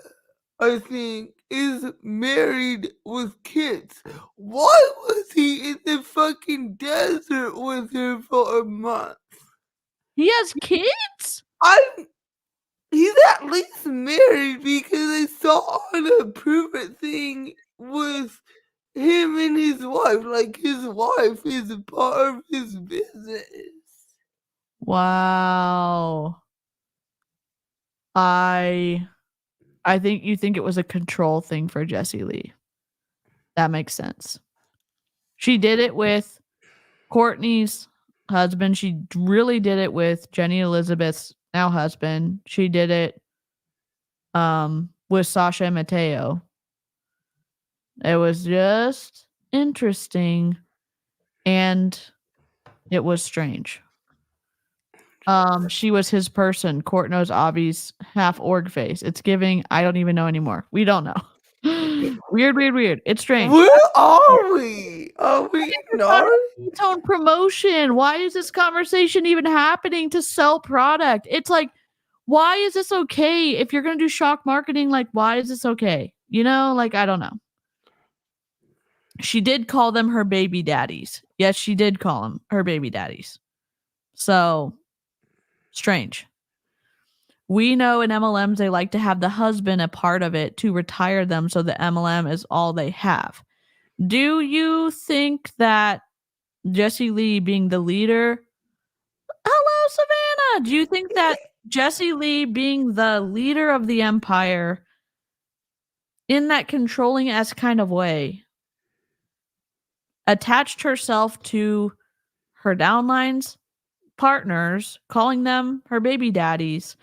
I think, is married with kids. Why was he in the fucking desert with her for a month? He has kids? He's at least married because I saw on a prove it thing with him and his wife. Like his wife is a part of his business. Wow. I think you think it was a control thing for Jessie Lee. That makes sense. She did it with Courtney's husband. She really did it with Jenny Elizabeth's now husband. She did it with Sasha and Mateo. It was just interesting. And It was strange. She was his person. Court knows Avi's half org face. It's giving. I don't even know anymore. We don't know. Weird. It's strange. Where are we? Are we not? Its own promotion. Why is this conversation even happening to sell product? It's like, why is this okay? If you're gonna do shock marketing, like, why is this okay? You know, like, I don't know. She did call them her baby daddies. Yes, she did call them her baby daddies. So strange. We know in MLMs they like to have the husband a part of it to retire them so the MLM is all they have. Do you think that Jessie Lee being the leader... Hello, Savannah! Do you think that Jessie Lee being the leader of the empire in that controlling-esque kind of way attached herself to her downlines, partners, calling them her baby daddies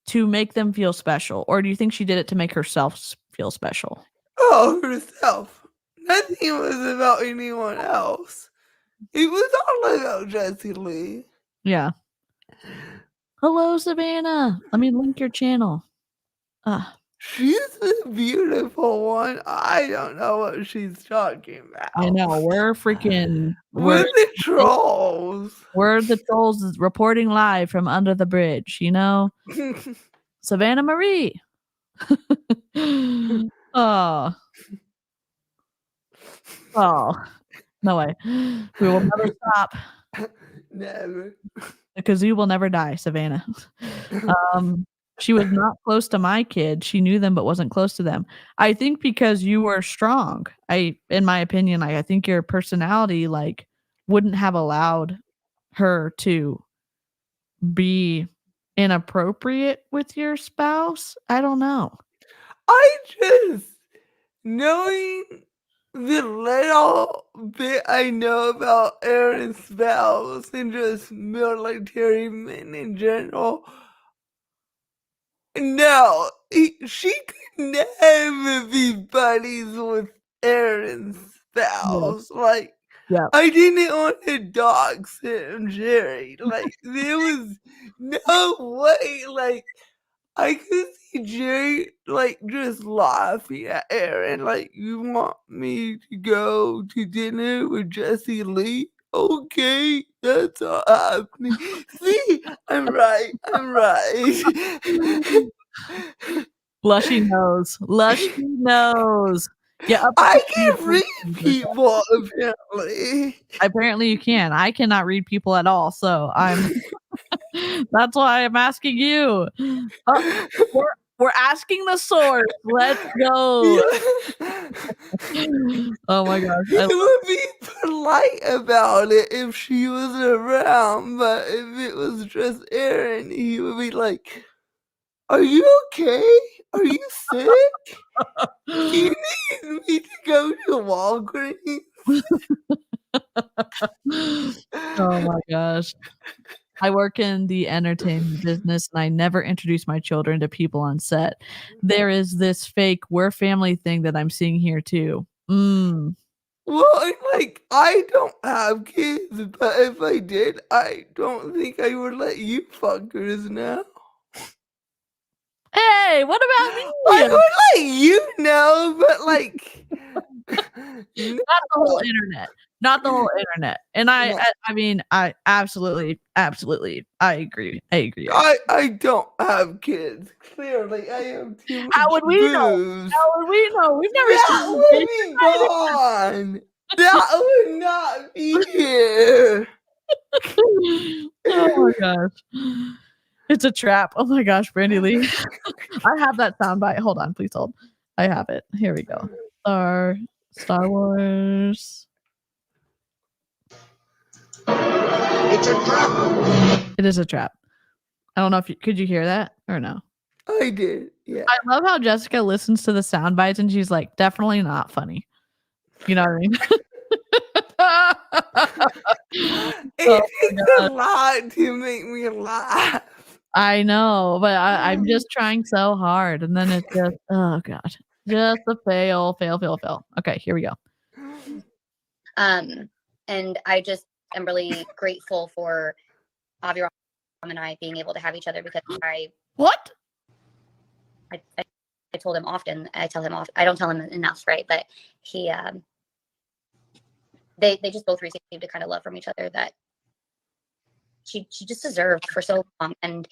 to make them feel special? Or do you think she did it to make herself feel special? Oh, herself. Nothing was about anyone else. It was all about Jessie Lee. Yeah. Hello, Savannah. Let me link your channel. She's the beautiful one. I don't know what she's talking about. I know. We're the trolls. We're the trolls reporting live from under the bridge, you know? Savannah Marie. Oh. No way. We will never stop. Never. Because you will never die, Savannah. She was not close to my kid. She knew them but wasn't close to them. I think because you were strong. In my opinion, I think your personality wouldn't have allowed her to be inappropriate with your spouse. I don't know. I just, knowing the little bit I know about Aaron's spouse and just military men in general, no, she could never be buddies with Aaron's spouse. Yeah. I didn't want to dox him, Jerry. There was no way. I could see Jerry, just laughing at Aaron. You want me to go to dinner with Jessie Lee? Okay, that's all happening. See, I'm right. Lushy knows. Yeah, I can read people, apparently. Apparently you can. I cannot read people at all, so I'm... That's why I'm asking you. We're asking the source. Let's go. Oh my gosh. He would be polite about it if she was around, but if it was just Aaron, he would be like, "Are you okay? Are you sick? You need me to go to Walgreens?" Oh my gosh. I work in the entertainment business and I never introduce my children to people on set. There is this fake we're family thing that I'm seeing here too. Well, I don't have kids, but if I did, I don't think I would let you fuckers know. Hey, what about me? I would let you know, but not the whole internet. Not the whole internet. And I mean, I absolutely, I agree. I don't have kids. Clearly, I have too much How would we know? booze. How would we know? We've never That would be gone. That would not be here. Oh my gosh. It's a trap. Oh my gosh, Brandy Lee. I have that soundbite. Hold on, please hold. I have it. Here we go. Star Wars. It's a trap. It is a trap. I don't know if could you hear that or no? I did. Yeah. I love how Jessica listens to the sound bites and she's like, definitely not funny. You know what I mean? It takes a lot to make me laugh. I know, but I'm just trying so hard. And then it's just, oh God, just a fail. Okay, here we go. And I just am really grateful for Aviram and I being able to have each other because I told him often. I tell him often. I don't tell him enough, right? But he, they just both received a kind of love from each other that she just deserved for so long. And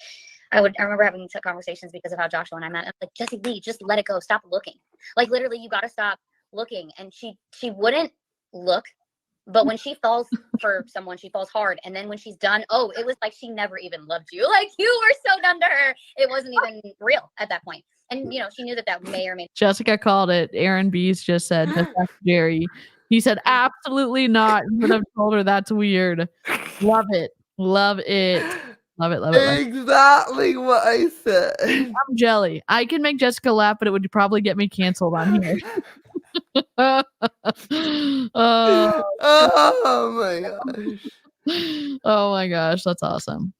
I remember having conversations because of how Joshua and I met. I'm like, Jessie Lee, just let it go. Stop looking. Like literally, you got to stop looking. And she wouldn't look, but when she falls for someone, she falls hard. And then when she's done, it was like she never even loved you. Like you were so done to her. It wasn't even real at that point. And she knew that may or may. Jessica called it. Aaron Bees just said, Jerry. He said, absolutely not. You would have told her that's weird. Love it. Love it. Love it. Love it. Exactly what I said. I'm jelly. I can make Jessica laugh, but it would probably get me canceled on here. Oh my gosh. Oh my gosh. That's awesome.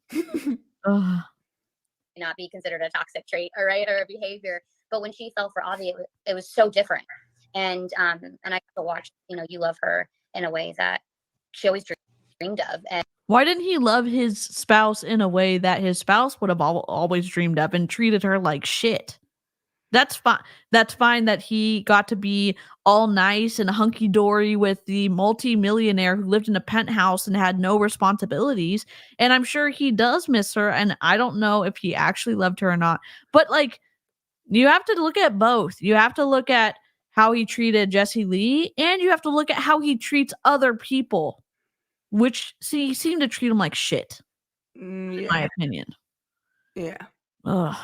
Not be considered a toxic trait or a behavior. But when she fell for Avi, it was so different. And I got to watch, you love her in a way that she always dreamed of. And why didn't he love his spouse in a way that his spouse would have always dreamed of and treated her like shit? That's fine. That's fine that he got to be all nice and hunky-dory with the multi-millionaire who lived in a penthouse and had no responsibilities. And I'm sure he does miss her. And I don't know if he actually loved her or not. But like, you have to look at both. You have to look at how he treated Jessie Lee, and you have to look at how he treats other people, which he seemed to treat him like shit, in my opinion. Yeah. Ugh.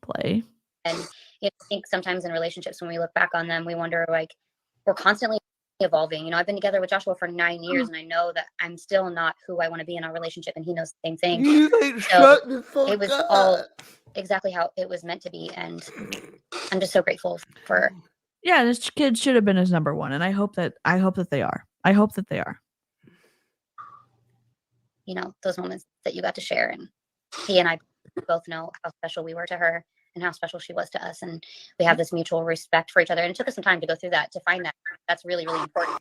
Play. And I think sometimes in relationships, when we look back on them, we wonder, like, we're constantly evolving. I've been together with Joshua for 9 years, and I know that I'm still not who I want to be in our relationship, and he knows the same thing. So it was all exactly how it was meant to be, and I'm just so grateful for. Yeah, and his kids should have been his number one, and I hope that they are. I hope that they are. Those moments that you got to share, and he and I both know how special we were to her and how special she was to us, and we have this mutual respect for each other. And it took us some time to go through that, to find that. That's really, really important.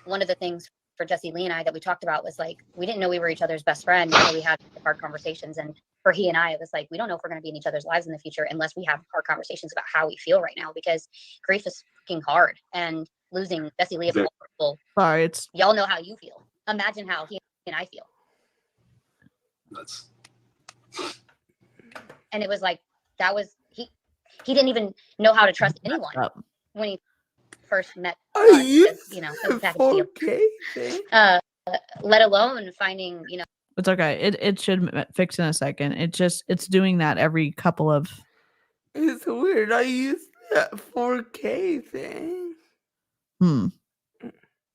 One of the things for Jessie Lee and I that we talked about was, like, we didn't know we were each other's best friend until we had hard conversations. And for he and I, it was like, we don't know if we're going to be in each other's lives in the future unless we have hard conversations about how we feel right now, because grief is fucking hard, and losing Jessie Lee, sorry, y'all know how you feel. Imagine how he and I feel. And it was like, that was, he didn't even know how to trust anyone when he first met us, let alone finding, It's okay. It should fix in a second. It's doing that every couple of. It's weird. I used that 4K thing.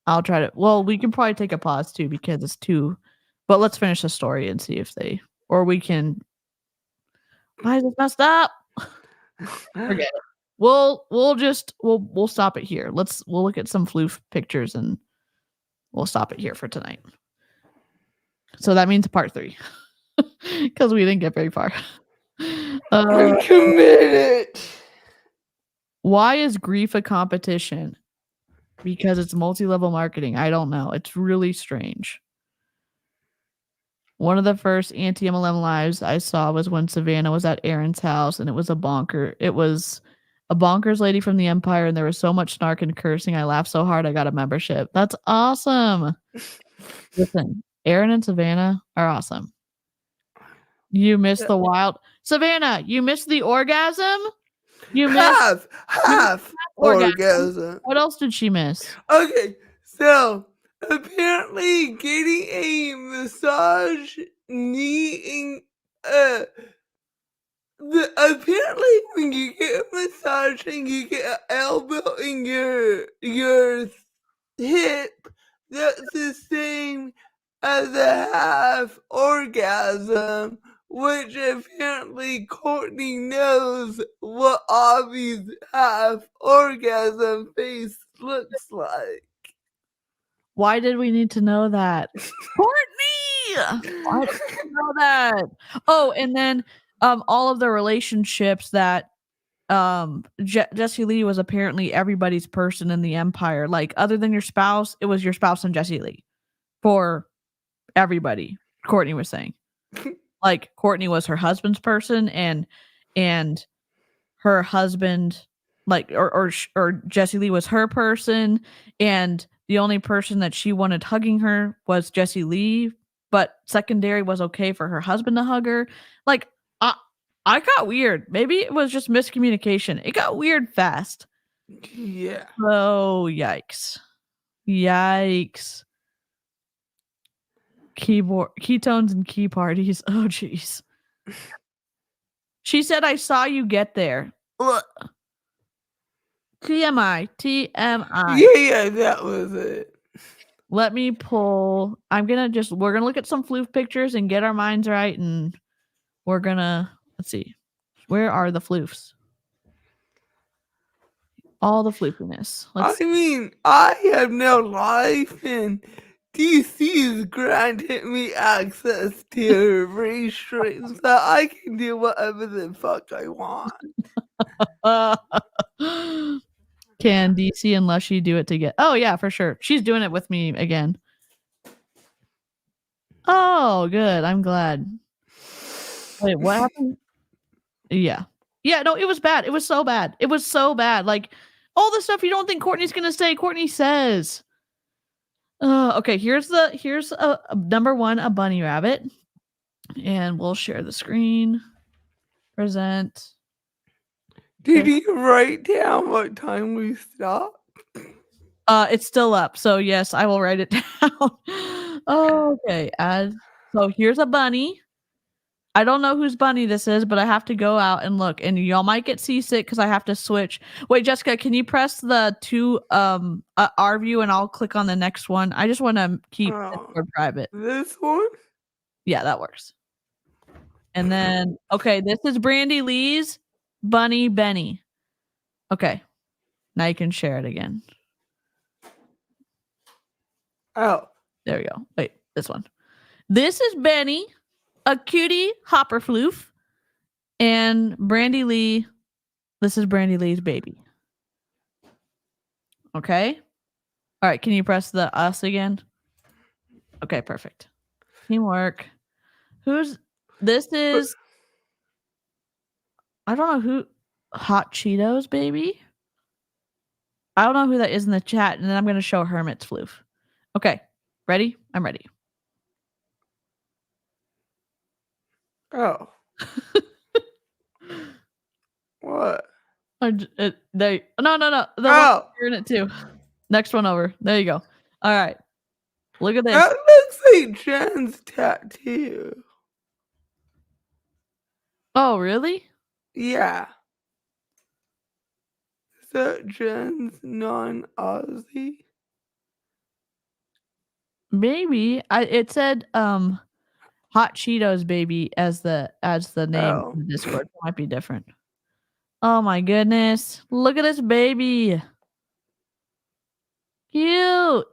I'll try to. Well, we can probably take a pause too, because it's too. But let's finish the story and see if they, or we can. Why is it messed up? Forget it. We'll stop it here. We'll look at some floof pictures and we'll stop it here for tonight. So that means part 3, because we didn't get very far. I'm committed. Why is grief a competition? Because it's multi-level marketing. I don't know. It's really strange. One of the first anti-MLM lives I saw was when Savannah was at Aaron's house, and it was a bonkers lady from the Empire, and there was so much snark and cursing. I laughed so hard I got a membership. That's awesome. Listen, Aaron and Savannah are awesome. You missed the wild Savannah. You missed the orgasm. You missed half orgasm. What else did she miss? Okay, so apparently getting a massage, needing apparently when you get a massage and you get an elbow in your hip, that's the same as a half orgasm, which apparently Courtney knows what Avi's half orgasm face looks like. Why did we need to know that? Courtney! Why did we know that? Oh, and then all of the relationships that Jessie Lee was apparently everybody's person in the empire. Like, other than your spouse, it was your spouse and Jessie Lee for everybody. Courtney was saying, like, Courtney was her husband's person, and her husband, like, or Jessie Lee was her person, and the only person that she wanted hugging her was Jessie Lee, but secondary was okay for her husband to hug her. Like, I got weird. Maybe it was just miscommunication. It got weird fast. Yeah. Oh, yikes. Yikes. Ketones and key parties. Oh, jeez. She said, I saw you get there. Ugh. TMI. Yeah, that was it. Let me pull. We're going to look at some floof pictures and get our minds right. And we're going to, let's see. Where are the floofs? All the floofiness. I mean, I have no life, and DC's granted me access to free streams, so I can do whatever the fuck I want. Can DC and Lushy do it together? Oh, yeah, for sure. She's doing it with me again. Oh, good. I'm glad. Wait, what happened? Yeah. Yeah, no, it was bad. It was so bad. It was so bad. Like, all the stuff you don't think Courtney's going to say, Courtney says. Okay, here's a number one, a bunny rabbit. And we'll share the screen. Present. Did you write down what time we stopped? It's still up. So yes, I will write it down. Okay, so here's a bunny. I don't know whose bunny this is, but I have to go out and look. And y'all might get seasick because I have to switch. Wait, Jessica, can you press the our view and I'll click on the next one? I just want to keep Discord private. This one? Yeah, that works. And then, okay, this is Brandy Lee's bunny Benny. Okay, now you can share it again. Oh. There we go. Wait, this one. This is Benny, a cutie hopperfloof, and Brandy Lee. This is Brandy Lee's baby. Okay. All right. Can you press the us again? Okay, perfect. Teamwork. This is, I don't know who, Hot Cheetos baby. I don't know who that is in the chat, and then I'm going to show Hermit's floof. Okay. Ready? I'm ready. Oh. What? No. Oh. You're in it too. Next one over. There you go. All right. Look at this. That looks like Jen's tattoo. Oh, really? Yeah. Is that Jen's non-Aussie? Maybe. It said Hot Cheetos baby as the name in the Discord. It might be different. Oh my goodness. Look at this baby. Cute.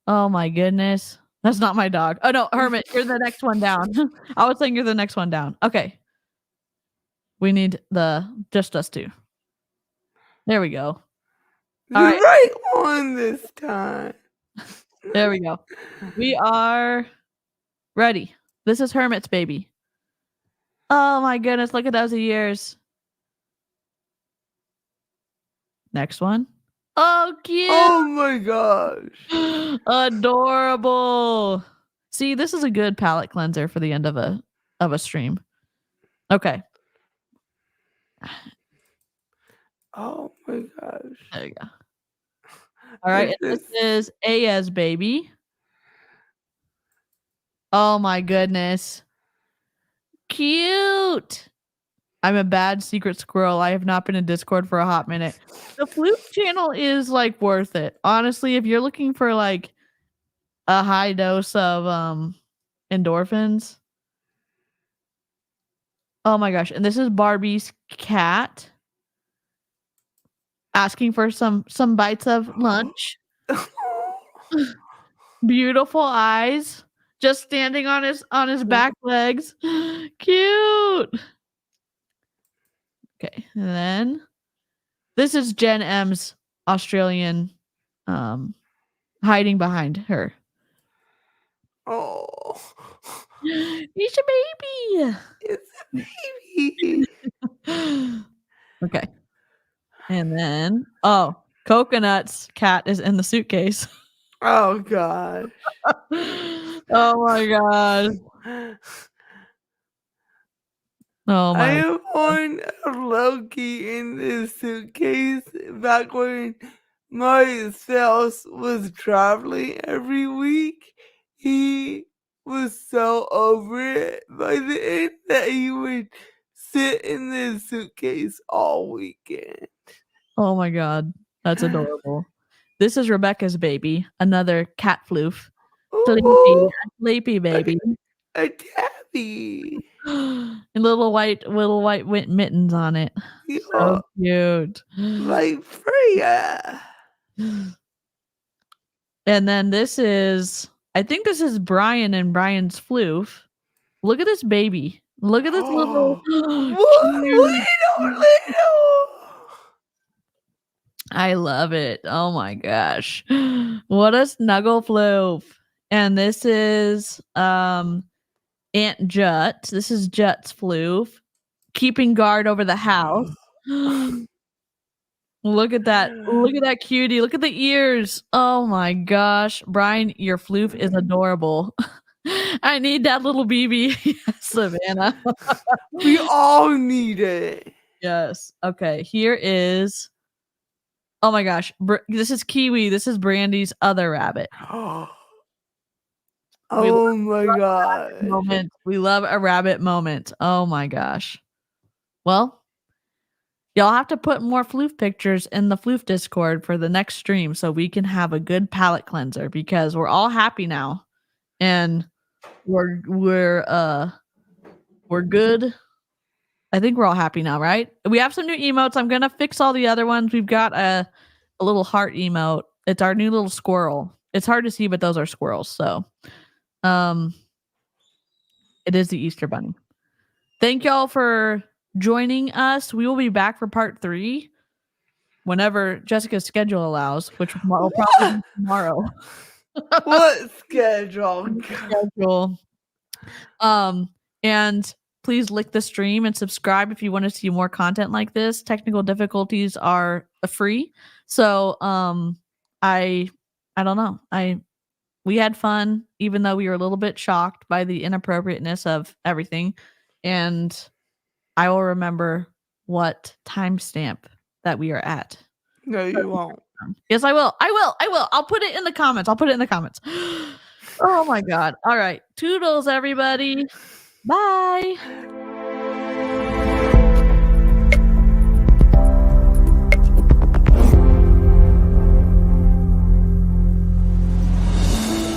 Oh my goodness. That's not my dog. Oh no, Hermit, you're the next one down. I was saying you're the next one down. Okay. We need just us two. There we go. All right. Right one this time. There we go. We are ready. This is Hermit's baby. Oh my goodness, look at those ears. Next one. Oh, cute. Oh my gosh. Adorable. See, this is a good palate cleanser for the end of a stream. Okay. Oh my gosh. There you go. All right. This is Aya's baby. Oh my goodness. Cute. I'm a bad secret squirrel. I have not been in Discord for a hot minute. The flute channel is like worth it. Honestly, if you're looking for like a high dose of endorphins. Oh my gosh. And this is Barbie's cat asking for some bites of lunch. Beautiful eyes. Just standing on his back legs. Cute. Okay, and then this is Jen M's Australian hiding behind her. Oh, He's a baby. it's a baby. Okay. And then, oh, Coconut's cat is in the suitcase. Oh gosh. Oh my god. Oh I my. have worn a Loki in this suitcase back when my spouse was traveling every week. He was so over it by the end that he would sit in this suitcase all weekend. Oh my god. That's adorable. This is Rebecca's baby, another cat floof. Sleepy, Ooh, sleepy baby. a tabby. And little white mittens on it. You So cute. like Freya. And then this is, I think this is Brian and Brian's floof. Look at this baby. Look at this little. Little. I love it. Oh my gosh. What a snuggle floof. And this is Aunt Jut. This is Jut's floof. Keeping guard over the house. Look at that. Look at that cutie. Look at the ears. Oh my gosh. Brian, your floof is adorable. I need that little BB. Yes, Savannah. We all need it. Yes. Okay. Here is. Oh my gosh. This is Kiwi. This is Brandy's other rabbit. Oh my god. Moment. We love a rabbit moment. Oh my gosh. Well, y'all have to put more floof pictures in the floof Discord for the next stream so we can have a good palate cleanser because we're all happy now. And we're good. I think we're all happy now, right? We have some new emotes. I'm gonna fix all the other ones. We've got a little heart emote. It's our new little squirrel. It's hard to see, but those are squirrels. So it is the Easter Bunny. Thank y'all for joining us. We will be back for part 3 whenever Jessica's schedule allows, which will probably be tomorrow. What schedule? And please lick the stream and subscribe if you want to see more content like this. Technical difficulties are free. So I don't know. We had fun, even though we were a little bit shocked by the inappropriateness of everything. And I will remember what timestamp that we are at. No, you won't. Yes, I will. I'll put it in the comments. Oh my god. All right. Toodles, everybody. Bye.